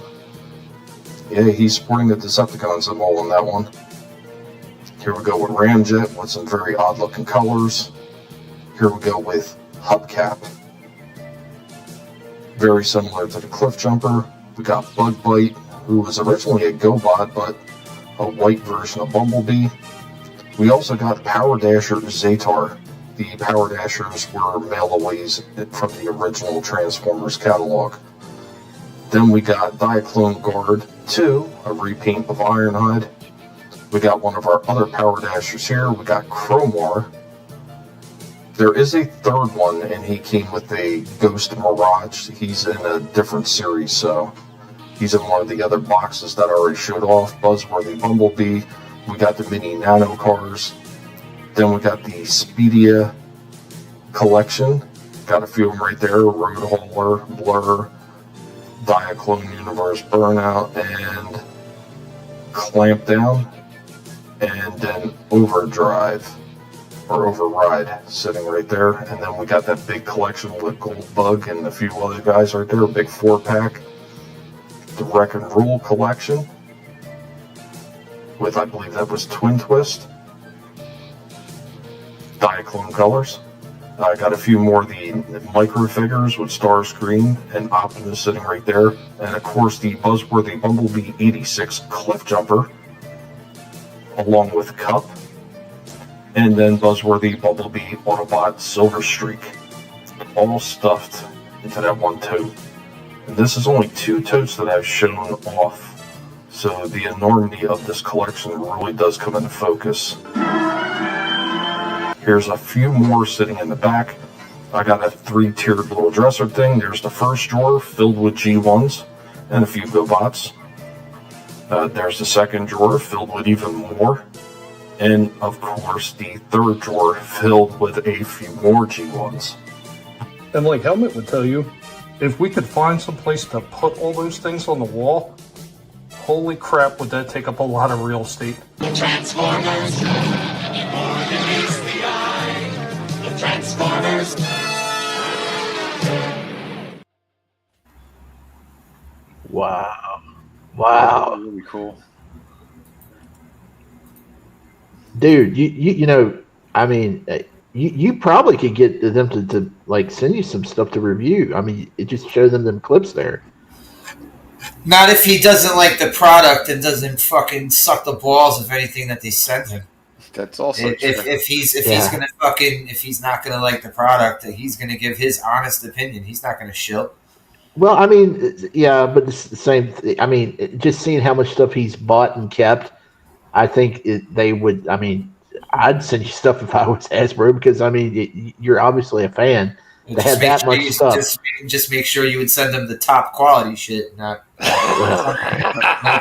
Yeah, he's sporting the Decepticon symbol on that one. Here we go with Ramjet with some very odd-looking colors. Here we go with Hubcap. Very similar to the Cliff Jumper. We got Bug Bite, who was originally a GoBot, but a white version of Bumblebee. We also got Power Dasher Zatar. The Power Dashers were mail-aways from the original Transformers catalog. Then we got Diaclone Guard 2, a repaint of Ironhide. We got one of our other Power Dashers here. We got Chromar. There is a third one, and he came with a Ghost Mirage. He's in a different series, so he's in one of the other boxes that I already showed off. Buzzworthy Bumblebee. We got the mini nano cars. Then we got the Speedia collection. Got a few of them right there. Road Hauler, Blur, Diaclone Universe Burnout, and Clampdown. And then Overdrive, or Override, sitting right there. And then we got that big collection with Gold Bug and a few other guys right there. Big 4-pack. The Wreck and Rule collection. With, I believe that was Twin Twist. Diaclone colors. I got a few more of the micro figures with Starscream and Optimus sitting right there. And of course the Buzzworthy Bumblebee 86 Cliff Jumper, along with Cup. And then Buzzworthy Bumblebee Autobot Silver Streak. All stuffed into that one tote. And this is only 2 totes that I've shown off. So the enormity of this collection really does come into focus. Here's a few more sitting in the back. I got a 3-tiered little dresser thing. There's the first drawer filled with G1s and a few GoBots. There's the second drawer filled with even more. And of course the third drawer filled with a few more G1s. And like Helmet would tell you, if we could find some place to put all those things on the wall, holy crap, would that take up a lot of real estate. The Transformers, more than meets the eye. The Transformers. Wow. Really cool. Dude, you know, I mean, you probably could get them to like send you some stuff to review. I mean, it just show them clips there. Not if he doesn't like the product and doesn't fucking suck the balls of anything that they send him. That's also if he's not gonna like the product, he's gonna give his honest opinion. He's not gonna shill. Well, I mean, yeah, but it's the same. I mean, just seeing how much stuff he's bought and kept, I think they would. I mean, I'd send you stuff if I was Hasbro because I mean, you're obviously a fan. To have that much stuff. Just make sure you would send him the top quality shit, not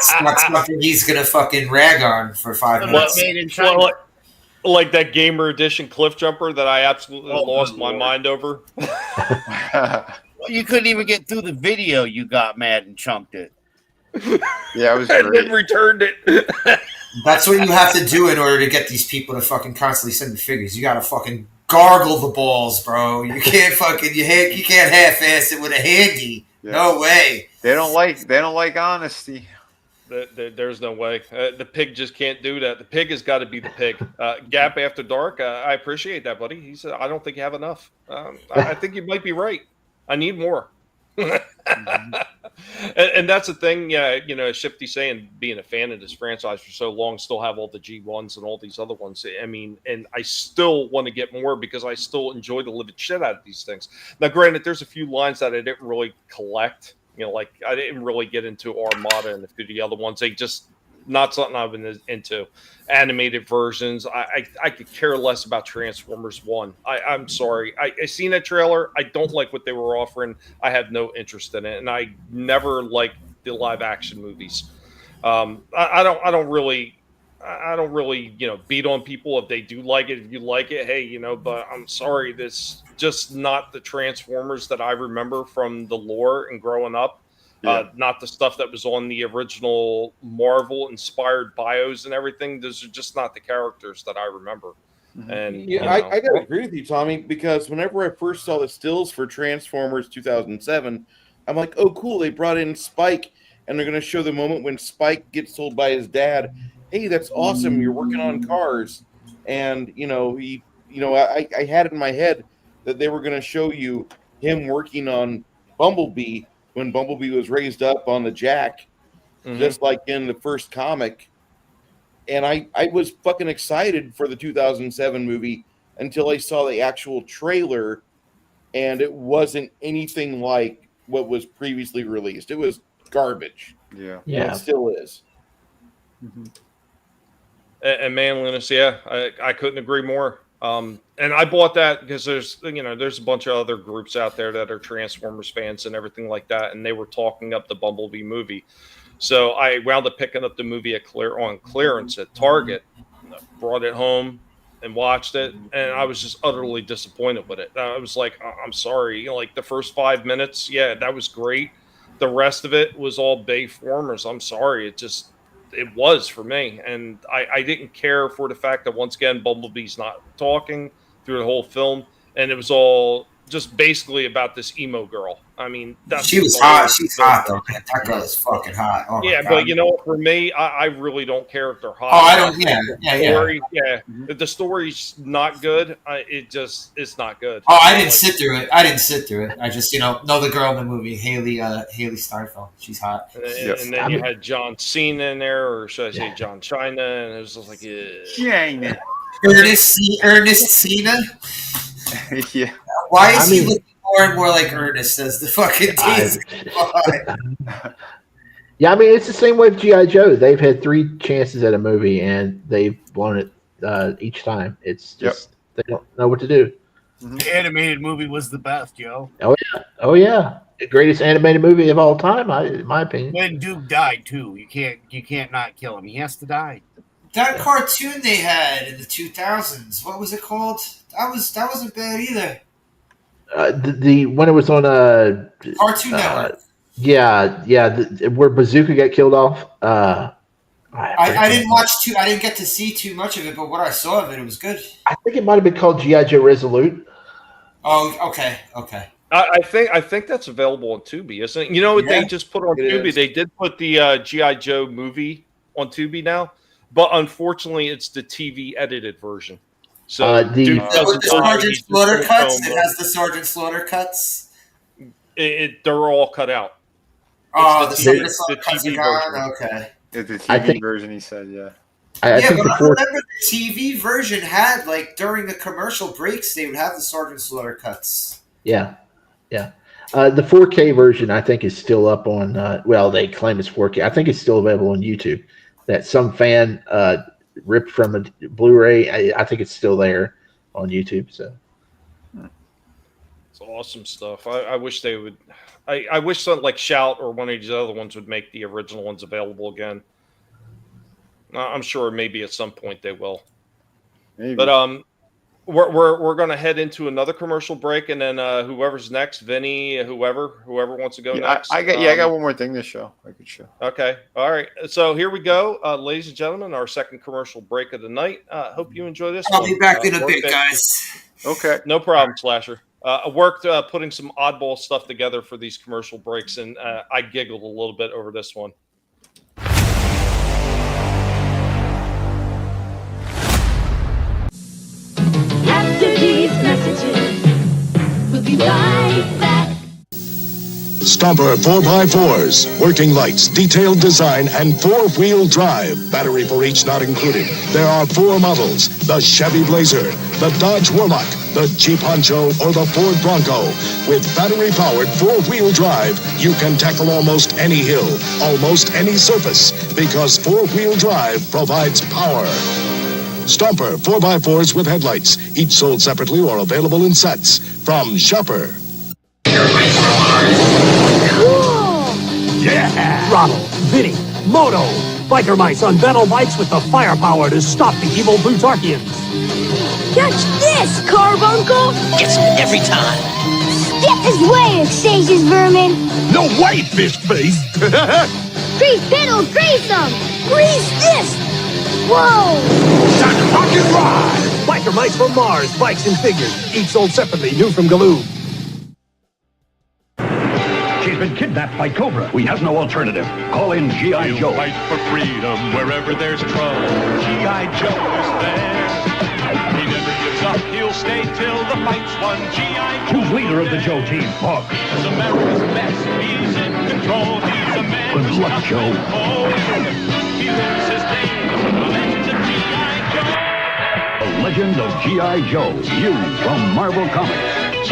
something he's gonna fucking rag on for 5 minutes. Made in China. Like that Gamer Edition Cliff Jumper that I absolutely lost my mind over. You couldn't even get through the video. You got mad and chunked it. Yeah, it was and great. then returned it. That's what you have to do in order to get these people to fucking constantly send you figures. You gotta fucking gargle the balls, bro. You can't fucking you can't half-ass it with a handy. Yeah. No way. They don't like honesty. There's no way. The pig just can't do that. The pig has got to be the pig. Gap After Dark. I appreciate that, buddy. He said, I don't think you have enough. I think you might be right. I need more. And that's the thing. Yeah, Shifty saying being a fan of this franchise for so long, still have all the G1s and all these other ones. I mean, and I still want to get more because I still enjoy the living shit out of these things. Now, granted, there's a few lines that I didn't really collect. Like I didn't really get into Armada and a few of the other ones. They just not something I've been into. Animated versions. I could care less about Transformers 1. I'm sorry. I seen that trailer. I don't like what they were offering. I have no interest in it. And I never liked the live action movies. I don't really beat on people if they do like it. If you like it, hey, but I'm sorry, this just not the Transformers that I remember from the lore and growing up. Not the stuff that was on the original Marvel inspired bios and everything. Those are just not the characters that I remember. And I gotta agree with you, Tommy, because whenever I first saw the stills for Transformers 2007, I'm like, oh cool, they brought in Spike and they're gonna show the moment when Spike gets told by his dad, hey, that's awesome, you're working on cars. And I had it in my head that they were gonna show you him working on Bumblebee when Bumblebee was raised up on the jack, just like in the first comic. And I was fucking excited for the 2007 movie until I saw the actual trailer, and it wasn't anything like what was previously released. It was garbage. Yeah. It still is. And man, Linus, I couldn't agree more. And I bought that because there's a bunch of other groups out there that are Transformers fans and everything like that, and they were talking up the Bumblebee movie. So I wound up picking up the movie on clearance at Target, brought it home and watched it, and I was just utterly disappointed with it. I was like, I'm sorry, like the first 5 minutes, that was great. The rest of it was all Bayformers. I'm sorry, it was for me, and I didn't care for the fact that once again Bumblebee's not talking through the whole film, and it was all just basically about this emo girl. I mean, she was hot. She's hot though. Man. That girl is fucking hot. Oh yeah, but for me, I really don't care if they're hot. Oh, I don't. Yeah. If the story's not good, it's not good. Oh, I didn't sit through it. I just know the girl in the movie, Haley Steinfeld. She's hot. And then you had John Cena in there, or should I say John China? And it was just like, China. Ernest Cena. Yeah. Why is he looking more and more like Ernest as the fucking days Yeah, I mean, it's the same way with G.I. Joe. They've had 3 chances at a movie, and they've blown it each time. It's just they don't know what to do. The animated movie was the best, yo. Oh yeah, the greatest animated movie of all time, in my opinion. When Duke died too, you can't not kill him. He has to die. That cartoon they had in the 2000s, what was it called? That wasn't bad either. The when it was on Cartoon Network. Where Bazooka got killed off. I didn't watch I didn't get to see too much of it, but what I saw of it was good. I think it might have been called G.I. Joe Resolute. Oh, okay. I think that's available on Tubi, isn't it? You know what they just put on Tubi? They did put the G.I. Joe movie on Tubi now, but unfortunately, it's the TV edited version. So with the Sergeant Slaughter cuts, it has the Sergeant Slaughter cuts. They're all cut out. Oh, the Sergeant Slaughter cuts are gone. Okay. It's the TV version, he said, But I remember the TV version had, like, during the commercial breaks, they would have the Sergeant Slaughter cuts. Yeah. The 4K version, I think, is still up on. They claim it's 4K. I think it's still available on YouTube. That some fan ripped from a Blu-ray. I think it's still there on YouTube. So it's awesome stuff. I wish they would. I wish something like Shout or one of these other ones would make the original ones available again. I'm sure maybe at some point they will. Maybe. But we're going to head into another commercial break, and then whoever's next, Vinnie, whoever wants to go next. I got one more thing to show. I could show. Okay, all right. So here we go, ladies and gentlemen. Our second commercial break of the night. Hope you enjoy this. I'll be back in a bit, guys. Okay, no problem, Slasher. I worked putting some oddball stuff together for these commercial breaks, and I giggled a little bit over this one. Stomper 4x4s, working lights, detailed design, and four-wheel drive. Battery for each not included. There are 4 models: the Chevy Blazer, the Dodge Warlock, the Jeep Honcho, or the Ford Bronco. With battery-powered four-wheel drive, you can tackle almost any hill, almost any surface, because four-wheel drive provides power. Stomper 4x4s with headlights, each sold separately or available in sets from Shopper. Cool! Yeah! Ronald, Vinnie, Moto, biker mice on battle bikes with the firepower to stop the evil Plutarchians. Catch this, Carbuncle! Gets him every time. Step his way, Exasius vermin! No way, fish face! Grease pedals, grease them! Grease this! Whoa! Time to rock and ride! Biker mice from Mars, bikes and figures, each sold separately, new from Galoob. She's been kidnapped by Cobra. We have no alternative. Call in G.I. Joe. Fight for freedom wherever there's trouble. G.I. Joe is there. He never gives up. He'll stay till the fight's won. G.I. Joe. Who's leader of the Joe team? Buck. Is America's best. He's in control. He's a man. Good luck, Joe. He lives his day. The legend of G.I. Joe. The Legend of G.I. Joe. New from Marvel Comics.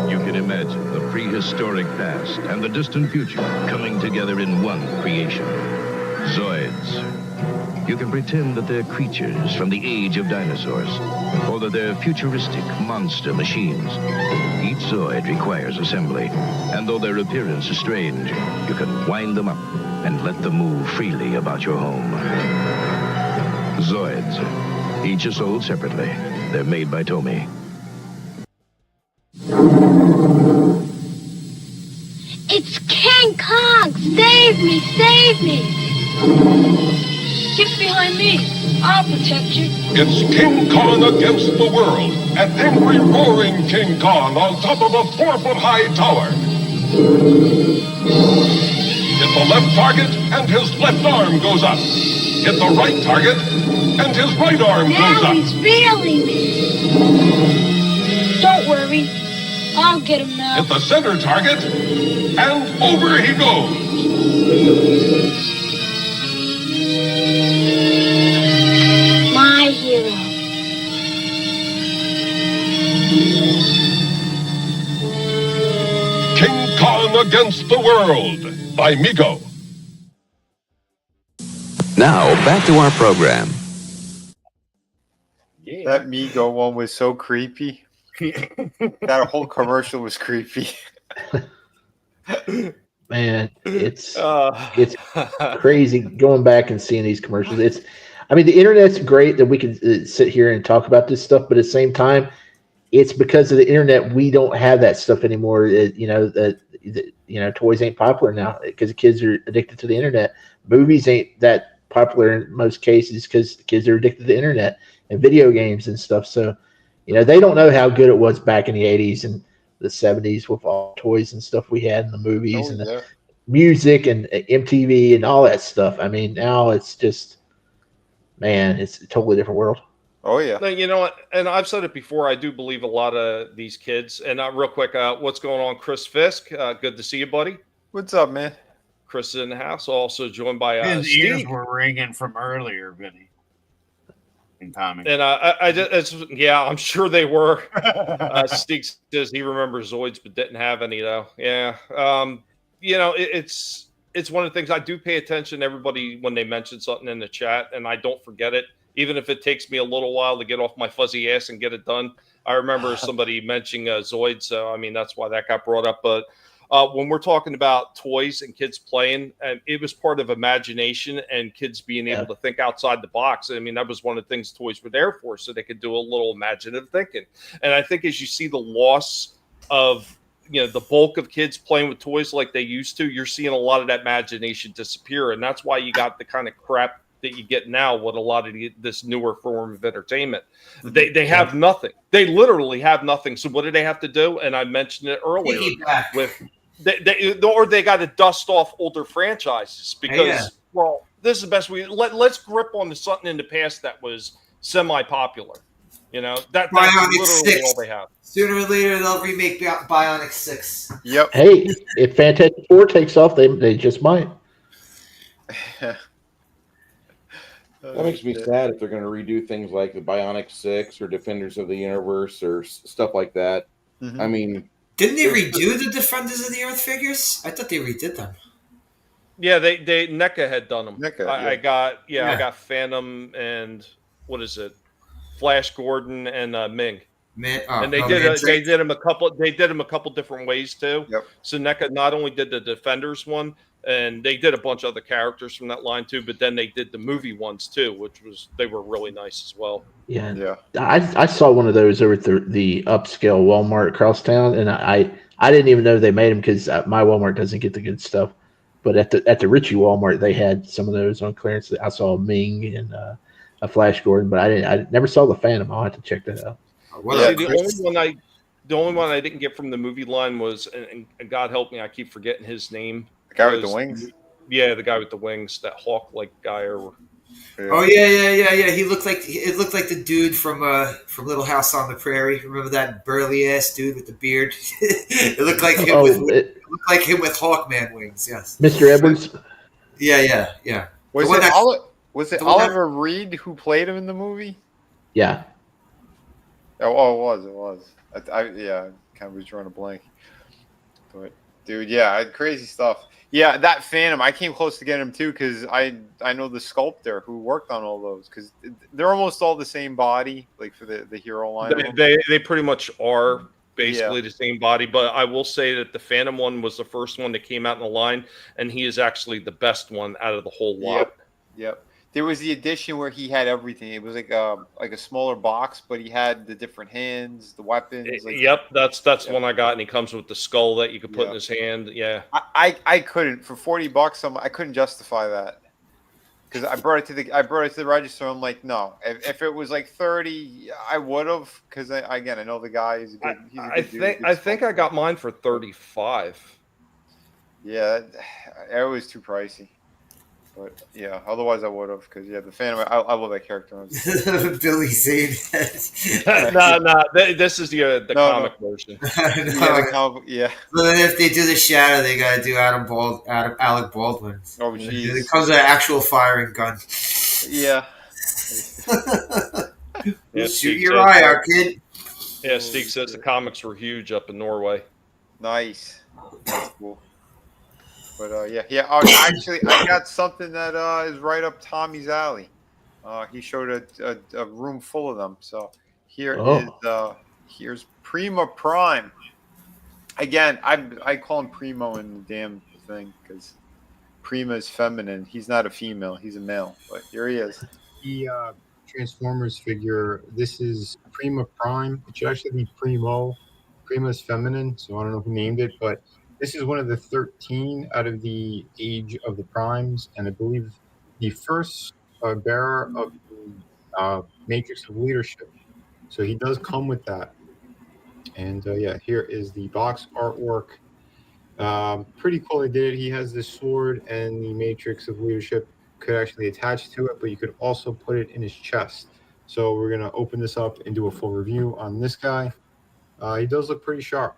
You can imagine the prehistoric past and the distant future coming together in one creation. Zoids. You can pretend that they're creatures from the age of dinosaurs, or that they're futuristic monster machines. Each Zoid requires assembly, and though their appearance is strange, you can wind them up and let them move freely about your home. Zoids. Each is sold separately. They're made by Tomy. It's King Kong! Save me! Save me! Get behind me! I'll protect you! It's King Kong against the world. An angry, roaring King Kong on top of a 4-foot-high tower. Hit the left target, and his left arm goes up. Hit the right target, and his right arm goes Now up. he's feeling me! Don't worry. I'll get him now. Hit the center target, and over he goes. My hero. King Kong against the world by Mego. Now, back to our program. That Mego one was so creepy. That whole commercial was creepy. Man, it's crazy going back and seeing these commercials. I mean, the internet's great that we can sit here and talk about this stuff, but at the same time, it's because of the internet we don't have that stuff anymore. Toys ain't popular now because the kids are addicted to the internet. Movies ain't that popular in most cases because the kids are addicted to the internet and video games and stuff. So, they don't know how good it was back in the 80s and the 70s with all the toys and stuff we had in the movies and the music and MTV and all that stuff. I mean, now it's just, man, it's a totally different world. Oh, yeah. No, you know what? And I've said it before. I do believe a lot of these kids. And real quick, what's going on, Chris Fisk? Good to see you, buddy. What's up, man? Chris is in the house, also joined by His Steve. ears were ringing from earlier, Vinnie. And Tommy. And I'm sure they were. Steve says he remembers Zoids but didn't have any though. Yeah. It's one of the things I do pay attention to everybody when they mention something in the chat, and I don't forget it, even if it takes me a little while to get off my fuzzy ass and get it done. I remember somebody mentioning Zoids, so I mean that's why that got brought up. But when we're talking about toys and kids playing, and it was part of imagination and kids being able to think outside the box. I mean, that was one of the things toys were there for, so they could do a little imaginative thinking. And I think as you see the loss of, the bulk of kids playing with toys like they used to, you're seeing a lot of that imagination disappear. And that's why you got the kind of crap that you get now with a lot of this newer form of entertainment. They have nothing. They literally have nothing. So what do they have to do? And I mentioned it earlier with they got to dust off older franchises because this is the best way. Let's grip on something in the past that was semi-popular. You know, that's Bionic literally 6. all they have. Sooner or later, they'll remake Bionic 6. Yep. Hey, if Fantastic Four takes off, they just might. That makes me sad if they're going to redo things like the Bionic 6 or Defenders of the Universe or stuff like that. Mhm. I mean, Didn't they redo the Defenders of the Earth figures? I thought they redid them. Yeah, they NECA had done them. NECA, I yeah. got Phantom and what is it, Flash Gordon and Ming. And they did them a couple different ways too. Yep. So NECA not only did the Defenders one, and they did a bunch of other characters from that line too, but then they did the movie ones too, they were really nice as well. Yeah. I saw one of those over at the upscale Walmart across town, and I didn't even know they made them because my Walmart doesn't get the good stuff. But at the Ritchie Walmart, they had some of those on clearance. I saw Ming and a Flash Gordon, but I never saw the Phantom. I'll have to check that out. See, the only one I didn't get from the movie line was, and God help me, I keep forgetting his name. The guy with the wings. Yeah, the guy with the wings, that hawk-like guy. Oh yeah. He looked like the dude from Little House on the Prairie. Remember that burly ass dude with the beard? It looked like him with Hawkman wings. Yes, Mr. Edwards. Yeah. Was it Oliver Reed who played him in the movie? Yeah. Oh, it was. I kind of was drawing a blank. But dude, yeah, crazy stuff. Yeah, that Phantom, I came close to getting him too because I know the sculptor who worked on all those because they're almost all the same body, like for the hero line. They pretty much are basically the same body, but I will say that the Phantom one was the first one that came out in the line, and he is actually the best one out of the whole lot. Yep. There was the edition where he had everything. It was like a smaller box, but he had the different hands, the weapons. That's the one I got, and he comes with the skull that you could put in his hand. Yeah, I couldn't for $40. I couldn't justify that because I brought it to the register. I'm like, no. If it was like 30, I would have because I know the guy is a good. I think I got mine for 35. Yeah, it was too pricey. But yeah, otherwise I would have because the Phantom. I love that character. Billy Zane. No, this is the comic version. The comic. Yeah. But then if they do the Shadow, they gotta do Alec Baldwin. Oh jeez. It comes with an actual firing gun. Yeah. Shoot your eye out, kid. Yeah, Steve says the comics were huge up in Norway. Nice. That's cool. But actually, I got something that is right up Tommy's alley. He showed a room full of them. So here's Prima Prime. Again, I call him Primo in the damn thing because Prima is feminine. He's not a female. He's a male. But here he is. The Transformers figure. This is Prima Prime. It should actually be Primo. Prima is feminine, so I don't know who named it, but. This is one of the 13 out of the Age of the Primes, and I believe the first bearer of the Matrix of Leadership. So he does come with that. And here is the box artwork. Pretty cool they did it. He has this sword, and the Matrix of Leadership could actually attach to it, but you could also put it in his chest. So we're going to open this up and do a full review on this guy. He does look pretty sharp.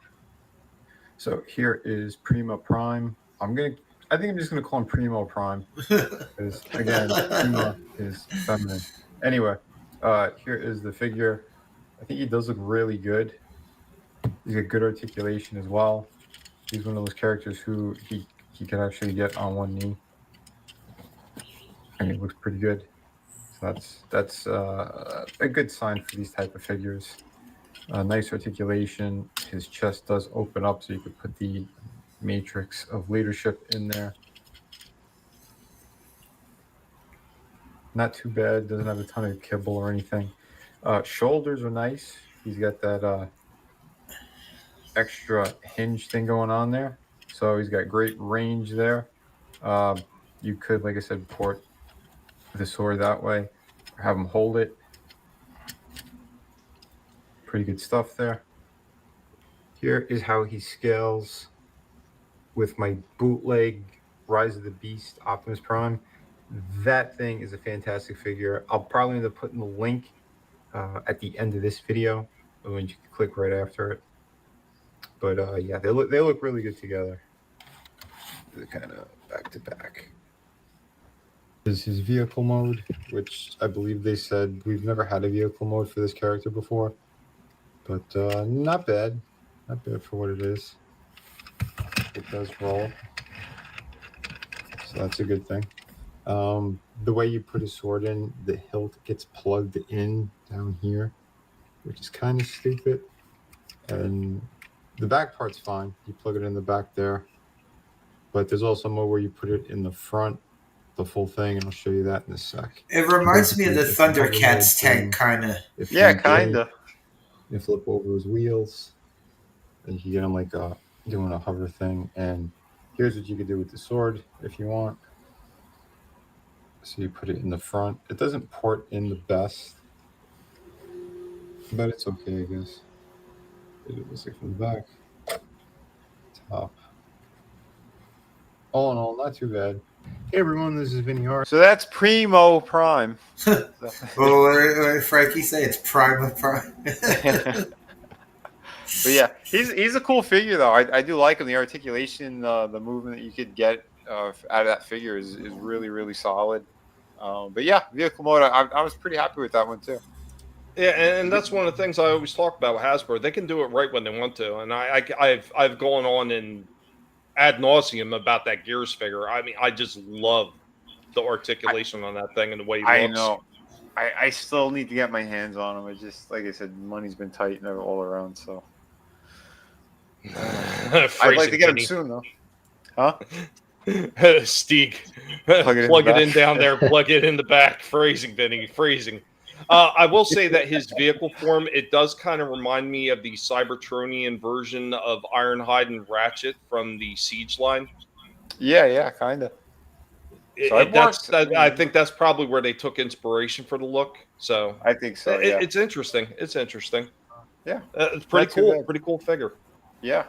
So here is Prima Prime. I think I'm just gonna call him Primo Prime because again, Prima is feminine. Anyway, here is the figure. I think he does look really good. He's got good articulation as well. He's one of those characters who he can actually get on one knee, and he looks pretty good. So that's a good sign for these type of figures. Nice articulation. His chest does open up so you could put the Matrix of Leadership in there. Not too bad. Doesn't have a ton of kibble or anything. Shoulders are nice. He's got that extra hinge thing going on there. So he's got great range there. You could, like I said, port the sword that way. Or have him hold it. Pretty good stuff there. Here is how he scales with my bootleg Rise of the Beast Optimus Prime. That thing is a fantastic figure. I'll probably end up putting the link at the end of this video, when you can click right after it. But yeah, they look really good together. They're kind of back to back. This is his vehicle mode, which I believe they said we've never had a vehicle mode for this character before, but not bad for what it is. It does roll, so that's a good thing. The way you put a sword in, the hilt gets plugged in down here, which is kind of stupid. And the back part's fine. You plug it in the back there. But there's also more where you put it in the front, the full thing, and I'll show you that in a sec. It reminds me of the Thundercats tank, kind of. Yeah, kind of. You flip over his wheels, and you can get him like doing a hover thing. And here's what you can do with the sword if you want. So you put it in the front. It doesn't port in the best, but it's okay, I guess. It looks like from the back. Top. All in all, not too bad. Hey everyone, this is Vinnieart. So that's Primo Prime. Well, what did Frankie say? It's Prime of Prime. But yeah, he's a cool figure though. I do like him. The articulation, the movement that you could get out of that figure is really, really solid. But yeah, vehicle mode, I was pretty happy with that one too. Yeah, and that's one of the things I always talk about with Hasbro. They can do it right when they want to, and I've gone on and ad nauseum about that Gears figure. I mean, I just love the articulation on that thing and the way he looks. I know. I still need to get my hands on him. It just, like I said, money's been tight and all around. So I'd like to get him soon, though. Huh? Steeg, plug it in down there, plug it in the back. Phrasing, Vinny, phrasing. I will say that his vehicle form, it does kind of remind me of the Cybertronian version of Ironhide and Ratchet from the Siege line. Yeah, kind of. I think that's probably where they took inspiration for the look. So I think so. Yeah. It's interesting. It's interesting. Yeah, it's pretty cool. Pretty cool figure. Yeah,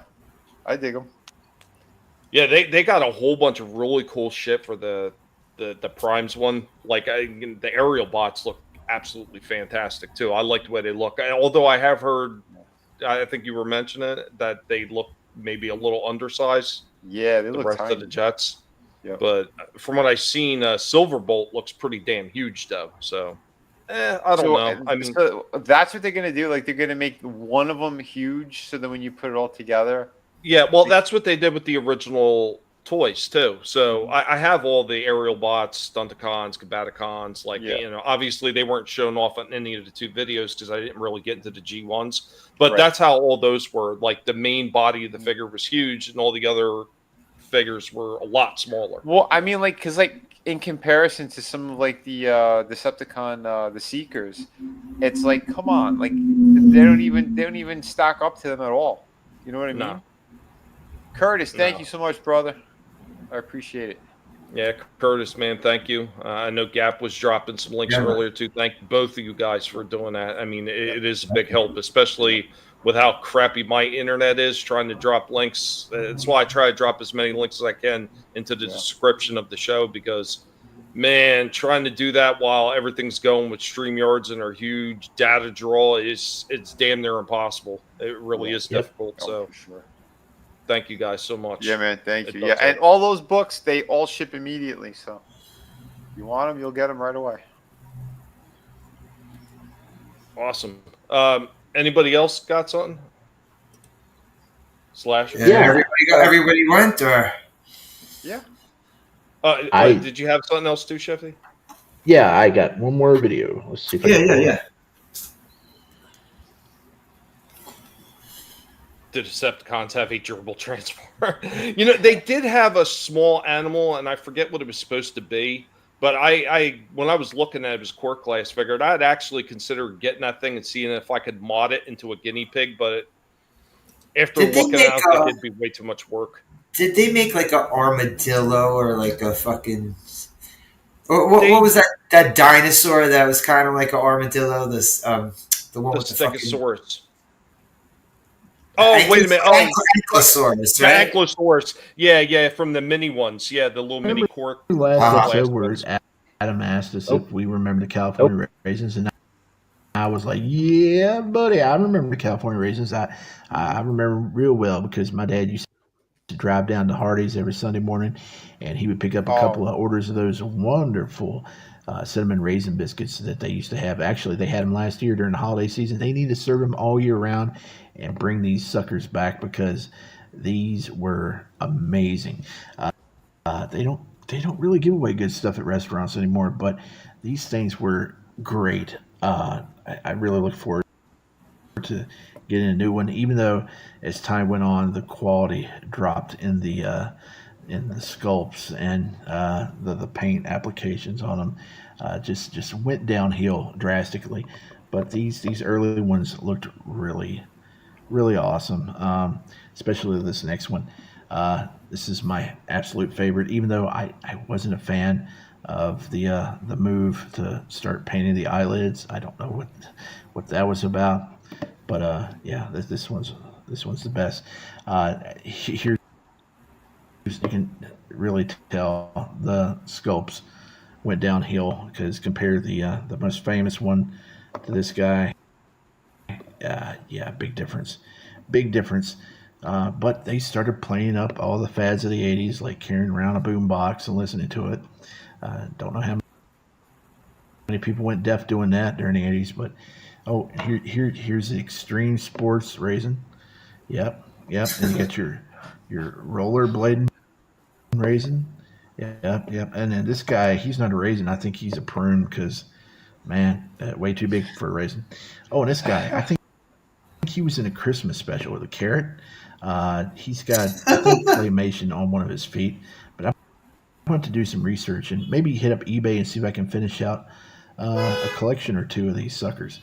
I dig them. Yeah, they got a whole bunch of really cool shit for the Primes one. Like the aerial bots look absolutely fantastic too. I like the way they look. Although I have heard, I think you were mentioning it, that they look maybe a little undersized. Yeah, they the look rest tiny. of the jets. Yep. But from what I've seen, Silverbolt looks pretty damn huge though. So I don't know. I mean, so that's what they're gonna do. Like they're gonna make one of them huge, so then when you put it all together. Yeah, well, that's what they did with the original toys too. So I have all the aerial bots, Stunticons, Combaticons. Like obviously they weren't shown off on any of the two videos because I didn't really get into the G1s. But that's how all those were. Like the main body of the figure was huge, and all the other figures were a lot smaller. Well, I mean, like, because like in comparison to some of like the Decepticon, the Seekers, it's like, come on, like they don't even stack up to them at all. You know what I mean? No. Curtis, thank you so much, brother. I appreciate it. Yeah, Curtis, man, thank you. I know Gap was dropping some links earlier too. Thank both of you guys for doing that. I mean, it is a big help, especially with how crappy my internet is, trying to drop links. That's why I try to drop as many links as I can into the description of the show, because, man, trying to do that while everything's going with StreamYards and our huge data draw it's damn near impossible. It really is difficult. So for sure. Thank you guys so much. Yeah, man, thank you. Yeah, and all those books, they all ship immediately. So if you want them, you'll get them right away. Awesome. Anybody else got something? Slash. Yeah, everybody went, or yeah. Did you have something else too, Shefty? Yeah, I got one more video. Let's see if I can yeah. The Decepticons have a gerbil transformer. You know, they did have a small animal, and I forget what it was supposed to be. But I when I was looking at his Quirk class, figured I'd actually consider getting that thing and seeing if I could mod it into a guinea pig. But after looking at it, I think it'd be way too much work. Did they make like an armadillo or like a fucking? What was that dinosaur that was kind of like an armadillo? This the one with the Stegosaurus. Oh, wait a minute. Oh, Ankylosaurus, right? Ankylosaurus. Yeah, from the mini ones. Yeah, the little mini Quirk. Last episode where Adam asked us if we remember the California raisins, and I was like, yeah, buddy. I remember the California raisins. I remember real well because my dad used to drive down to Hardee's every Sunday morning, and he would pick up a couple of orders of those wonderful cinnamon raisin biscuits that they used to have. Actually, they had them last year during the holiday season. They need to serve them all year round and bring these suckers back because these were amazing. They don't really give away good stuff at restaurants anymore, but these things were great. I really look forward to getting a new one, even though as time went on, the quality dropped in the sculpts and the paint applications on them just went downhill drastically. But these early ones looked really awesome, especially this next one. This is my absolute favorite, even though I wasn't a fan of the move to start painting the eyelids. I don't know what that was about, but yeah, this one's the best. Here's you can really tell the sculpts went downhill because compare the most famous one to this guy. Yeah, big difference. But they started playing up all the fads of the 80s, like carrying around a boombox and listening to it. Don't know how many people went deaf doing that during the 80s, but here's the extreme sports raisin. Yep. And you get your rollerblading raisin. Yep. And then this guy, he's not a raisin. I think he's a prune because, man, way too big for a raisin. Oh, and this guy, I think he was in a Christmas special with a carrot. He's got inflammation on one of his feet, but I want to do some research and maybe hit up eBay and see if I can finish out a collection or two of these suckers.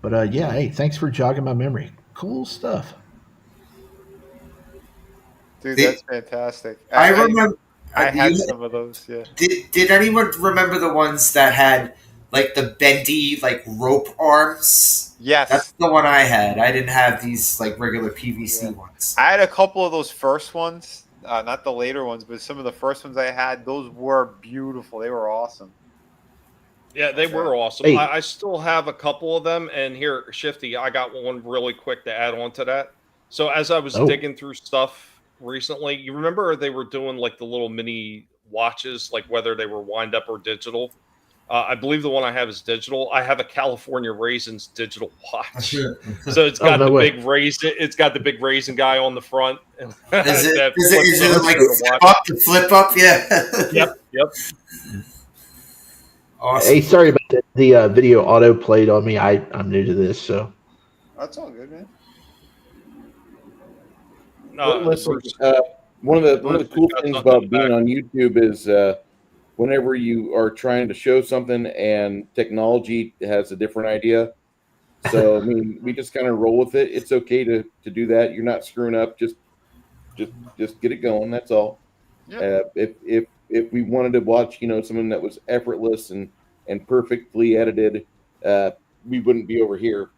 But yeah, hey, thanks for jogging my memory. Cool stuff. Dude, that's fantastic. I remember. I had some of those. Yeah. Did anyone remember the ones that had like the bendy like rope arms? Yes, that's the one I had. I didn't have these like regular PVC ones. I had a couple of those first ones, not the later ones, but some of the first ones I had. Those were beautiful. They were awesome. Yeah, they were awesome. Hey. I still have a couple of them, and here, Shifty, I got one really quick to add on to that. So as I was digging through stuff recently, you remember they were doing like the little mini watches, like whether they were wind up or digital. I believe the one I have is digital. I have a California Raisins digital watch, so it's got big raisin. It's got the big raisin guy on the front. Is it like flip up? Yeah. Yep. Awesome. Hey, sorry about that. The video auto played on me. I'm new to this, so that's all good, man. Listen, one of the cool things about being on YouTube is whenever you are trying to show something and technology has a different idea. So I mean, we just kind of roll with it. It's okay to do that. You're not screwing up. Just get it going. That's all. Yeah. If we wanted to watch, something that was effortless and perfectly edited, we wouldn't be over here.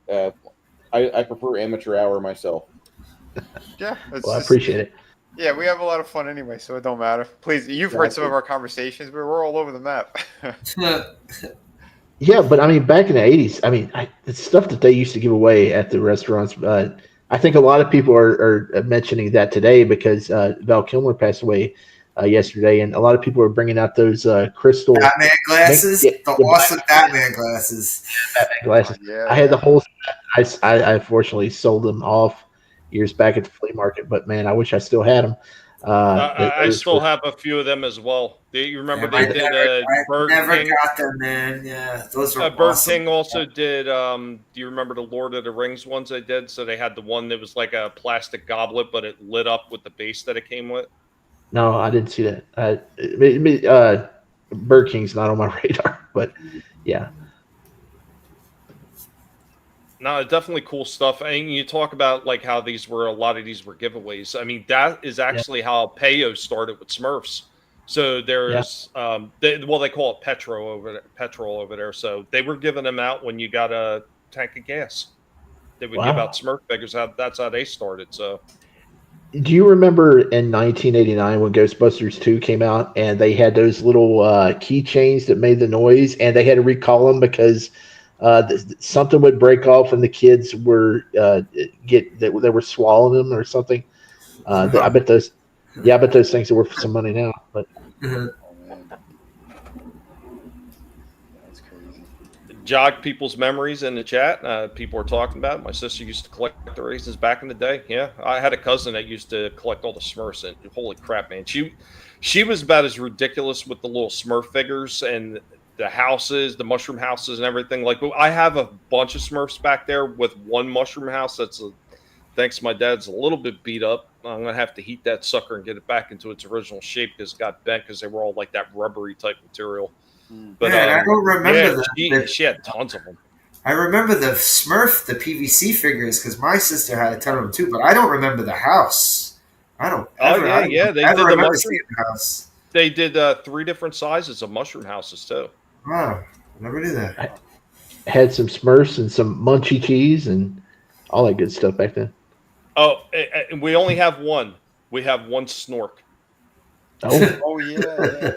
I prefer amateur hour myself. Yeah. Well, I appreciate it. Yeah, we have a lot of fun anyway, so it don't matter. Please, you've heard some of our conversations, but we're all over the map. Yeah, but I mean, back in the 80s, I mean, it's stuff that they used to give away at the restaurants. I think a lot of people are mentioning that today because Val Kilmer passed away yesterday, and a lot of people are bringing out those crystal Batman glasses, awesome Batman glasses. Batman glasses. Yeah, I had the whole. I unfortunately sold them off years back at the flea market, but man, I wish I still had them. I still have a few of them as well. You remember they did Bird King? Got them, man. Yeah, those were Bird awesome. King also did. Do you remember the Lord of the Rings ones they did? So they had the one that was like a plastic goblet, but it lit up with the base that it came with. No, I didn't see that. Bird King's not on my radar, but yeah. No, definitely cool stuff. And you talk about like how a lot of these were giveaways. I mean, that is actually how Payo started with Smurfs. So there's, they call it petrol over there. So they were giving them out when you got a tank of gas. They would give out Smurf figures. That's how they started. So. Do you remember in 1989 when Ghostbusters 2 came out and they had those little keychains that made the noise and they had to recall them because Something would break off and the kids were they were swallowing them or something. I bet those things are worth some money now. But jog people's memories in the chat. People are talking about it. My sister used to collect the raisins back in the day. Yeah, I had a cousin that used to collect all the Smurfs, and holy crap, man, she was about as ridiculous with the little Smurf figures and the houses, the mushroom houses, and everything. Like, I have a bunch of Smurfs back there with one mushroom house that's thanks to my dad's a little bit beat up. I'm gonna have to heat that sucker and get it back into its original shape because it got bent because they were all like that rubbery type material. But Man, I don't remember she had tons of them. I remember the Smurf, the PVC figures, because my sister had a ton of them too. But I don't remember the house. I don't. Ever, They did the mushroom house. They did 3 different sizes of mushroom houses too. Wow, I never knew that. I had some Smurfs and some Munchie cheese and all that good stuff back then. Oh, and we only have one. We have one Snork. Oh yeah.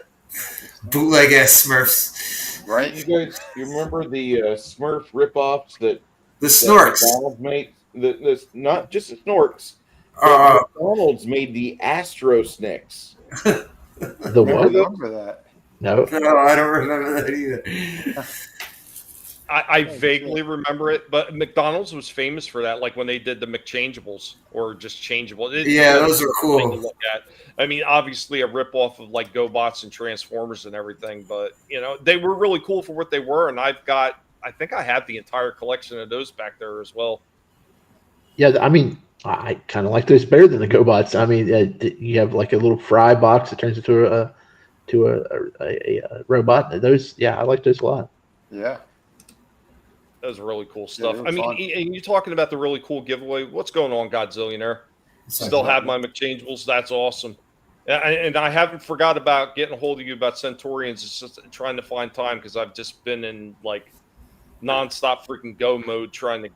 Bootleg ass Smurfs, right? You remember the Smurf ripoffs that the Snorks McDonald's made? The not just the Snorks. McDonald's made the Astro Snicks. The what? I remember that. No, I don't remember that either. I vaguely remember it, but McDonald's was famous for that, like when they did the McChangeables or just changeable. Those are cool. To look at. I mean, obviously a ripoff of like GoBots and Transformers and everything, but they were really cool for what they were, and I think I have the entire collection of those back there as well. Yeah, I mean, I kind of like those better than the GoBots. I mean, you have like a little fry box that turns into a robot. Those, I like those a lot. Yeah. That was really cool stuff. Yeah, I mean, and you're talking about the really cool giveaway. What's going on, Godzillionaire? Still have my McChangeables. That's awesome. And I haven't forgot about getting a hold of you about Centaurians. It's just trying to find time because I've just been in like nonstop freaking go mode trying to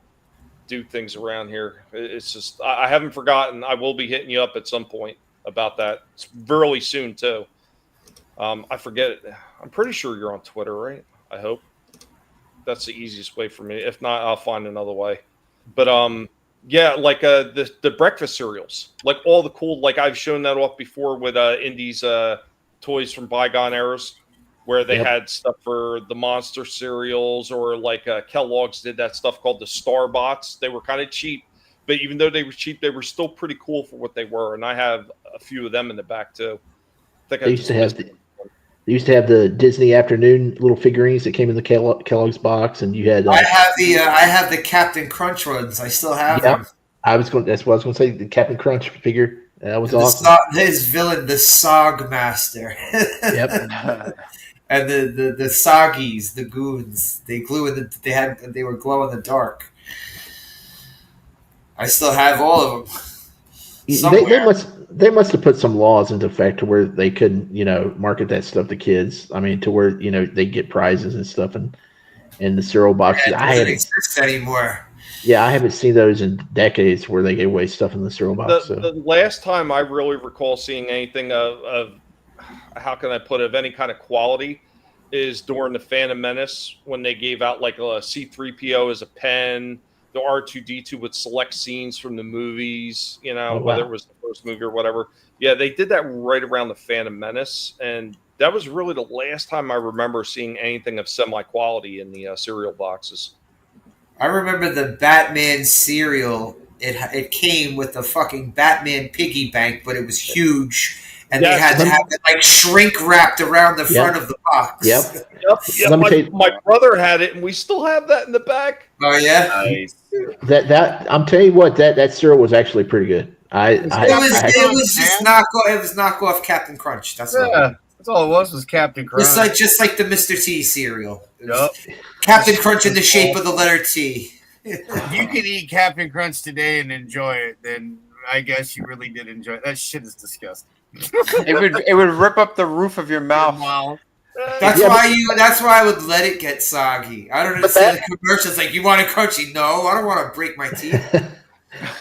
do things around here. It's just I haven't forgotten. I will be hitting you up at some point about that. It's really soon too. I forget it. I'm pretty sure you're on Twitter, right? I hope. That's the easiest way for me. If not, I'll find another way. But like the breakfast cereals, like all the cool, like I've shown that off before with Indy's toys from bygone eras, where they had stuff for the monster cereals, or like Kellogg's did that stuff called the Starbots. They were kind of cheap, but even though they were cheap, they were still pretty cool for what they were. And I have a few of them in the back too. They used to have the Disney afternoon little figurines that came in the Kellogg's box, and you had. I have the Captain Crunch ones. I still have them. That's what I was going to say. The Captain Crunch figure. That was awesome. His villain, the Sog Master. Yep. And the Soggies, the goons. They were glow in the dark. I still have all of them. They must have put some laws into effect to where they couldn't, market that stuff to kids. I mean, to where they get prizes and stuff and the cereal boxes. It doesn't exist anymore. Yeah, I haven't seen those in decades where they gave away stuff in the cereal box. The last time I really recall seeing anything of how can I put it, of any kind of quality is during the Phantom Menace when they gave out like a C-3PO as a pen. The R2-D2 with select scenes from the movies, whether it was the first movie or whatever. Yeah, they did that right around the Phantom Menace, and that was really the last time I remember seeing anything of semi-quality in the cereal boxes. I remember the Batman cereal. It came with the fucking Batman piggy bank, but it was huge, and they had to have it like shrink wrapped around the front of the box. Yep. My brother had it, and we still have that in the back. Oh yeah. Nice. That I'm telling you what, that cereal was actually pretty good. It was knockoff Captain Crunch. That's all. That's all it was Captain Crunch. Just like the Mr. T cereal. Yep. Captain Crunch in the shape of the letter T. If you can eat Captain Crunch today and enjoy it, then I guess you really did enjoy it. That shit is disgusting. It would rip up the roof of your mouth. That's why I would let it get soggy. I don't understand the commercials like, you want it crunchy? No, I don't want to break my teeth.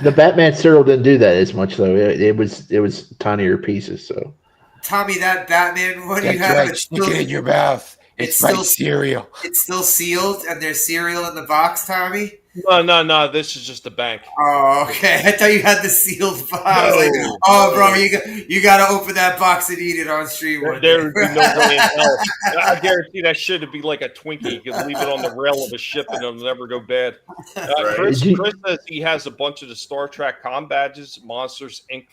The Batman cereal didn't do that as much though. It was tinier pieces. So Tommy, that Batman, what do you have? Right. Stick it in your mouth. It's still cereal. It's still sealed, and there's cereal in the box, Tommy. No. This is just a bank. Oh, okay. I thought you had the sealed box. I was like, oh, bro, you got to open that box and eat it on stream one day. There would be no way in hell. I guarantee that shit would be like a Twinkie. You could leave it on the rail of a ship and it'll never go bad. Chris says he has a bunch of the Star Trek com badges, Monsters Inc.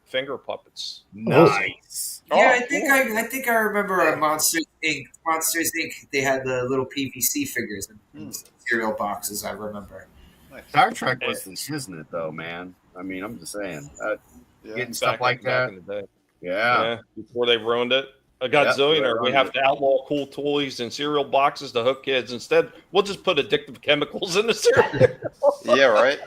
finger puppets. Nice. Yeah, I think I remember Monsters Inc. Monsters Inc. They had the little PVC figures in cereal boxes. I remember. Star Trek was the shiznit, though, man. I mean, I'm just saying, getting stuff like that. In the day. Yeah, before they ruined it. A gazillionaire. We have to outlaw cool toys and cereal boxes to hook kids. Instead, we'll just put addictive chemicals in the cereal. Yeah, right.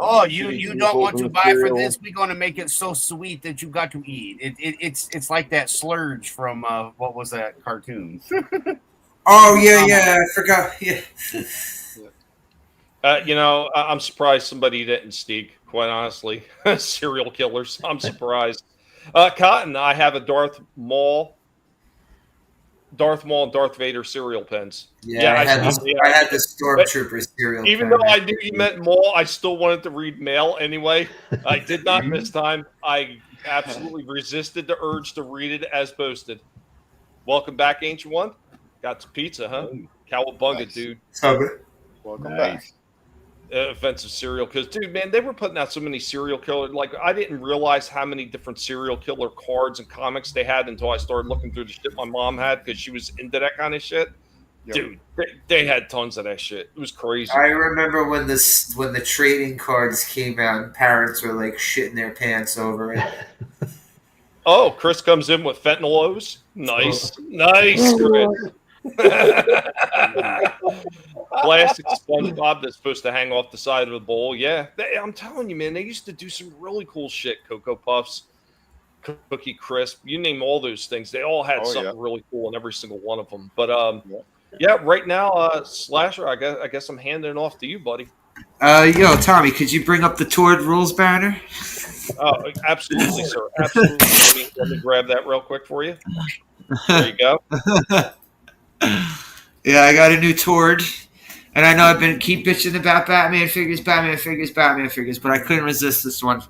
Oh, you don't want to buy for this? We're going to make it so sweet that you got to eat. It's like that Slurge from what was that cartoon? Oh yeah, I forgot. Yeah. I'm surprised somebody didn't sneak. Quite honestly, serial killers. I'm surprised. Cotton, I have a Darth Maul, and Darth Vader cereal pens. Yeah, I had the Stormtrooper cereal. Even though I knew you meant Maul, I still wanted to read Mail anyway. I did not this time. I absolutely resisted the urge to read it as posted. Welcome back, Ancient One. Got some pizza, huh? Cowabunga, nice. Dude. Welcome back. Offensive serial killers, dude, man, they were putting out so many serial killers. Like, I didn't realize how many different serial killer cards and comics they had until I started looking through the shit my mom had because she was into that kind of shit. Yep. Dude, they had tons of that shit. It was crazy. I remember when the trading cards came out and parents were like shitting their pants over it. Oh, Chris comes in with fentanyl O's. Nice, nice, Chris. Plastic SpongeBob that's supposed to hang off the side of the bowl. Yeah, I'm telling you, man, they used to do some really cool shit. Cocoa Puffs, Cookie Crisp, you name all those things. They all had something really cool in every single one of them. But right now, Slasher, I guess I'm handing it off to you, buddy. Yo, Tommy, could you bring up the toured rules banner? Oh, absolutely, sir. Absolutely. Let me grab that real quick for you. There you go. Yeah, I got a new Tord, and I know I've been keep bitching about Batman figures, but I couldn't resist this one.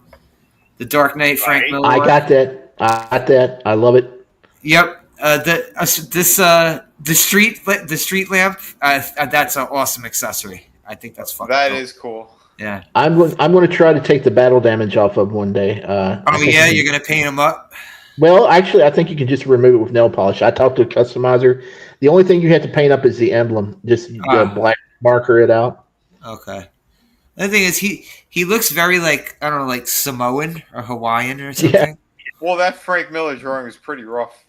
The Dark Knight Frank Miller. I got that. I love it. Yep. The street lamp. That's an awesome accessory. I think that's fucking. That is cool. Yeah. I'm going to try to take the battle damage off of one day. You're going to paint them up. Well, actually, I think you can just remove it with nail polish. I talked to a customizer. The only thing you have to paint up is the emblem. Just black marker it out. Okay. The thing is, he looks very like Samoan or Hawaiian or something. Yeah. Well, that Frank Miller drawing was pretty rough.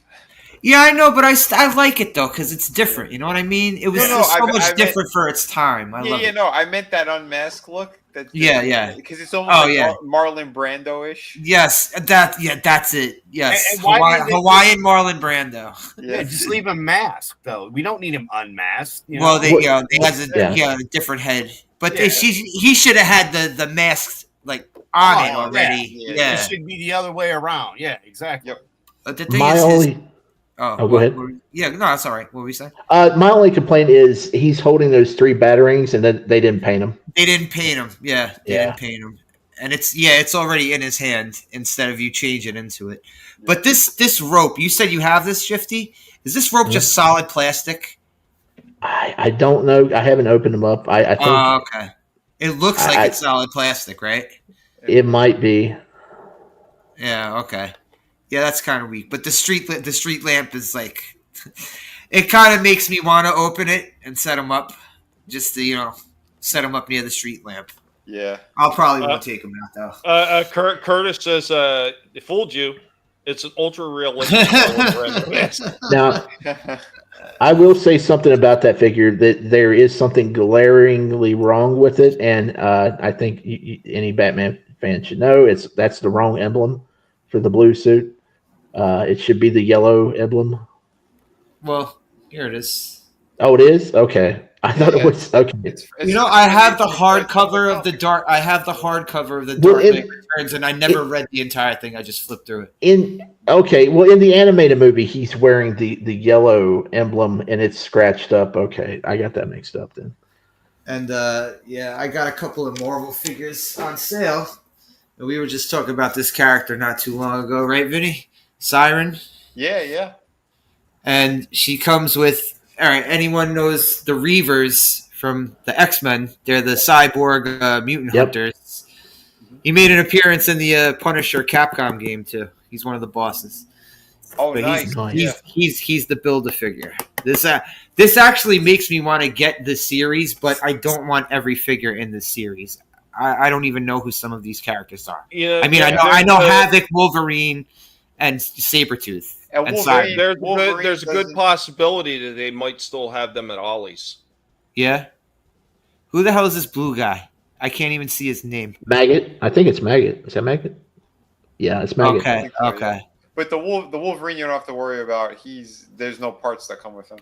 Yeah, I know, but I like it though because it's different. You know what I mean? It was so much different for its time. I love it. I meant that unmasked look. Yeah. Because it's almost Marlon Brando-ish. Yes, that's it. Yes, Hawaiian Marlon Brando. Yeah, just leave him masked though. We don't need him unmasked. Well, he has a different head, but he should have had the mask like on it already. Yeah. It should be the other way around. Yeah, exactly. Yep. But the thing is. Go ahead. Yeah, no, that's all right. What were we saying? My only complaint is he's holding those 3 batterings, and then they didn't paint them. They didn't paint them. Yeah, they didn't paint them, and it's already in his hand instead of you change it into it. But this rope, you said you have this, Shifty. Is this rope just solid plastic? I don't know. I haven't opened them up. I think. Okay. It looks like it's solid plastic, right? It might be. Yeah. Okay. Yeah, that's kind of weak. But the street lamp is like, it kind of makes me want to open it and set them up, just to set them up near the street lamp. Yeah, I'll probably won't take them out though. Curtis says it fooled you. It's an ultra realistic. Now, I will say something about that figure that there is something glaringly wrong with it, and I think any Batman fan should know that's the wrong emblem for the blue suit. It should be the yellow emblem. Well, here it is. Oh, it is? Okay. I thought it was okay. I have the hardcover of the Dark. I have the hardcover of the Well, Dark in- Knight Returns, and I never read the entire thing. I just flipped through it. in the animated movie, he's wearing the yellow emblem and it's scratched up. Okay, I got that mixed up then. And I got a couple of Marvel figures on sale. And we were just talking about this character not too long ago, right, Vinnie? Siren. Yeah. And she comes with. All right, anyone knows the Reavers from the X-Men? They're the cyborg mutant hunters. He made an appearance in the Punisher Capcom game too. He's one of the bosses. Oh, But nice. He's the Build-A-Figure. This actually makes me want to get the series, but I don't want every figure in the series. I don't even know who some of these characters are. Yeah, I mean, I know Havoc, Wolverine, and Sabretooth. And Siren. There's a good possibility that they might still have them at Ollie's. Yeah. Who the hell is this blue guy? I can't even see his name. Maggot. I think it's Maggot. Is that Maggot? Yeah, it's Maggot. Okay. But the Wolverine you don't have to worry about. There's no parts that come with him.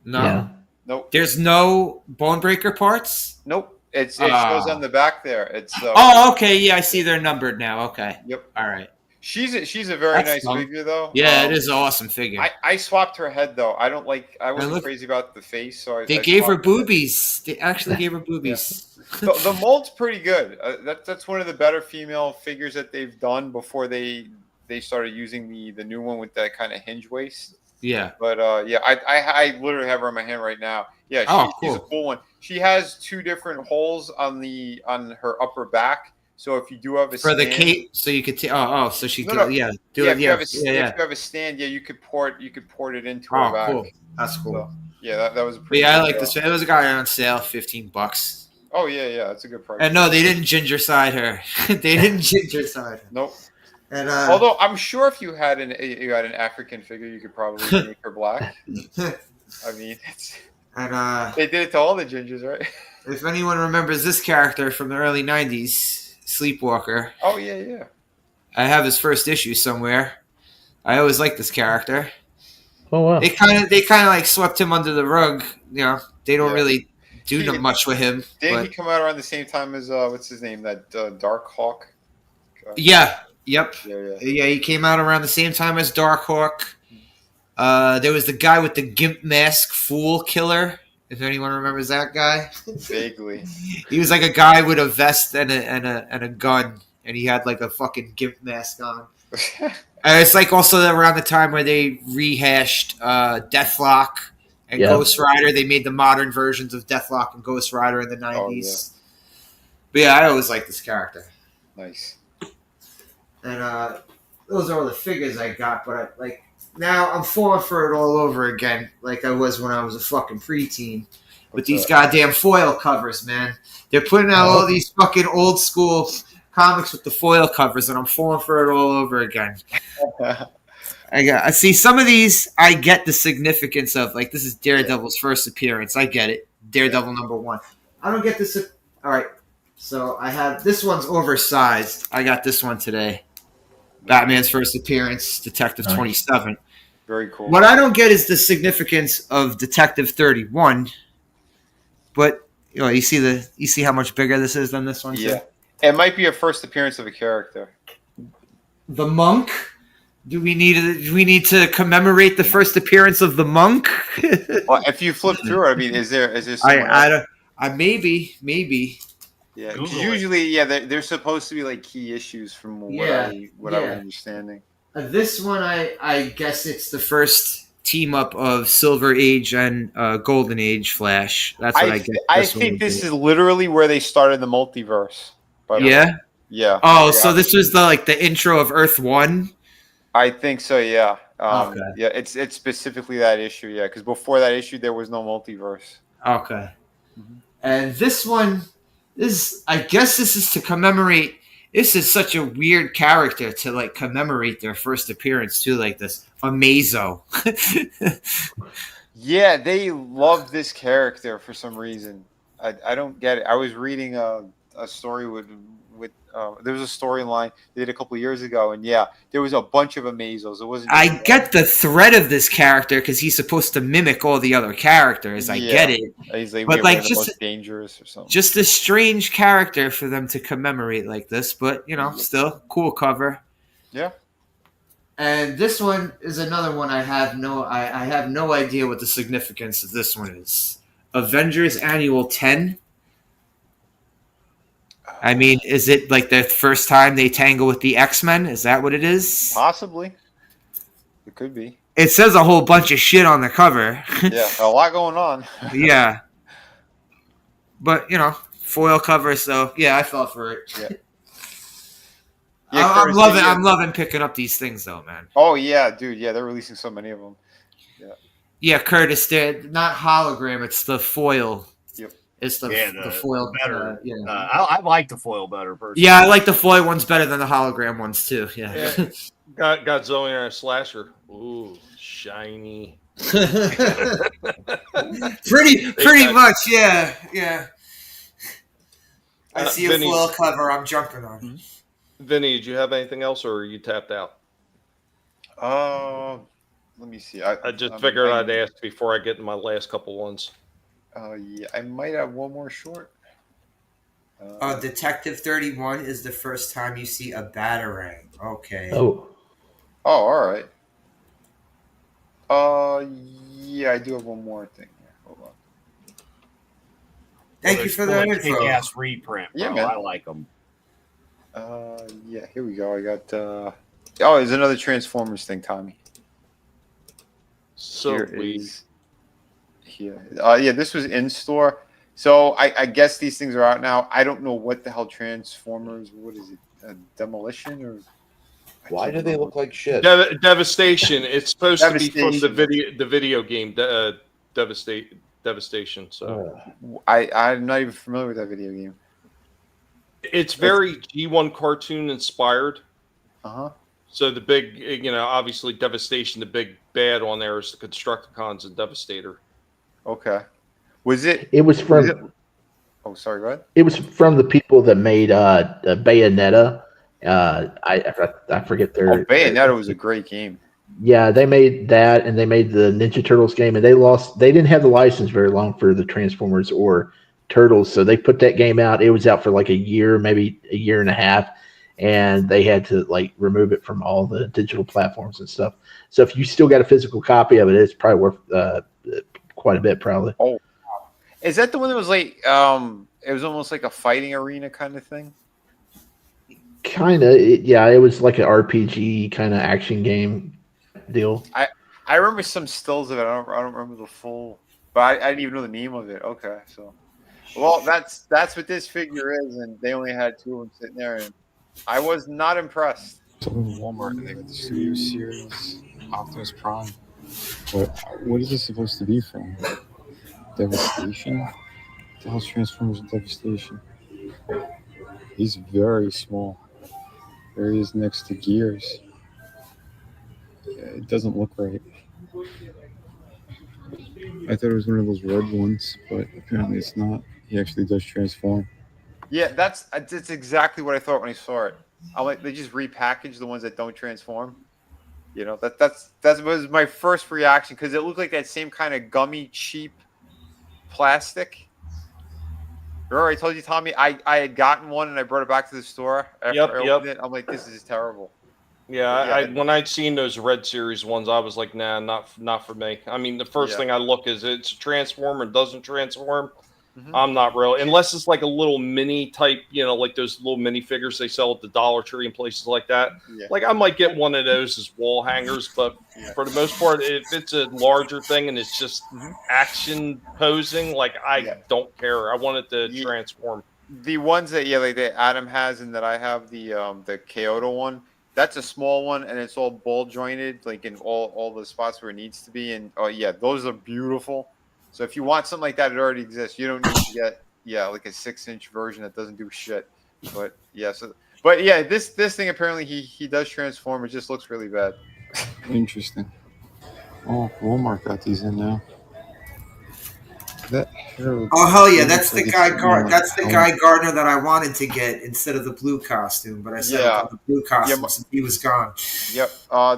No. Yeah. Nope. There's no Bonebreaker parts? Nope. It shows on the back there. It's okay. Yeah, I see they're numbered now. Okay. Yep. All right. She's a very That's nice figure though. Yeah, it is an awesome figure. I swapped her head though. I wasn't crazy about the face, so They gave her boobies. They actually gave her boobies. The mold's pretty good. That's one of the better female figures that they've done before they started using the new one with that kind of hinge waist. Yeah. But I literally have her in my hand right now. Yeah, she's a cool one. She has 2 different holes on her upper back. So if you do have a for stand, the cape, so you could so she No, could no. do If it. you have a stand, you could port it into her back. Cool. That's cool. So, that was a But pretty. yeah, I good like deal. this. There was a guy on sale, $15. Oh yeah, that's a good price. And no, they didn't ginger side her. They didn't ginger side her. Nope. And although I'm sure if you had an African figure, you could probably make her black. I mean, they did it to all the gingers, right? If anyone remembers this character from the early '90s, Sleepwalker. Oh yeah. I have his first issue somewhere. I always liked this character. Oh wow. They kind of like swept him under the rug. You know, they don't really do much with him. Didn't he come out around the same time as what's his name? That Dark Hawk. Yeah. Yep. Yeah. He came out around the same time as Darkhawk. There was the guy with the gimp mask, Fool Killer. If anyone remembers that guy. Vaguely. He was like a guy with a vest and a gun, and he had like a fucking gimp mask on. It's like also around the time where they rehashed Deathlock and Ghost Rider. They made the modern versions of Deathlock and Ghost Rider in the 90s. But yeah, I always liked this character. Nice. And those are all the figures I got, but now I'm falling for it all over again, like I was when I was a fucking preteen. With these goddamn foil covers, man. They're putting out all these fucking old school comics with the foil covers, and I'm falling for it all over again. I see some of these. I get the significance of, like, this is Daredevil's first appearance. I get it. Daredevil #1. I don't get this. All right, so I have this one's oversized. I got this one today. Batman's first appearance, Detective 27. Very cool. What I don't get is the significance of Detective 31. But you see how much bigger this is than this one. Yeah, it might be a first appearance of a character. The monk. Do we need to commemorate the first appearance of the monk? Well, if you flip through it, I mean, is there? Maybe. Yeah, because usually, they're supposed to be like key issues from what I was understanding. This one, I guess it's the first team up of Silver Age and Golden Age Flash. That's what I get. I think this is literally where they started the multiverse. Yeah. Yeah. Oh, so this was the intro of Earth 1. I think so. Yeah. Okay. Yeah, it's specifically that issue. Yeah, because before that issue, there was no multiverse. Okay. And this one. I guess this is to commemorate. This is such a weird character to commemorate their first appearance too, like this Amazo. Yeah, they love this character for some reason. I don't get it. I was reading a story with there was a storyline they did a couple years ago, and yeah, there was a bunch of Amazos. It wasn't. I get the threat of this character because he's supposed to mimic all the other characters. I get it, He's like, but like the just most dangerous or something. just a strange character for them to commemorate like this. But still cool cover. Yeah. And this one is another one I have no idea what the significance of this one is. Avengers Annual 10. I mean, is it like the first time they tangle with the X-Men? Is that what it is? Possibly. It could be. It says a whole bunch of shit on the cover. Yeah, a lot going on. Yeah. But, foil cover, so yeah, I fell for it. Yeah. I'm loving picking up these things though, man. Oh yeah, dude. Yeah, they're releasing so many of them. Yeah. Yeah, Curtis, they're not hologram, it's the foil. Yep. It's the foil better. yeah. I like the foil better personally. Yeah, I like the foil ones better than the hologram ones too. Yeah. Got Zoe and a slasher. Ooh, shiny. pretty much, yeah. I see a Vinnie, foil cover, I'm jumping on. Vinnie, did you have anything else, or are you tapped out? Let me see. I just figured I'd ask before I get in my last couple ones. Yeah, I might have one more short. Detective 31 is the first time you see a Batarang. Okay. Oh, all right. Yeah, I do have one more thing here. Hold on. Thank you for that info. Kick-ass reprint, bro. Yeah, man. I like them. Yeah, here we go. I got. There's another Transformers thing, Tommy. So here. Yeah, this was in store. So I guess these things are out now. I don't know what the hell Transformers. What is it? Demolition or? Why do they look like shit? Devastation. It's supposed to be from the video game. Devastation. So I'm not even familiar with that video game. It's very G1 cartoon inspired. Uh-huh. So the big, obviously Devastation, the big bad on there is the Constructicons and Devastator. Okay. Was it? It was from. Oh, sorry. Go ahead. It was from the people that made Bayonetta. I forget their. Bayonetta was a great game. Yeah, they made that, and they made the Ninja Turtles game, and they didn't have the license very long for the Transformers or Turtles, so they put that game out. It was out for like a year, maybe a year and a half, and they had to remove it from all the digital platforms and stuff. So if you still got a physical copy of it, it's probably worth quite a bit, probably. Oh, wow. Is that the one that was it was almost like a fighting arena kind of thing? Kind of, yeah. It was like an RPG kind of action game deal. I remember some stills of it. I don't remember the full, but I didn't even know the name of it. Okay, so well, that's what this figure is, and they only had two of them sitting there, and I was not impressed. So in Walmart, and they got the Studio Series Optimus Prime. What is this supposed to be from? Devastation? What the hell's Transformers Devastation? He's very small. There he is next to Gears. It doesn't look right. I thought it was one of those red ones, but apparently it's not. He actually does transform. Yeah, that's exactly what I thought when I saw it. I'm like, they just repackaged the ones that don't transform. That was my first reaction because it looked like that same kind of gummy, cheap plastic. Remember, I told you, Tommy, I had gotten one and I brought it back to the store after I opened it. I'm like, this is terrible. Yeah, when I'd seen those Red Series ones, I was like, nah, not for me. I mean, the first thing I look is it's a transform or doesn't transform. Mm-hmm. I'm not really, unless it's like a little mini type, like those little mini figures they sell at the Dollar Tree and places like that. Yeah. Like I might get one of those as wall hangers, but for the most part, if it's a larger thing and it's just action posing, like I don't care. I want it to transform. The ones that that Adam has and that I have, the Kyoto one, that's a small one and it's all ball jointed, like in all the spots where it needs to be. And those are beautiful. So if you want something like that, it already exists. You don't need to get like a 6-inch version that doesn't do shit. But this thing apparently he does transform. It just looks really bad. Interesting. Oh, Walmart got these in now. That hair. Oh hell yeah, that's the guy. Like That's the guy Gardner that I wanted to get instead of the blue costume, but I said the blue costume since he was gone. Yep.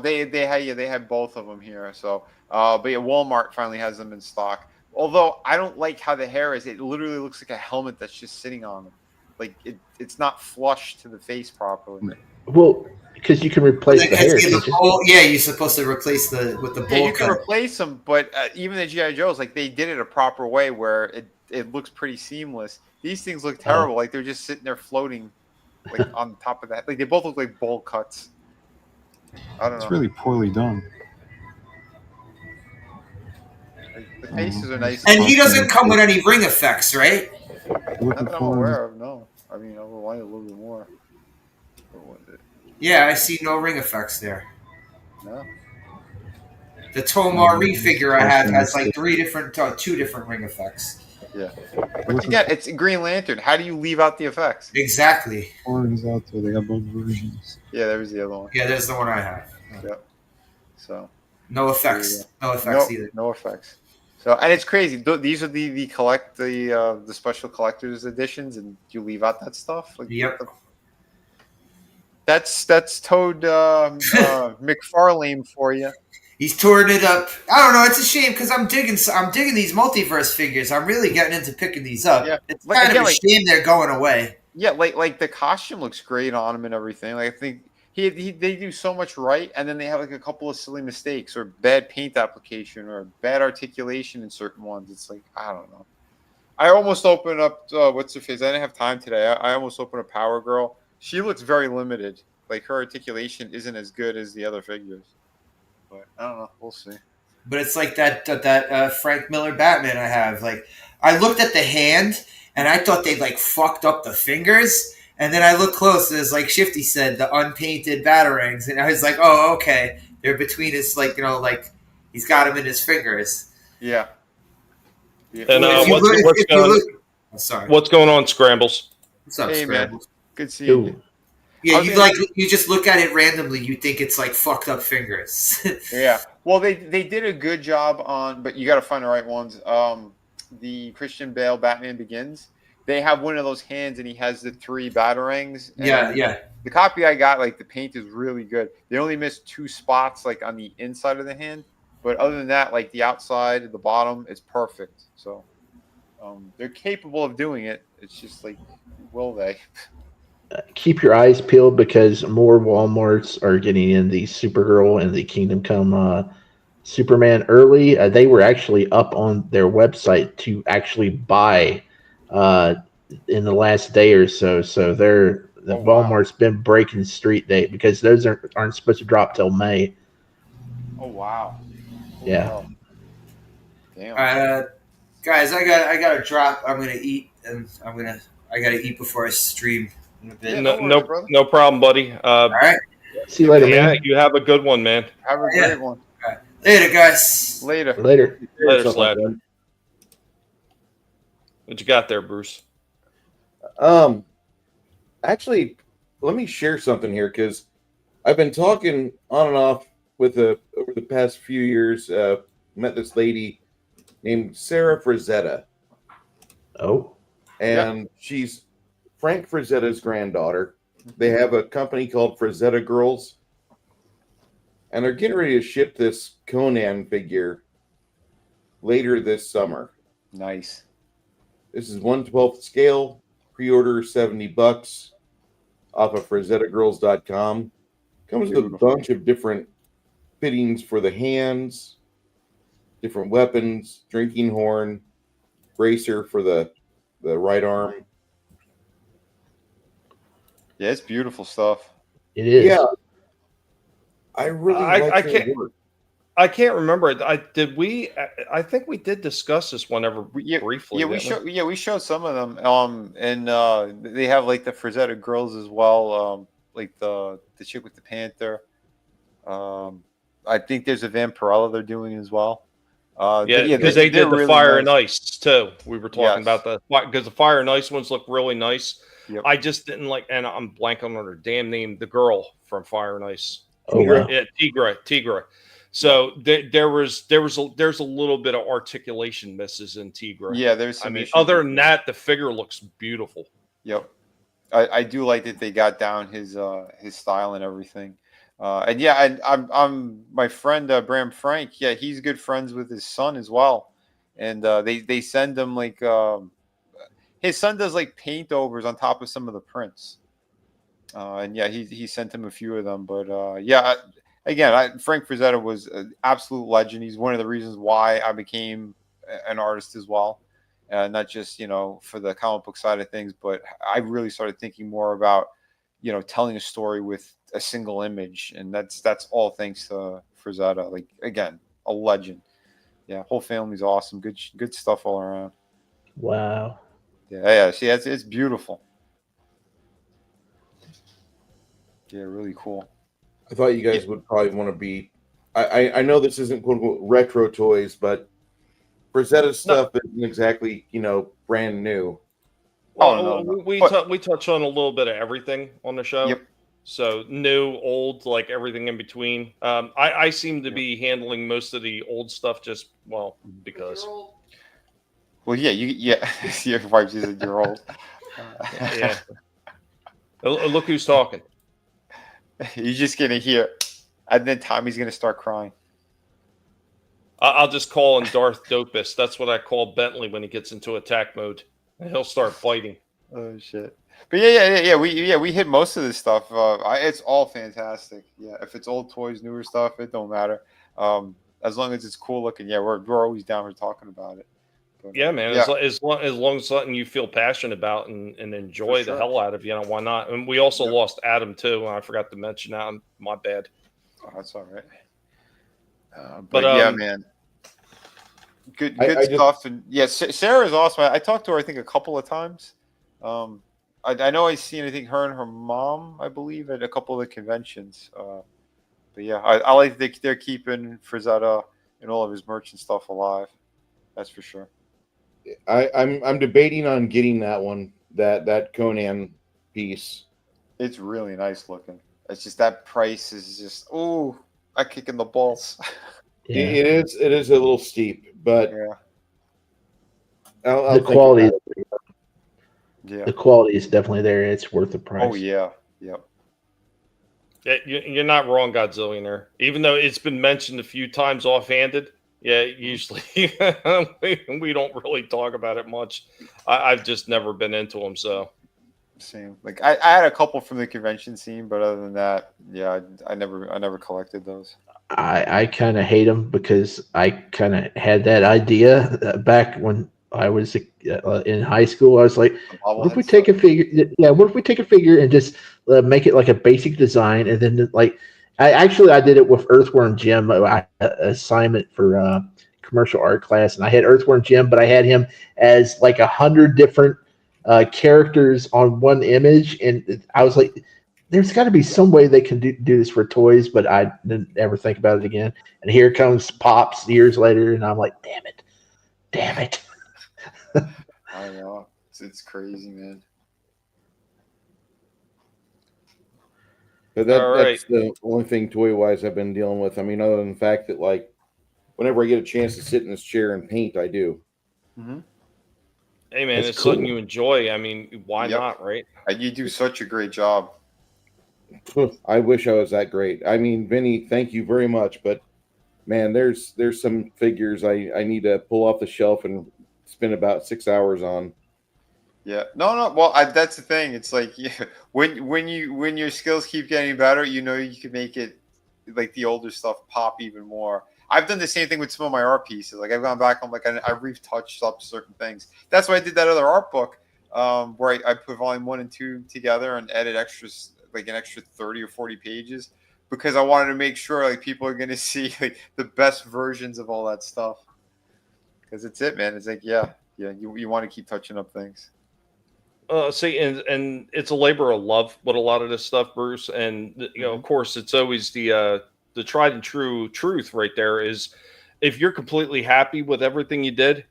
They had both of them here. So, but yeah, Walmart finally has them in stock. Although I don't like how the hair is. It literally looks like a helmet that's just sitting on them. Like it's not flush to the face properly. Well, because you can replace the hair. Yeah, you're supposed to replace with the bowl Yeah, you can cut. replace them, but even the GI Joes, like they did it a proper way where it looks pretty seamless. These things look terrible. Like they're just sitting there floating, like on top of that. Like they both look like bowl cuts. I don't know. It's really poorly done. Like, the faces are nice. And he doesn't come with any ring effects, right? Not that I'm aware of. No, I mean I would like a little bit more. Yeah, I see no ring effects there. No. The Tomar figure I have has like two different ring effects. Yeah, but again, it's Green Lantern. How do you leave out the effects? Exactly. Orange out there. They got both versions. Yeah, there's the other one. Yeah, there's the one I have. Yep. So. No effects. No effects either. No effects. So, and it's crazy. These are the special collector's editions, and you leave out that stuff. Like, yep. That's Toad McFarlane for you. He's touring it up. I don't know. It's a shame because I'm digging these multiverse figures. I'm really getting into picking these up. Yeah. It's kind of a shame they're going away. Yeah, like the costume looks great on him and everything. Like I think they do so much right, and then they have like a couple of silly mistakes or bad paint application or bad articulation in certain ones. It's like I don't know. I almost opened up what's her face? I didn't have time today. I almost opened up Power Girl. She looks very limited. Like her articulation isn't as good as the other figures. But I don't know. We'll see. But it's like that Frank Miller Batman I have. Like I looked at the hand and I thought they like fucked up the fingers, and then I looked close. There's like Shifty said, the unpainted batarangs, and I was like, oh okay, they're between his like he's got them in his fingers. Yeah. And what's going on, Scrambles? What's up, hey, Scrambles? Man. Good seeing you. Yeah, you just look at it randomly. You think it's like fucked up fingers. Yeah. Well, they did a good job on, but you got to find the right ones. The Christian Bale Batman Begins. They have one of those hands, and he has the 3 batarangs. Yeah. The copy I got, like the paint is really good. They only missed 2 spots, like on the inside of the hand, but other than that, like the outside, the bottom, is perfect. So they're capable of doing it. It's just like, will they? Keep your eyes peeled because more Walmarts are getting in the Supergirl and the Kingdom Come Superman early. They were actually up on their website to actually buy in the last day or so. So Walmart's been breaking street date because those aren't supposed to drop till May. Oh wow! Yeah. Wow. Damn. Guys, I gotta drop. I'm gonna eat, and I gotta eat before I stream. No problem, buddy. All right. See you later, man. Yeah, you have a good one, man. Have a great one. All right. Later, guys. Later. Later, Slad. What you got there, Bruce? Actually, let me share something here because I've been talking on and off with over the past few years. Met this lady named Sarah Frazetta. Oh. And she's Frank Frazetta's granddaughter. They have a company called Frazetta Girls. And they're getting ready to ship this Conan figure later this summer. Nice. This is 1/12 scale. Pre-order $70 off of FrazettaGirls.com. Comes with a bunch of different fittings for the hands, different weapons, drinking horn, bracer for the right arm. Yeah, it's beautiful stuff. It is. Yeah. I really like her work. I can't remember. I think we did discuss this one briefly. Yeah, we showed some of them. And they have like the Frazetta Girls as well. Like the chick with the panther. I think there's a Vampirella they're doing as well. Because they did the really Fire and Ice too. We were talking about because the Fire and Ice ones look really nice. Yep. I just didn't like, and I'm blanking on her damn name. The girl from Fire and Ice. Oh, wow. Yeah, Tigra. So there's a little bit of articulation misses in Tigra. Yeah, there's some I mean, issues other with than it. that, the figure looks beautiful. Yep. I do like that they got down his style and everything. And yeah, and I'm my friend Bram Frank. Yeah, he's good friends with his son as well, and they send him like his son does like paint overs on top of some of the prints. And yeah, he sent him a few of them. But yeah, again, Frank Frazetta was an absolute legend. He's one of the reasons why I became an artist as well. Not just for the comic book side of things, but I really started thinking more about telling a story with a single image, and that's all thanks to Frazetta. Like again, a legend. Yeah, whole family's awesome. Good stuff all around. Wow. Yeah. See, it's beautiful. Yeah, really cool. I thought you guys would probably want to be. I know this isn't quote unquote retro toys, but Frazetta's stuff isn't exactly brand new. Well, we touch on a little bit of everything on the show. Yep. So new, old, like everything in between. I seem to be handling most of the old stuff just because. Well, yeah, your wife is a year old. Yeah. Look who's talking. You're just gonna hear, and then Tommy's gonna start crying. I'll just call him Darth Dopus. That's what I call Bentley when he gets into attack mode. And he'll start fighting. Oh shit! But yeah. We hit most of this stuff. It's all fantastic. Yeah, if it's old toys, newer stuff, it don't matter. As long as it's cool looking, yeah, we're always down for talking about it. But, yeah, man. Yeah. As long as something you feel passionate about and enjoy the hell out of, why not? And we also lost Adam too. And I forgot to mention that. My bad. Oh, that's all right. But yeah, man. Good stuff. And yeah, Sarah's awesome. I talked to her, I think, a couple of times. I know I've seen, I think, her and her mom, I believe, at a couple of the conventions. But yeah, I like they're keeping Frazetta and all of his merch and stuff alive. That's for sure. I'm debating on getting that one, that Conan piece. It's really nice looking. It's just that price is just I kick in the balls. Yeah. It is a little steep, but yeah. I'll the quality. Yeah, the quality is definitely there. It's worth the price. Oh yeah, yep. Yeah, you're not wrong, Godzillionaire. Even though it's been mentioned a few times offhanded. Yeah, usually we don't really talk about it much. I've just never been into them, so. Same. Like I had a couple from the convention scene, but other than that, yeah, I never collected those. I kind of hate them because I kind of had that idea back when I was in high school. I was like, what if we take a figure? Yeah, what if we take a figure and just make it like a basic design, and then like. I did it with Earthworm Jim. I had an assignment for commercial art class, and I had Earthworm Jim, but I had him as like 100 different characters on one image, and I was like, "There's got to be some way they can do this for toys," but I didn't ever think about it again. And here comes Pops years later, and I'm like, "Damn it!" I know it's crazy, man. But that's the only thing toy-wise I've been dealing with. I mean, other than the fact that, like, whenever I get a chance to sit in this chair and paint, I do. Mm-hmm. Hey, man, it's something you enjoy. I mean, why not, right? You do such a great job. I wish I was that great. I mean, Vinnie, thank you very much. But, man, there's some figures I need to pull off the shelf and spend about 6 hours on. Yeah, no. Well, that's the thing. It's like when your skills keep getting better, you can make it like the older stuff pop even more. I've done the same thing with some of my art pieces. Like I've gone back, I'm like I've retouched up certain things. That's why I did that other art book where I put volume 1 and 2 together and added extras, like an extra 30 or 40 pages, because I wanted to make sure like people are going to see like the best versions of all that stuff. Because it's it, man. It's like you want to keep touching up things. See, and it's a labor of love with a lot of this stuff, Bruce. And of course, it's always the tried and true truth right there is, if you're completely happy with everything you did,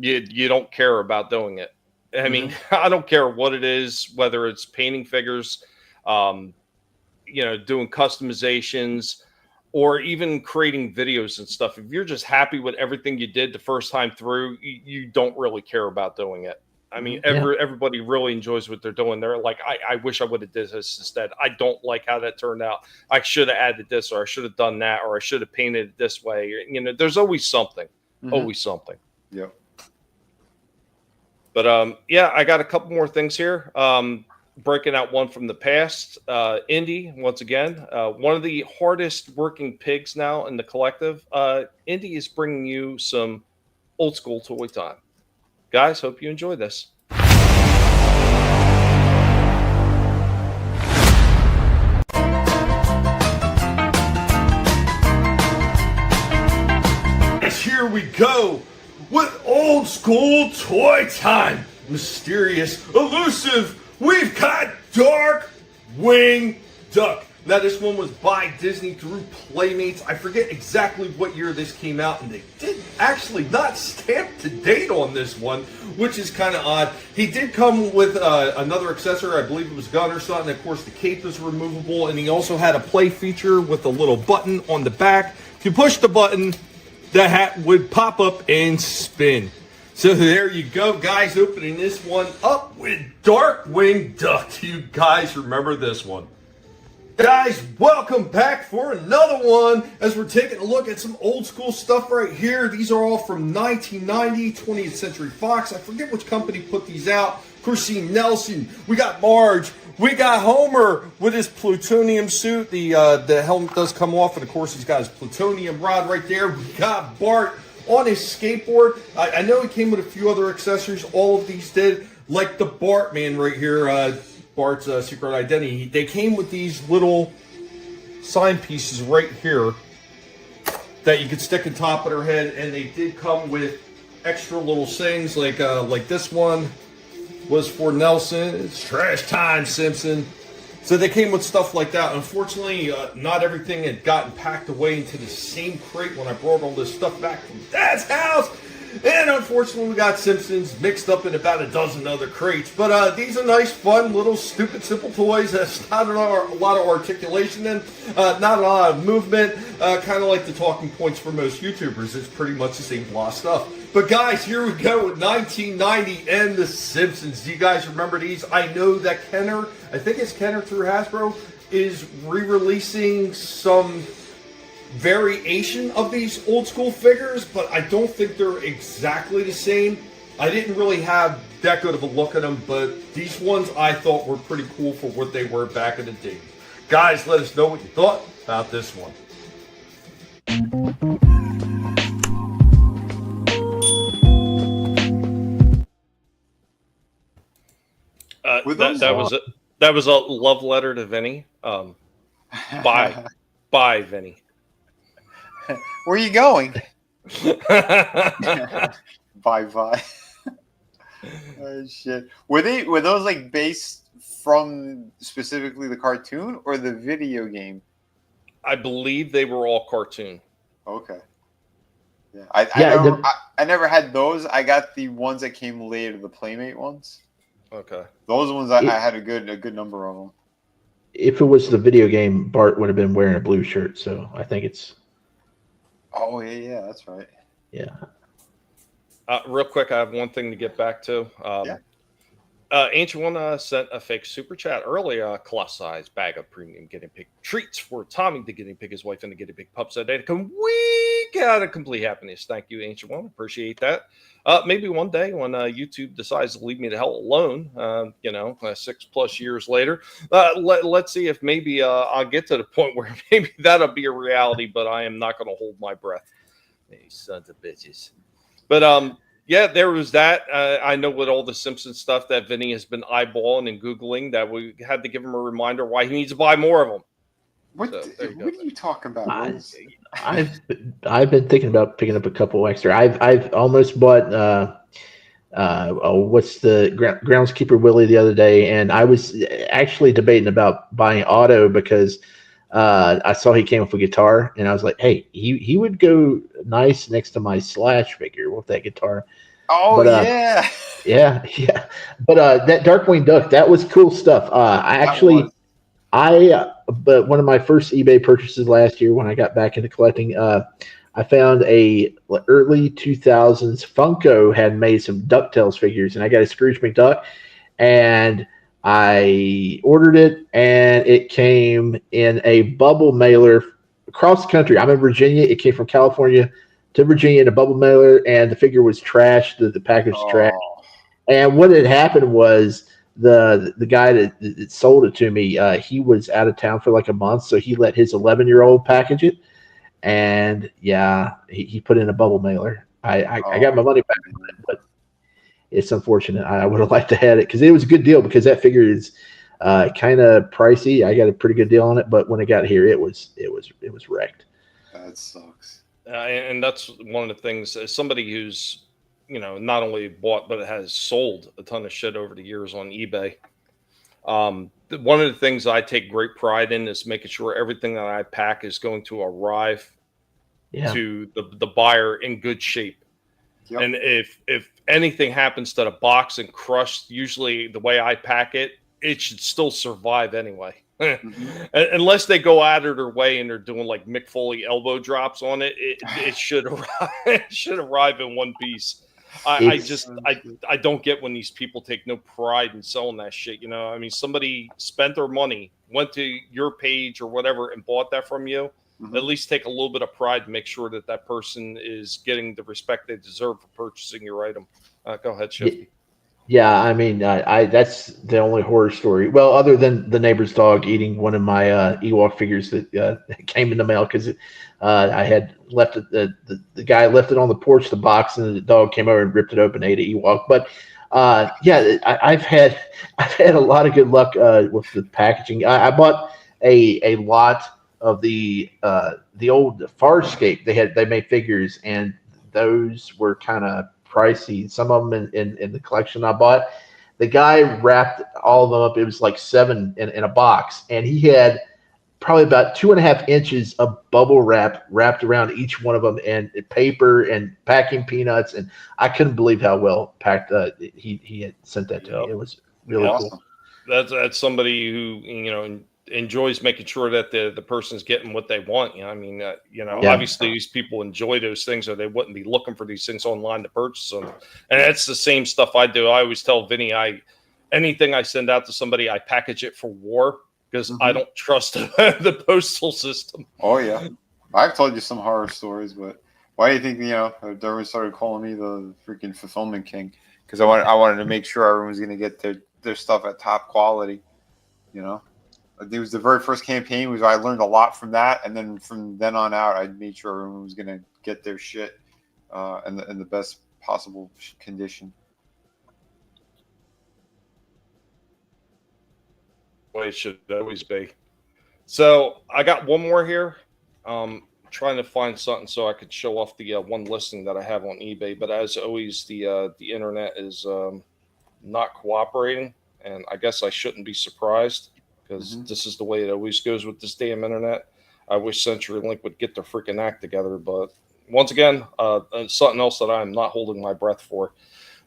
you don't care about doing it. I mean, I don't care what it is, whether it's painting figures, doing customizations, or even creating videos and stuff, if you're just happy with everything you did the first time through, you don't really care about doing it. I mean, everybody really enjoys what they're doing. They're like, I wish I would have did this instead. I don't like how that turned out. I should have added this, or I should have done that, or I should have painted it this way. You know, there's always something, always something. Yeah. But yeah, I got a couple more things here. Breaking out one from the past. Indy, once again, one of the hardest working pigs now in the collective. Indy is bringing you some old school toy time. Guys, hope you enjoy this. Here we go with old school toy time. Mysterious, elusive. We've got Dark Wing Duck. Now, this one was by Disney through Playmates. I forget exactly what year this came out, and they did actually not stamp the date on this one, which is kind of odd. He did come with another accessory. I believe it was gun or something. Of course, the cape is removable, and he also had a play feature with a little button on the back. If you push the button, the hat would pop up and spin. So there you go, guys, opening this one up with Darkwing Duck. You guys remember this one. Guys, welcome back for another one as we're taking a look at some old school stuff right here. These are all from 1990, 20th Century Fox. I forget which company put these out. Of course, see Nelson. We got Marge. We got Homer with his plutonium suit. The helmet does come off, and of course, he's got his plutonium rod right there. We got Bart on his skateboard. I know he came with a few other accessories. All of these did, like the Bart man right here, Bart's secret identity. They came with these little sign pieces right here that you could stick on top of their head, and they did come with extra little things like this one was for Nelson. It's trash time, Simpson. So they came with stuff like that. Unfortunately, not everything had gotten packed away into the same crate when I brought all this stuff back from Dad's house. And unfortunately, we got Simpsons mixed up in about a dozen other crates. But these are nice, fun, little, stupid, simple toys. That's not a lot of articulation in, not a lot of movement. Kind of like the talking points for most YouTubers. It's pretty much the same blah stuff. But guys, here we go with 1990 and The Simpsons. Do you guys remember these? I know that Kenner, I think it's Kenner through Hasbro, is re-releasing some variation of these old school figures, but I don't think they're exactly the same. I didn't really have that good of a look at them, but these ones I thought were pretty cool for what they were back in the day. Guys, let us know what you thought about this one. That was a love letter to Vinnie. Bye, Vinnie. Where are you going? Bye. Oh shit. Were those like based from specifically the cartoon or the video game? I believe they were all cartoon. Okay. Yeah. I never had those. I got the ones that came later, the Playmate ones. Okay. Those ones I had a good number of them. If it was the video game, Bart would have been wearing a blue shirt, so I think it's. Oh yeah, that's right. Yeah. Real quick, I have one thing to get back to. Ancient One sent a fake super chat earlier. Class size bag of premium guinea pig treats for Tommy, the guinea pig, his wife, and the guinea pig pups that day to come week out of complete happiness. Thank you, Ancient One. Appreciate that. Maybe one day when YouTube decides to leave me the hell alone, 6+ years later, let's see if maybe I'll get to the point where maybe that'll be a reality, but I am not going to hold my breath. These sons of bitches. But yeah, there was that. I know with all the Simpsons stuff that Vinnie has been eyeballing and Googling that we had to give him a reminder why he needs to buy more of them. What are you talking about? I've been thinking about picking up a couple extra. I've almost bought what's the groundskeeper Willie the other day, and I was actually debating about buying Otto because I saw he came with a guitar, and I was like, hey, he would go nice next to my Slash figure with that guitar. Oh, but, yeah. But that Darkwing Duck, that was cool stuff. I actually But one of my first eBay purchases last year when I got back into collecting, I found a early 2000s Funko had made some DuckTales figures, and I got a Scrooge McDuck, and I ordered it, and it came in a bubble mailer across the country. I'm in Virginia. It came from California to Virginia in a bubble mailer, and the figure was trash. The package was trash. And what had happened was the guy that sold it to me, he was out of town for like a month, so he let his 11-year-old package it, and yeah, he put in a bubble mailer. I got my money back on it, but it's unfortunate. I would have liked to have it because it was a good deal because that figure is kind of pricey. I got a pretty good deal on it, but when it got here, it was wrecked. That sucks. And that's one of the things as somebody who's not only bought but has sold a ton of shit over the years on eBay. One of the things I take great pride in is making sure everything that I pack is going to arrive to the buyer in good shape. Yep. And if anything happens to the box and crushed, usually the way I pack it, it should still survive anyway. Mm-hmm. Unless they go out of their way and they're doing like Mick Foley elbow drops on it, it should arrive. It should arrive in one piece. I don't get when these people take no pride in selling that shit. I mean, somebody spent their money, went to your page or whatever, and bought that from you. Mm-hmm. At least take a little bit of pride and make sure that person is getting the respect they deserve for purchasing your item. Go ahead, Shifty. Yeah, I mean, that's the only horror story. Well, other than the neighbor's dog eating one of my Ewok figures that came in the mail because I had left it. The guy left it on the porch, the box, and the dog came over and ripped it open, ate an Ewok. But I've had a lot of good luck with the packaging. I bought a lot of the old Farscape. They made figures, and those were kind of pricey. Some of them in the collection I bought. The guy wrapped all of them up. It was like 7 in a box, and he had probably about 2.5 inches of bubble wrap wrapped around each one of them, and paper and packing peanuts. And I couldn't believe how well packed he had sent that to me. It was really cool. That's somebody who enjoys making sure that the person's getting what they want. Obviously these people enjoy those things or they wouldn't be looking for these things online to purchase them. And that's the same stuff I do. I always tell Vinnie, anything I send out to somebody, I package it for war because I don't trust the postal system. Oh yeah. I've told you some horror stories, but why do you think, everyone started calling me the freaking fulfillment king? Because I wanted to make sure everyone was going to get their stuff at top quality, It was the very first campaign. I learned a lot from that, and then from then on out, I made sure everyone was going to get their shit in the best possible condition. Way it should always be. So I got one more here. Trying to find something so I could show off the one listing that I have on eBay. But as always, the internet is not cooperating, and I guess I shouldn't be surprised. Because this is the way it always goes with this damn internet. I wish CenturyLink would get their freaking act together. But once again, something else that I'm not holding my breath for.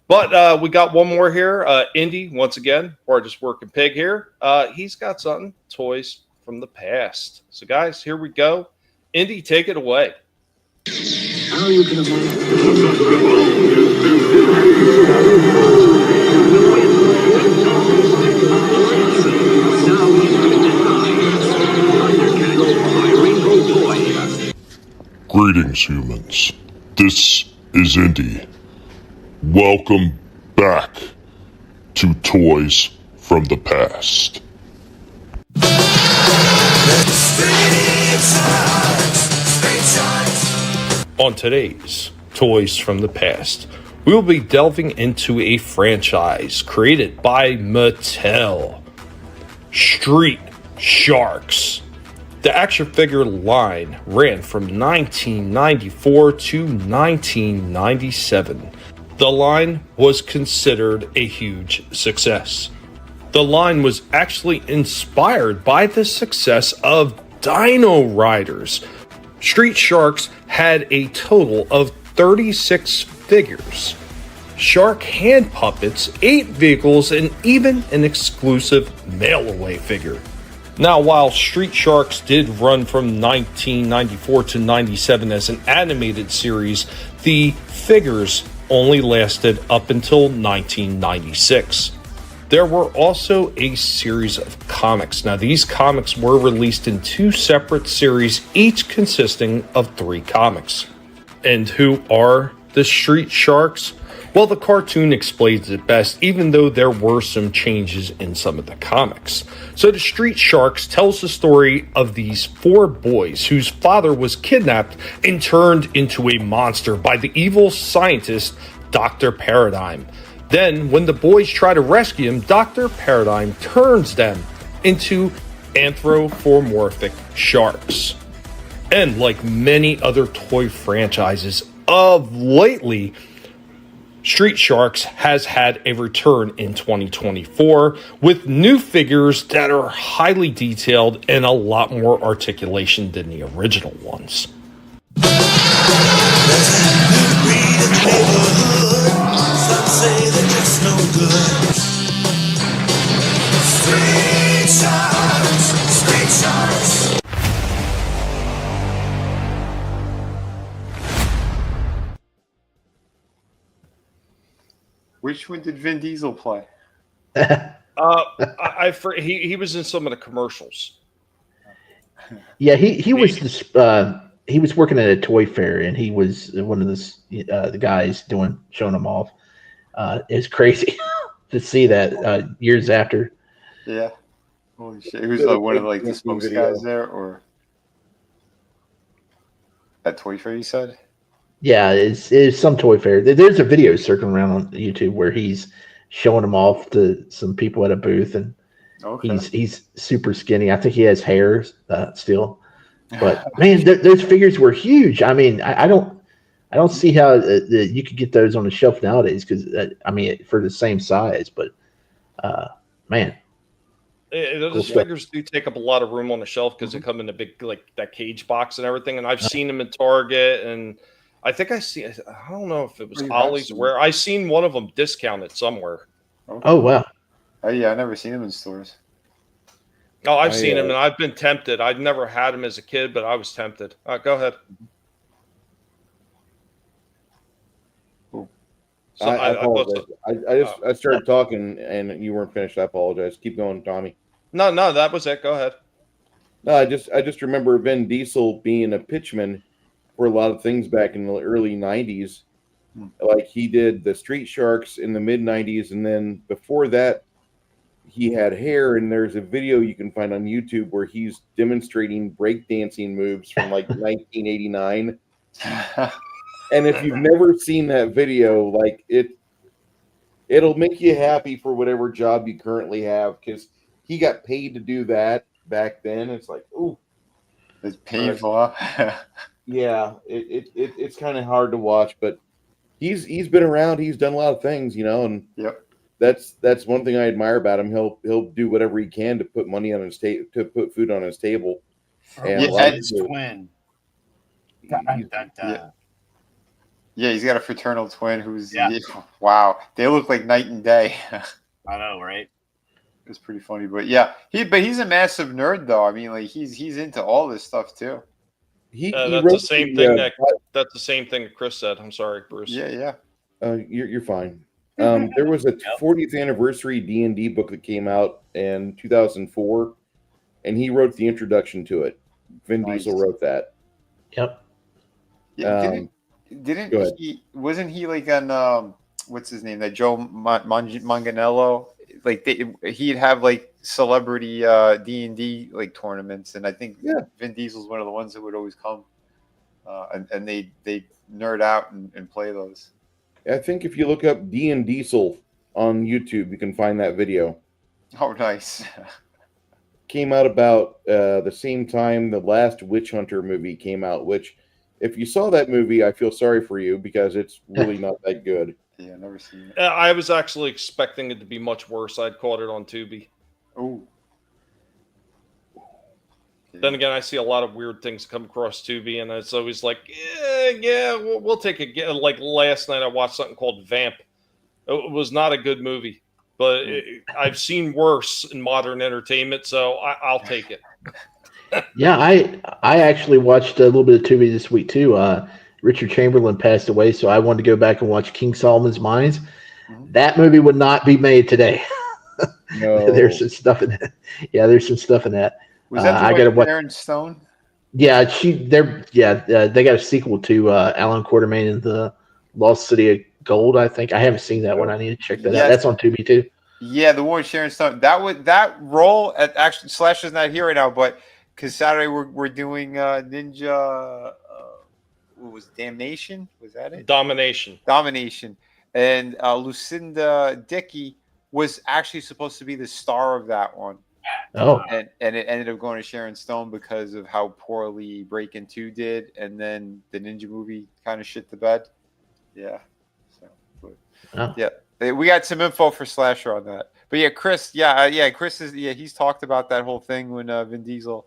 But we got one more here. Indy, once again, Hardest Working Pig here. He's got something, toys from the past. So, guys, here we go. Indy, take it away. How you can Greetings, humans. This is Indy. Welcome back to Toys from the Past. On today's Toys from the Past, we will be delving into a franchise created by Mattel, Street Sharks. The action figure line ran from 1994 to 1997. The line was considered a huge success. The line was actually inspired by the success of Dino Riders. Street Sharks had a total of 36 figures, shark hand puppets, 8 vehicles, and even an exclusive mail-away figure. Now, while Street Sharks did run from 1994 to 97 as an animated series, the figures only lasted up until 1996. There were also a series of comics. Now, these comics were released in 2 separate series, each consisting of 3 comics. And who are the Street Sharks? Well, the cartoon explains it best, even though there were some changes in some of the comics. So the Street Sharks tells the story of these 4 boys whose father was kidnapped and turned into a monster by the evil scientist Dr. Paradigm. Then, when the boys try to rescue him, Dr. Paradigm turns them into anthropomorphic sharks. And like many other toy franchises of lately, Street Sharks has had a return in 2024 with new figures that are highly detailed and a lot more articulation than the original ones. Which one did Vin Diesel play? He was in some of the commercials. Yeah, he was this, he was working at a toy fair, and he was one of the guys showing them off. It's crazy to see that years after. Yeah. Holy shit! He was one of the spokes guys there, or at toy fair. You said. Yeah, it's some toy fair. There's a video circling around on YouTube where he's showing them off to some people at a booth, and he's super skinny. I think he has hair still, but man, those figures were huge. I mean, I don't see how you could get those on the shelf nowadays because for the same size. But man, those figures do take up a lot of room on the shelf because they come in a big that cage box and everything. And I've seen them in Target and. I think I don't know if it was Ollie's where I seen one of them discounted somewhere. Okay. Oh, wow. Oh, yeah. I've never seen them in stores. Oh, I've seen them and I've been tempted. I'd never had them as a kid, but I was tempted. Go ahead. Cool. So I apologize. I started talking and you weren't finished. I apologize. Keep going, Tommy. No, that was it. Go ahead. No, I just remember Vin Diesel being a pitchman for a lot of things back in the early 90s. Like he did the Street Sharks in the mid 90s, and then before that he had hair, and there's a video you can find on YouTube where he's demonstrating breakdancing moves from 1989. And if you've never seen that video, it'll make you happy for whatever job you currently have, because he got paid to do that back then. It's like, ooh, it's painful. Yeah, it's kind of hard to watch, but he's been around. He's done a lot of things, and that's one thing I admire about him. He'll do whatever he can to put money on his table, to put food on his table. And Ed's twin. Yeah, he's got a fraternal twin who's wow. They look like night and day. I know, right? It's pretty funny, but yeah, he's a massive nerd though. I mean, he's into all this stuff too. That's the same thing that's the same thing Chris said. I'm sorry, Bruce. Yeah. You're fine. There was a 40th anniversary D&D book that came out in 2004, and he wrote the introduction to it. Vin Diesel wrote that. Yep. Didn't he? Wasn't he on what's his name? That Joe Manganiello? He'd have celebrity D&D tournaments, and I think Vin Diesel's one of the ones that would always come, and they nerd out and play those. I think if you look up D and Diesel on YouTube, you can find that video. Oh, nice. Came out about the same time the last Witch Hunter movie came out, which if you saw that movie, I feel sorry for you because it's really not that good. Yeah, never seen it. I was actually expecting it to be much worse. I'd caught it on Tubi. Oh. Then again, I see a lot of weird things come across Tubi, and it's always we'll take a. Like last night, I watched something called Vamp. It was not a good movie, but I've seen worse in modern entertainment, so I'll take it. Yeah, I actually watched a little bit of Tubi this week too. Richard Chamberlain passed away, so I wanted to go back and watch King Solomon's Mines. That movie would not be made today. No. There's some stuff in that. Yeah, there's some stuff in that. Was that the I one gotta with watch. Sharon Stone? Yeah, they got a sequel to Alan Quartermain and the Lost City of Gold. I think I haven't seen that one. I need to check that out. Yes. That's on Tubi too. Yeah, the one with Sharon Stone. That role actually Slash is not here right now, but because Saturday we're doing Ninja. What was it, Damnation? Was that it? Domination. And Lucinda Dickey was actually supposed to be the star of that one. Oh. And it ended up going to Sharon Stone because of how poorly Breakin' 2 did, and then the Ninja movie kind of shit the bed. Yeah. So, yeah, we got some info for Slasher on that. But yeah, Chris. Chris he's talked about that whole thing when Vin Diesel.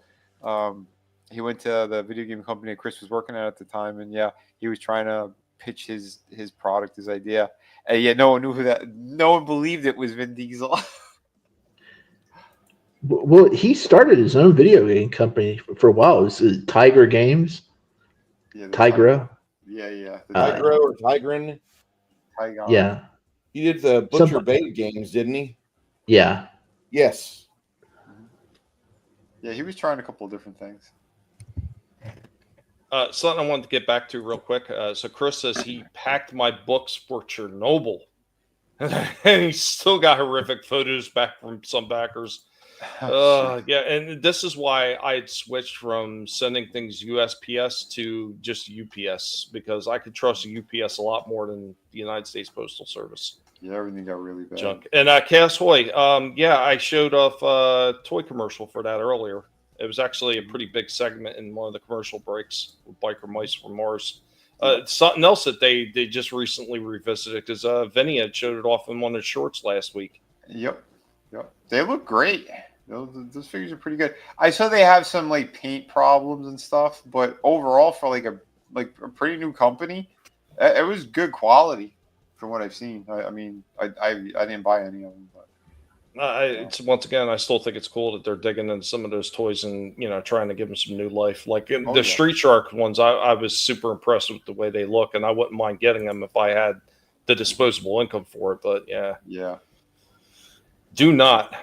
He went to the video game company that Chris was working at the time, and he was trying to pitch his product, his idea. And no one knew no one believed it was Vin Diesel. Well, he started his own video game company for a while. It was Tiger Games. Yeah, Tigro. Yeah. Tigro or Tigrin. Tigon. Yeah. He did the Butcher Bay games, didn't he? Yeah. Yes. Yeah, he was trying a couple of different things. Something I wanted to get back to real quick. So Chris says he packed my books for Chernobyl, and he still got horrific photos back from some backers. And this is why I had switched from sending things USPS to just UPS, because I could trust UPS a lot more than the United States Postal Service. Yeah, everything got really bad. Junk. And Cass Hoy, I showed off a toy commercial for that earlier. It was actually a pretty big segment in one of the commercial breaks with Biker Mice from Mars. Something else that they just recently revisited, because Vinnie had showed it off in one of the shorts last week. Yep. They look great. Those figures are pretty good. I saw they have some like paint problems and stuff, but overall for like a pretty new company, it was good quality from what I've seen. I mean, I didn't buy any of them, but it's once again, I still think it's cool that they're digging into some of those toys and trying to give them some new life. Like the Street Shark ones, I was super impressed with the way they look, and I wouldn't mind getting them if I had the disposable income for it. But yeah, do not.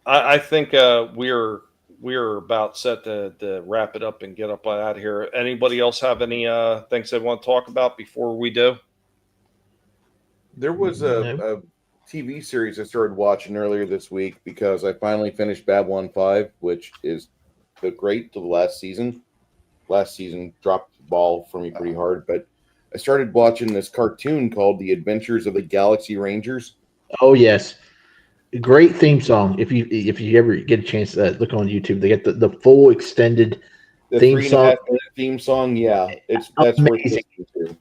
I think we're about set to wrap it up and get up out of here. Anybody else have any things they want to talk about before we do? There was a TV series I started watching earlier this week because I finally finished Babylon 5, which is great to the last season. Last season dropped the ball for me pretty hard, but I started watching this cartoon called The Adventures of the Galaxy Rangers. Oh yes, great theme song. If you ever get a chance to look on YouTube, they get the full extended theme song. Theme song, yeah, that's worth listening to.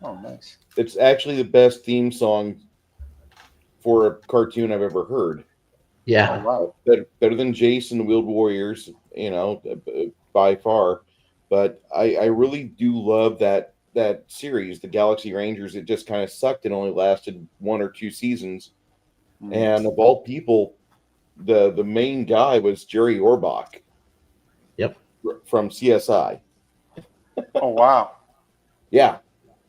Oh, nice. It's actually the best theme song for a cartoon I've ever heard. Yeah. Oh, wow. Better than Jason the Wheeled Warriors, by far. But I really do love that series, the Galaxy Rangers. It just kind of sucked. It only lasted 1 or 2 seasons. And of all people, the main guy was Jerry Orbach. Yep. From CSI. Oh, wow. Yeah.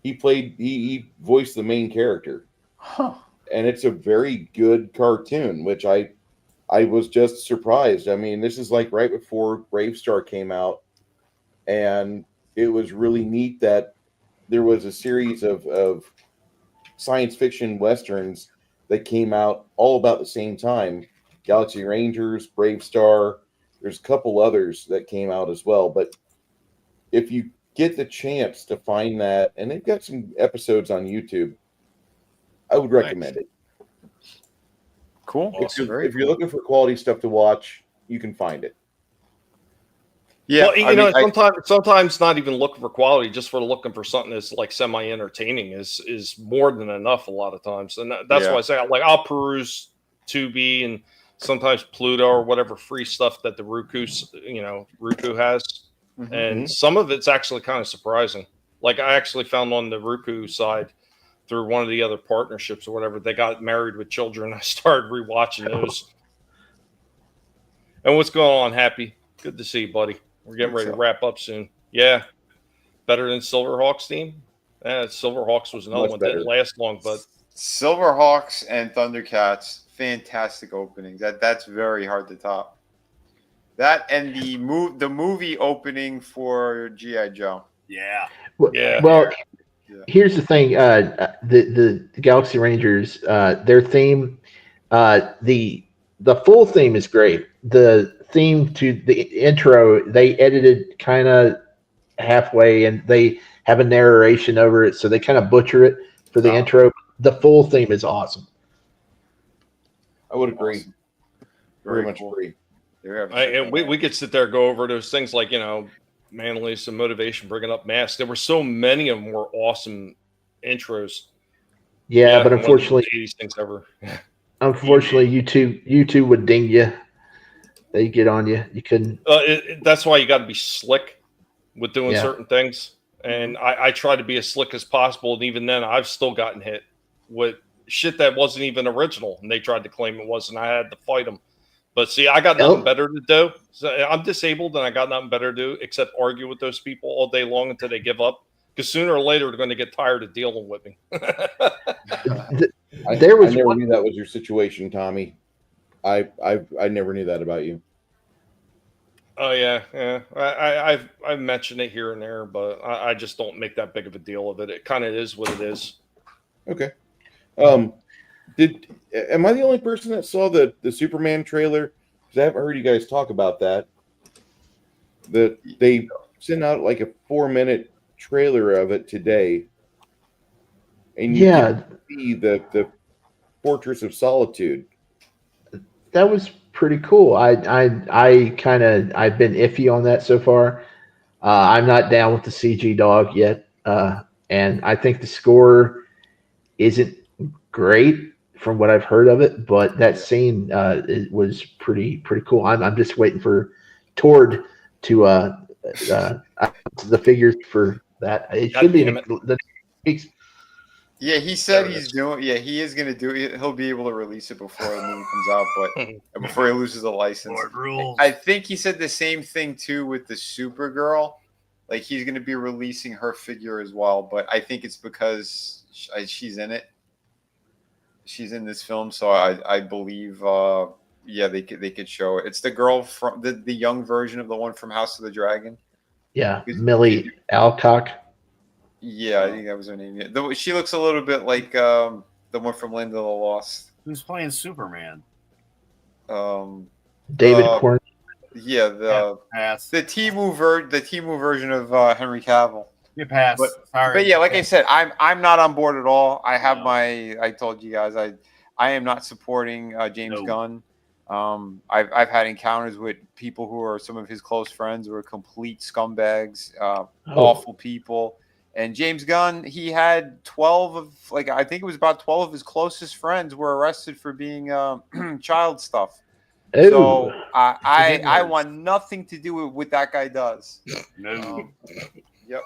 He voiced the main character. Huh. And it's a very good cartoon, which I was just surprised. I mean, this is like right before Brave Star came out, and it was really neat that there was a series of science fiction westerns that came out all about the same time. Galaxy Rangers, Brave Star, there's a couple others that came out as well. But if you get the chance to find that, and they've got some episodes on YouTube, I would recommend it. Cool. Awesome. If you're looking for quality stuff to watch, you can find it. Yeah, well, sometimes not even looking for quality, just for looking for something that's like semi-entertaining is more than enough a lot of times, and that's why I say I'll peruse Tubi and sometimes Pluto or whatever free stuff that the Roku has, and some of it's actually kind of surprising. Like I actually found on the Roku side through one of the other partnerships or whatever. They got married with children. I started rewatching those. And what's going on, Happy? Good to see you, buddy. We're getting ready to wrap up soon. Yeah. Better than Silverhawks team? Silverhawks was another Much one. better. Didn't last long, but Silverhawks and Thundercats, fantastic openings. That's very hard to top. That and the movie opening for G.I. Joe. Yeah. Well, here's the thing: the Galaxy Rangers, their theme, the full theme is great. The theme to the intro, they edited kind of halfway, and they have a narration over it, so they kind of butcher it for the intro. The full theme is awesome. I would agree. Very much cool. agree. And we could sit there and go over those things like, manly, some motivation, bringing up masks. There were so many of them were awesome intros. Yeah, but unfortunately, these things ever. Unfortunately, YouTube would ding you. They get on you. You couldn't. That's why you got to be slick with doing Yeah. certain things. And I try to be as slick as possible. And even then, I've still gotten hit with shit that wasn't even original. And they tried to claim it was, and I had to fight them. But see, I got nothing better to do. So I'm disabled, and I got nothing better to do except argue with those people all day long until they give up. Because sooner or later, they're going to get tired of dealing with me. I never knew that was your situation, Tommy. I never knew that about you. Oh yeah. I've mentioned it here and there, but I just don't make that big of a deal of it. It kind of is what it is. Okay. Am I the only person that saw the Superman trailer? Because I haven't heard you guys talk about that. That they sent out like a 4-minute trailer of it today, and you can see the Fortress of Solitude. That was pretty cool. I've been iffy on that so far. I'm not down with the CG dog yet, and I think the score isn't great from what I've heard of it. But that scene it was pretty cool. I'm just waiting for Tord to the figures for that. It should be in the weeks. Yeah, he said he's doing. Yeah, he is going to do it. He'll be able to release it before the movie comes out, but before he loses the license. I think he said the same thing too with the Supergirl. Like he's going to be releasing her figure as well, but I think it's because she's in it. She's in this film, so I believe. They could show it. It's the girl from the young version of the one from House of the Dragon. Yeah, Millie Alcock. Yeah, I think that was her name. Yeah. She looks a little bit like the one from Land of the Lost. Who's playing Superman? David Corn. Yeah, the Temu version of Henry Cavill. You pass. But yeah, like I said, I'm not on board at all. I have I told you guys I am not supporting James Gunn. I've had encounters with people who are some of his close friends who are complete scumbags, awful people. And James Gunn, he had 12 of I think it was about 12 of his closest friends were arrested for being child stuff. Ooh. So I want nothing to do with what that guy does. No. Yep.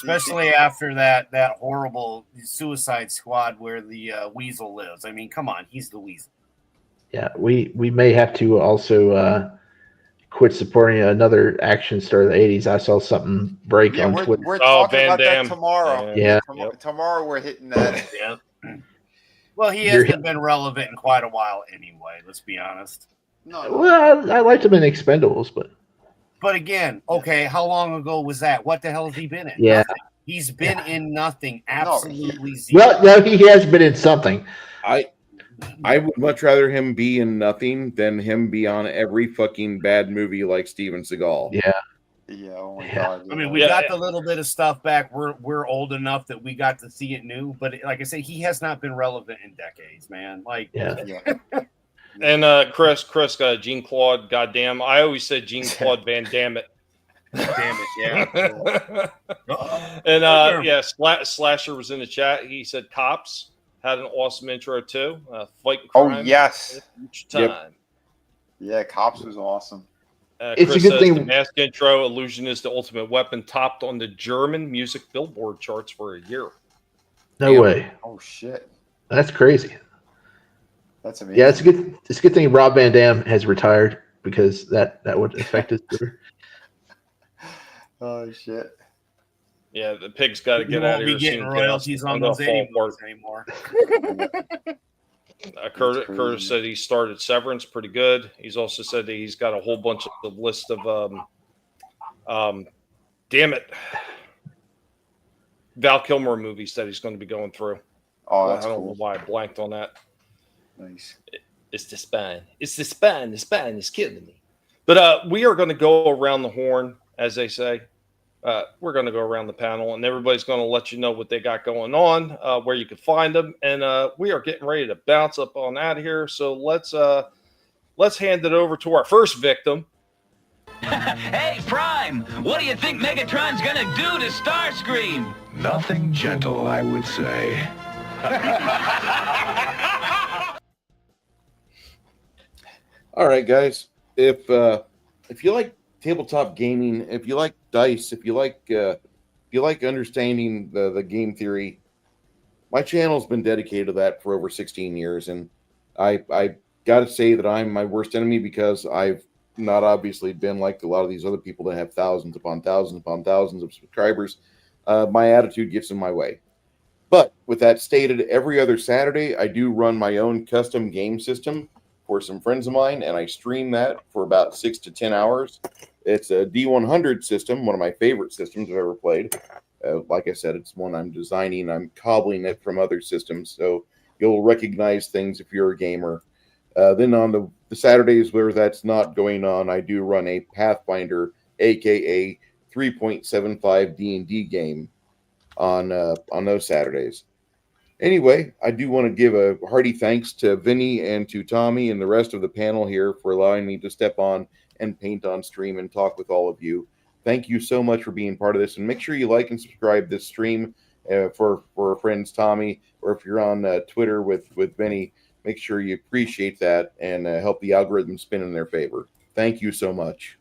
Especially after that horrible Suicide Squad where the Weasel lives. I mean, come on, he's the Weasel. Yeah, we may have to also quit supporting another action star of the 80s. I saw something break on Twitter. We're talking about that tomorrow. Yeah. Tomorrow we're hitting that. Yeah. Well, he hasn't been relevant in quite a while anyway, let's be honest. No. Well, I liked him in Expendables, But again, okay, how long ago was that? What the hell has he been in? Yeah. Nothing. He's been in nothing. Absolutely zero. Well, no, he has been in something. I would much rather him be in nothing than him be on every fucking bad movie like Steven Seagal. Yeah. Yeah. Oh my God. I mean, we got the little bit of stuff back. We're old enough that we got to see it new. But like I say, he has not been relevant in decades, man. Like, And Chris, Jean Claude, goddamn, I always said Jean Claude Van Damme it. Damn it, yeah. And Slasher was in the chat. He said Cops had an awesome intro too. Fighting crime. Oh yes. Each time. Yeah, Cops was awesome. It's Chris a good thing. The Mask intro, Illusion is the Ultimate Weapon, topped on the German music Billboard charts for a year. No way. Oh shit. That's crazy. That's amazing. Yeah, it's a good thing Rob Van Dam has retired because that would affect his career. Oh shit. Yeah, the pig's got to You get out won't of be here getting soon. royalties on those animals anymore. Curtis said he started Severance pretty good. He's also said that he's got a whole bunch of list of damn it, Val Kilmer movies that he's going to be going through. Oh, that's I don't cool. know why I blanked on that. Nice. It's the spine. It's the spine. The spine is killing me. But we are going to go around the horn, as they say. We're going to go around the panel, and everybody's going to let you know what they got going on, where you can find them, and we are getting ready to bounce up on out of here. So let's hand it over to our first victim. Hey, Prime, what do you think Megatron's gonna do to Starscream? Nothing gentle, I would say. All right, guys. If you like tabletop gaming, if you like dice, if you like understanding the game theory, my channel's been dedicated to that for over 16 years, and I got to say that I'm my worst enemy because I've not obviously been like a lot of these other people that have thousands upon thousands upon thousands of subscribers. My attitude gets in my way. But with that stated, every other Saturday, I do run my own custom game system for some friends of mine, and I stream that for about 6 to 10 hours. It's a D100 system, one of my favorite systems I've ever played. Like I said, it's one I'm designing. I'm cobbling it from other systems, so you'll recognize things if you're a gamer. Then on the Saturdays where that's not going on, I do run a Pathfinder, aka 3.75 D&D game on those Saturdays. Anyway, I do want to give a hearty thanks to Vinnie and to Tommy and the rest of the panel here for allowing me to step on and paint on stream and talk with all of you. Thank you so much for being part of this, and make sure you like and subscribe this stream for friends Tommy, or if you're on Twitter with Vinnie, make sure you appreciate that and help the algorithm spin in their favor. Thank you so much.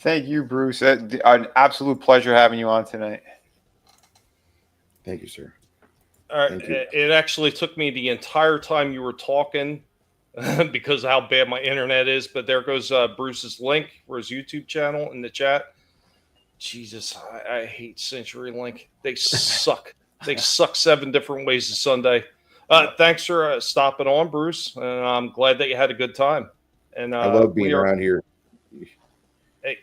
Thank you, Bruce. An absolute pleasure having you on tonight. Thank you, sir. All right. It actually took me the entire time you were talking because of how bad my internet is. But there goes Bruce's link for his YouTube channel in the chat. Jesus, I hate CenturyLink. They suck. They suck 7 different ways to Sunday. Thanks for stopping on, Bruce. And I'm glad that you had a good time. And I love being around here. Hey,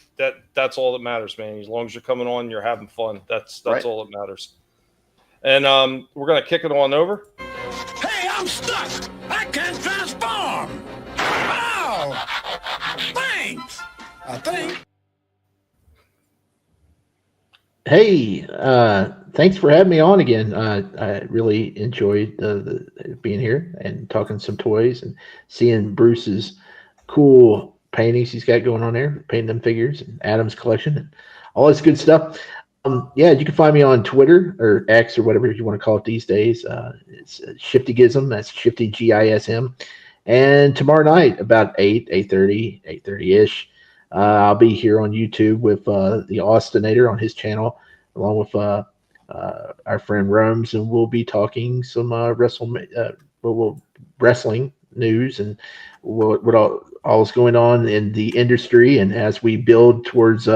that's all that matters, man. As long as you're coming on, you're having fun. That's Right. all that matters. And we're gonna kick it on over. Hey, I'm stuck! I can't transform! Ow! Thanks! I think. Hey, thanks for having me on again. I really enjoyed the being here and talking some toys and seeing Bruce's cool paintings he's got going on there, painting them figures, and Adam's collection, and all this good stuff. Yeah, you can find me on Twitter or X or whatever you want to call it these days. It's ShiftyGism. That's Shifty GISM. And tomorrow night, about 8:30-ish, I'll be here on YouTube with the Austinator on his channel, along with our friend Rome's, and we'll be talking some wrestling news and what all is going on in the industry, and as we build towards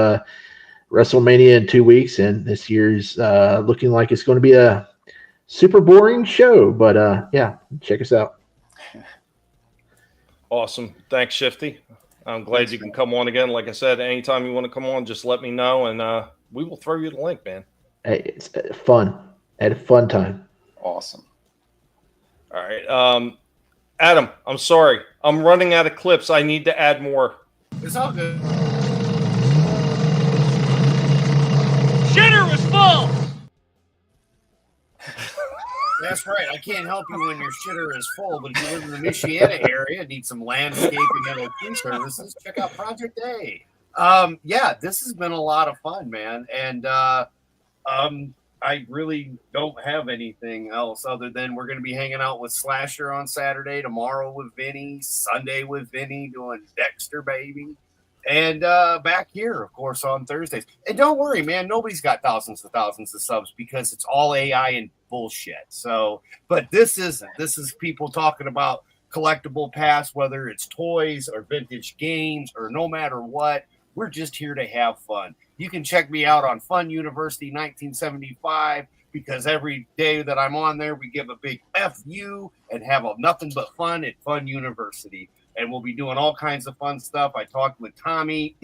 WrestleMania in 2 weeks, and this year's looking like it's going to be a super boring show, but yeah, check us out. Awesome. Thanks, Shifty. I'm glad you can come on again. Like I said, anytime you want to come on, just let me know, and we will throw you the link, man. Hey, it's fun. I had a fun time. Awesome. All right. Adam, I'm sorry. I'm running out of clips. I need to add more. It's all good. Shitter was full! That's right. I can't help you when your shitter is full, but if you live in the Michiana area and need some landscaping and LP services, check out Project A. Yeah, this has been a lot of fun, man. And I really don't have anything else other than we're going to be hanging out with Slasher on Saturday, tomorrow with Vinnie, Sunday with Vinnie doing Dexter, baby. And back here, of course, on Thursdays. And don't worry, man, nobody's got thousands of subs because it's all AI and bullshit. So, but this isn't. This is people talking about collectible past, whether it's toys or vintage games or no matter what. We're just here to have fun. You can check me out on Fun University 1975 because every day that I'm on there, we give a big FU and have nothing but fun at Fun University. And we'll be doing all kinds of fun stuff. I talked with Tommy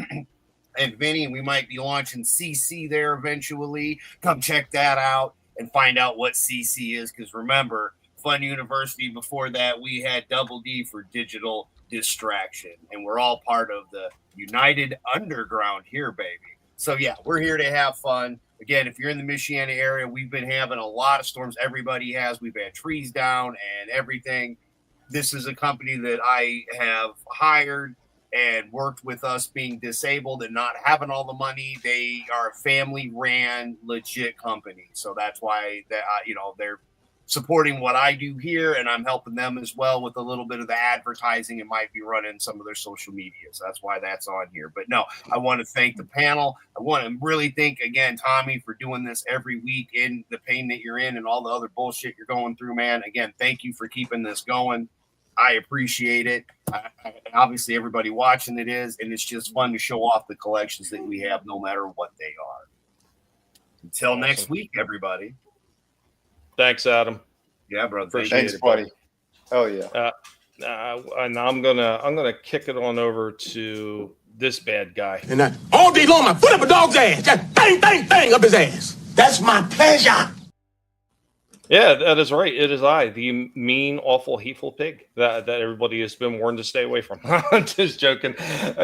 and Vinnie, and we might be launching CC there eventually. Come check that out and find out what CC is. Because remember, Fun University, before that, we had Double D for Digital Distraction. And we're all part of the United Underground here, baby. So, yeah, we're here to have fun. Again, if you're in the Michiana area, we've been having a lot of storms. Everybody has. We've had trees down and everything. This is a company that I have hired and worked with us being disabled and not having all the money. They are a family-ran, legit company. So that's why they're supporting what I do here, and I'm helping them as well with a little bit of the advertising and might be running some of their social media. So that's why that's on here. But no, I want to thank the panel. I want to really thank, again, Tommy, for doing this every week in the pain that you're in and all the other bullshit you're going through, man. Again, thank you for keeping this going. I appreciate it. Obviously, everybody watching it is, and it's just fun to show off the collections that we have no matter what they are. Until next week, everybody. Thanks, Adam. Yeah, brother. Thanks, buddy. Oh yeah. And I'm gonna kick it on over to this bad guy. And that all day long, I put up a dog's ass. Just bang, bang, bang up his ass. That's my pleasure. Yeah, that is right. It is I, the mean, awful, hateful pig that everybody has been warned to stay away from. I'm just joking.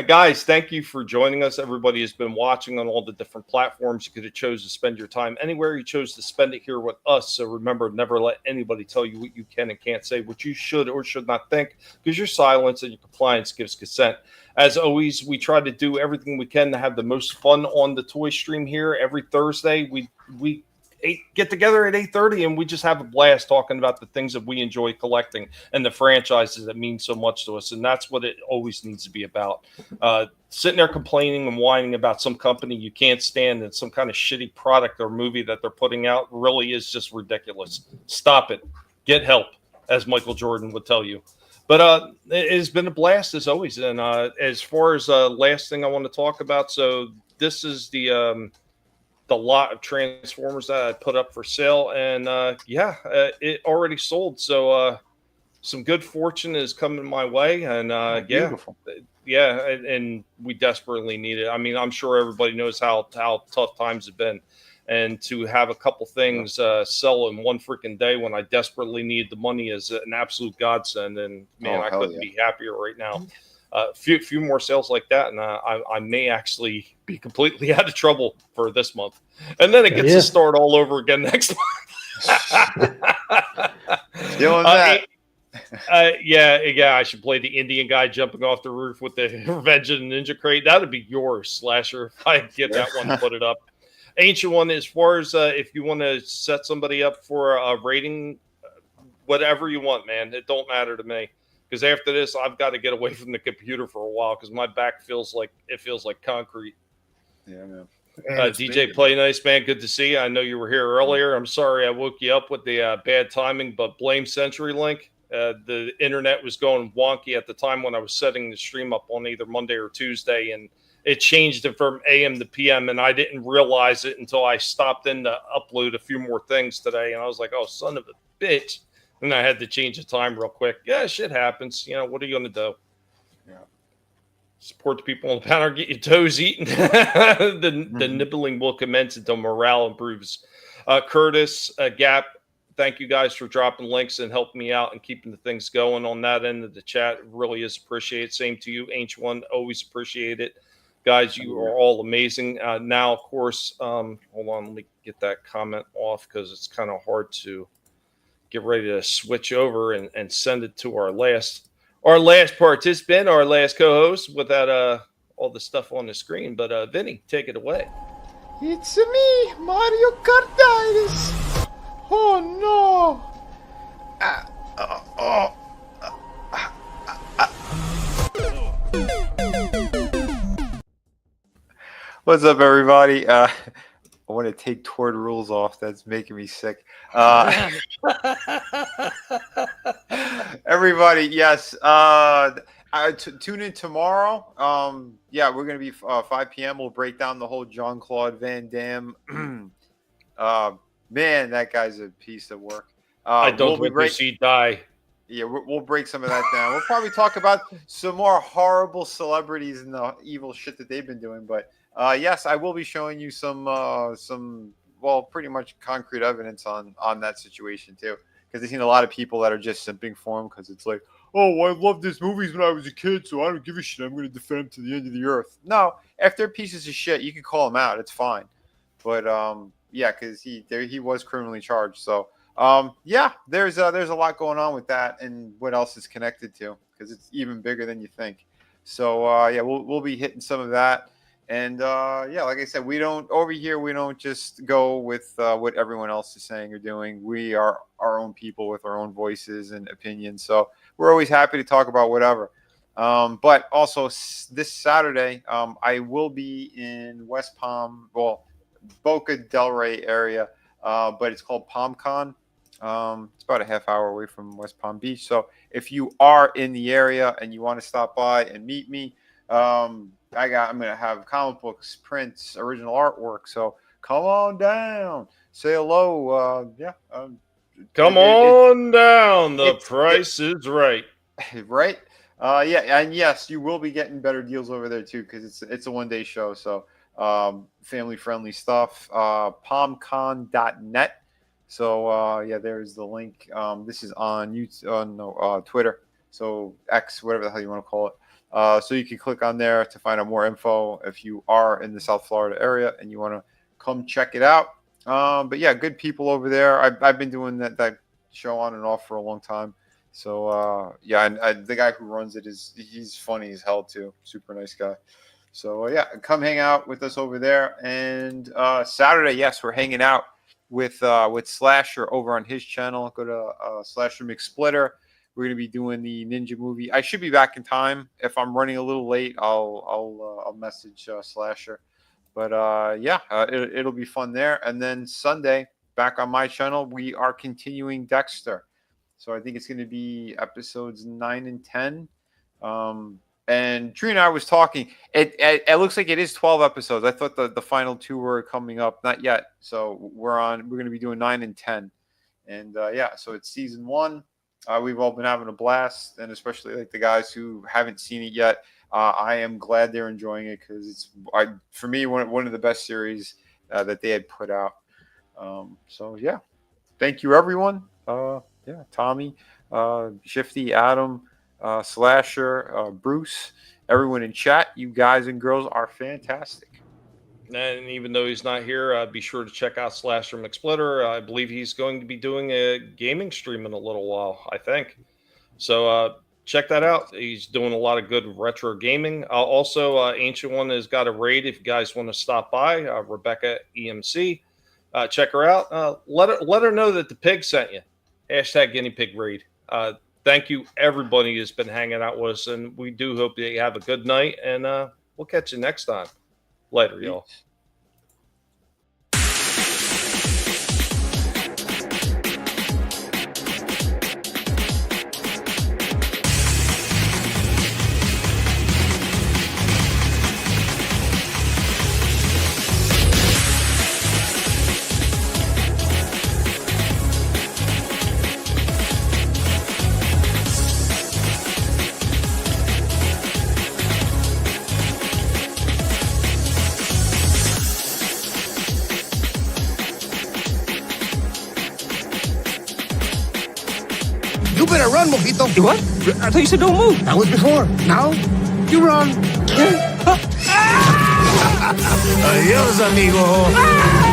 Guys, thank you for joining us. Everybody has been watching on all the different platforms. You could have chose to spend your time anywhere. You chose to spend it here with us. So remember, never let anybody tell you what you can and can't say, what you should or should not think, because your silence and your compliance gives consent. As always, we try to do everything we can to have the most fun on the toy stream here. Every Thursday, we get together at 8:30 and we just have a blast talking about the things that we enjoy collecting and the franchises that mean so much to us. And that's what it always needs to be about. Sitting there complaining and whining about some company you can't stand and some kind of shitty product or movie that they're putting out really is just ridiculous. Stop it. Get help, as Michael Jordan would tell you. But it has been a blast as always. And as far as last thing I want to talk about, so this is the lot of Transformers that I put up for sale, and it already sold. So some good fortune is coming my way, and beautiful. and we desperately need it. I mean, I'm sure everybody knows how tough times have been, and to have a couple things sell in one freaking day when I desperately need the money is an absolute godsend. And man, I couldn't be happier right now. Few more sales like that, and I may actually be completely out of trouble for this month, and then it gets to start all over again next month. I should play the Indian guy jumping off the roof with the Revenge of the Ninja Crate. That would be yours, Slasher, if I get that one and put it up. Ancient One, as far as if you want to set somebody up for a rating, whatever you want, man, it don't matter to me. Because after this, I've got to get away from the computer for a while because my back feels like concrete. Yeah, man. DJ Play Nice, man, good to see you. I know you were here earlier. I'm sorry I woke you up with the bad timing, but blame CenturyLink. The internet was going wonky at the time when I was setting the stream up on either Monday or Tuesday, and it changed it from AM to PM, and I didn't realize it until I stopped in to upload a few more things today, and I was like, oh, son of a bitch. And I had to change the time real quick. Yeah, shit happens. You know, what are you going to do? Yeah. Support the people on the panel. Get your toes eaten. The nibbling will commence until morale improves. Curtis, Gap, thank you guys for dropping links and helping me out and keeping the things going on that end of the chat. It really is appreciated. Same to you, Ancient One. Always appreciate it. Guys, you are all amazing. Now, of course, hold on. Let me get that comment off because it's kind of hard to get ready to switch over and send it to our last participant, our last co-host without all the stuff on the screen. But Vinnie, take it away. It's me, Mario Kartitis. Oh no. What's up, everybody? I want to take Toward Rules off. That's making me sick. Everybody, yes. Tune in tomorrow. Yeah, we're going to be 5 p.m. We'll break down the whole Jean-Claude Van Damme. Man, that guy's a piece of work. I don't want to see die. Yeah, we'll break some of that down. We'll probably talk about some more horrible celebrities and the evil shit that they've been doing. But yes, I will be showing you some pretty much concrete evidence on that situation too. Because I've seen a lot of people that are just simping for him because it's like, oh, I loved his movies when I was a kid, so I don't give a shit. I'm going to defend him to the end of the earth. No, if they're pieces of shit, you can call them out. It's fine. But yeah, because he was criminally charged. So. Yeah, there's a lot going on with that and what else is connected to, because it's even bigger than you think. So yeah, we'll be hitting some of that. And yeah, like I said, we don't just go with what everyone else is saying or doing. We are our own people with our own voices and opinions. So we're always happy to talk about whatever. But also this Saturday, I will be in West Palm, Boca Del Rey area, but it's called PalmCon. It's about a half hour away from West Palm Beach. So if you are in the area and you want to stop by and meet me, I'm going to have comic books, prints, original artwork. So come on down, say hello. Come on down. The price is right. Right. Yeah. And yes, you will be getting better deals over there too, because it's a 1-day show. So family friendly stuff. Palmcon.net. So yeah, there's the link. This is on YouTube, Twitter, so X, whatever the hell you want to call it. So you can click on there to find out more info if you are in the South Florida area and you want to come check it out. But yeah, good people over there. I've been doing that show on and off for a long time. So yeah, and the guy who runs it he's funny as hell too. Super nice guy. So yeah, come hang out with us over there. And Saturday, yes, we're hanging out with Slasher over on his channel. Go to Slasher McSplitter. We're gonna be doing the Ninja movie. I should be back in time. If I'm running a little late, I'll message Slasher. But yeah, it'll be fun there. And then Sunday, back on my channel, we are continuing Dexter. So I think it's gonna be episodes 9 and 10. And Trina and I was talking. It looks like it is 12 episodes. I thought the final 2 were coming up. Not yet. So we're going to be doing 9 and 10. And yeah, so it's season 1. We've all been having a blast, and especially like the guys who haven't seen it yet. I am glad they're enjoying it because it's for me one of the best series that they had put out. So yeah, thank you everyone. Yeah, Tommy, Shifty, Adam. Slasher, Bruce, everyone in chat, you guys and girls are fantastic. And even though he's not here, be sure to check out Slasher McSplitter. I believe he's going to be doing a gaming stream in a little while, I think. So check that out. He's doing a lot of good retro gaming. Also, Ancient One has got a raid if you guys want to stop by. Rebecca EMC. Check her out. Let her know that the pig sent you. # guinea pig raid. Thank you, everybody who's been hanging out with us, and we do hope that you have a good night, and we'll catch you next time. Later, y'all. You better run, Mojito. You what? I thought you said don't move. That was before. Now, you run. Adios, amigo.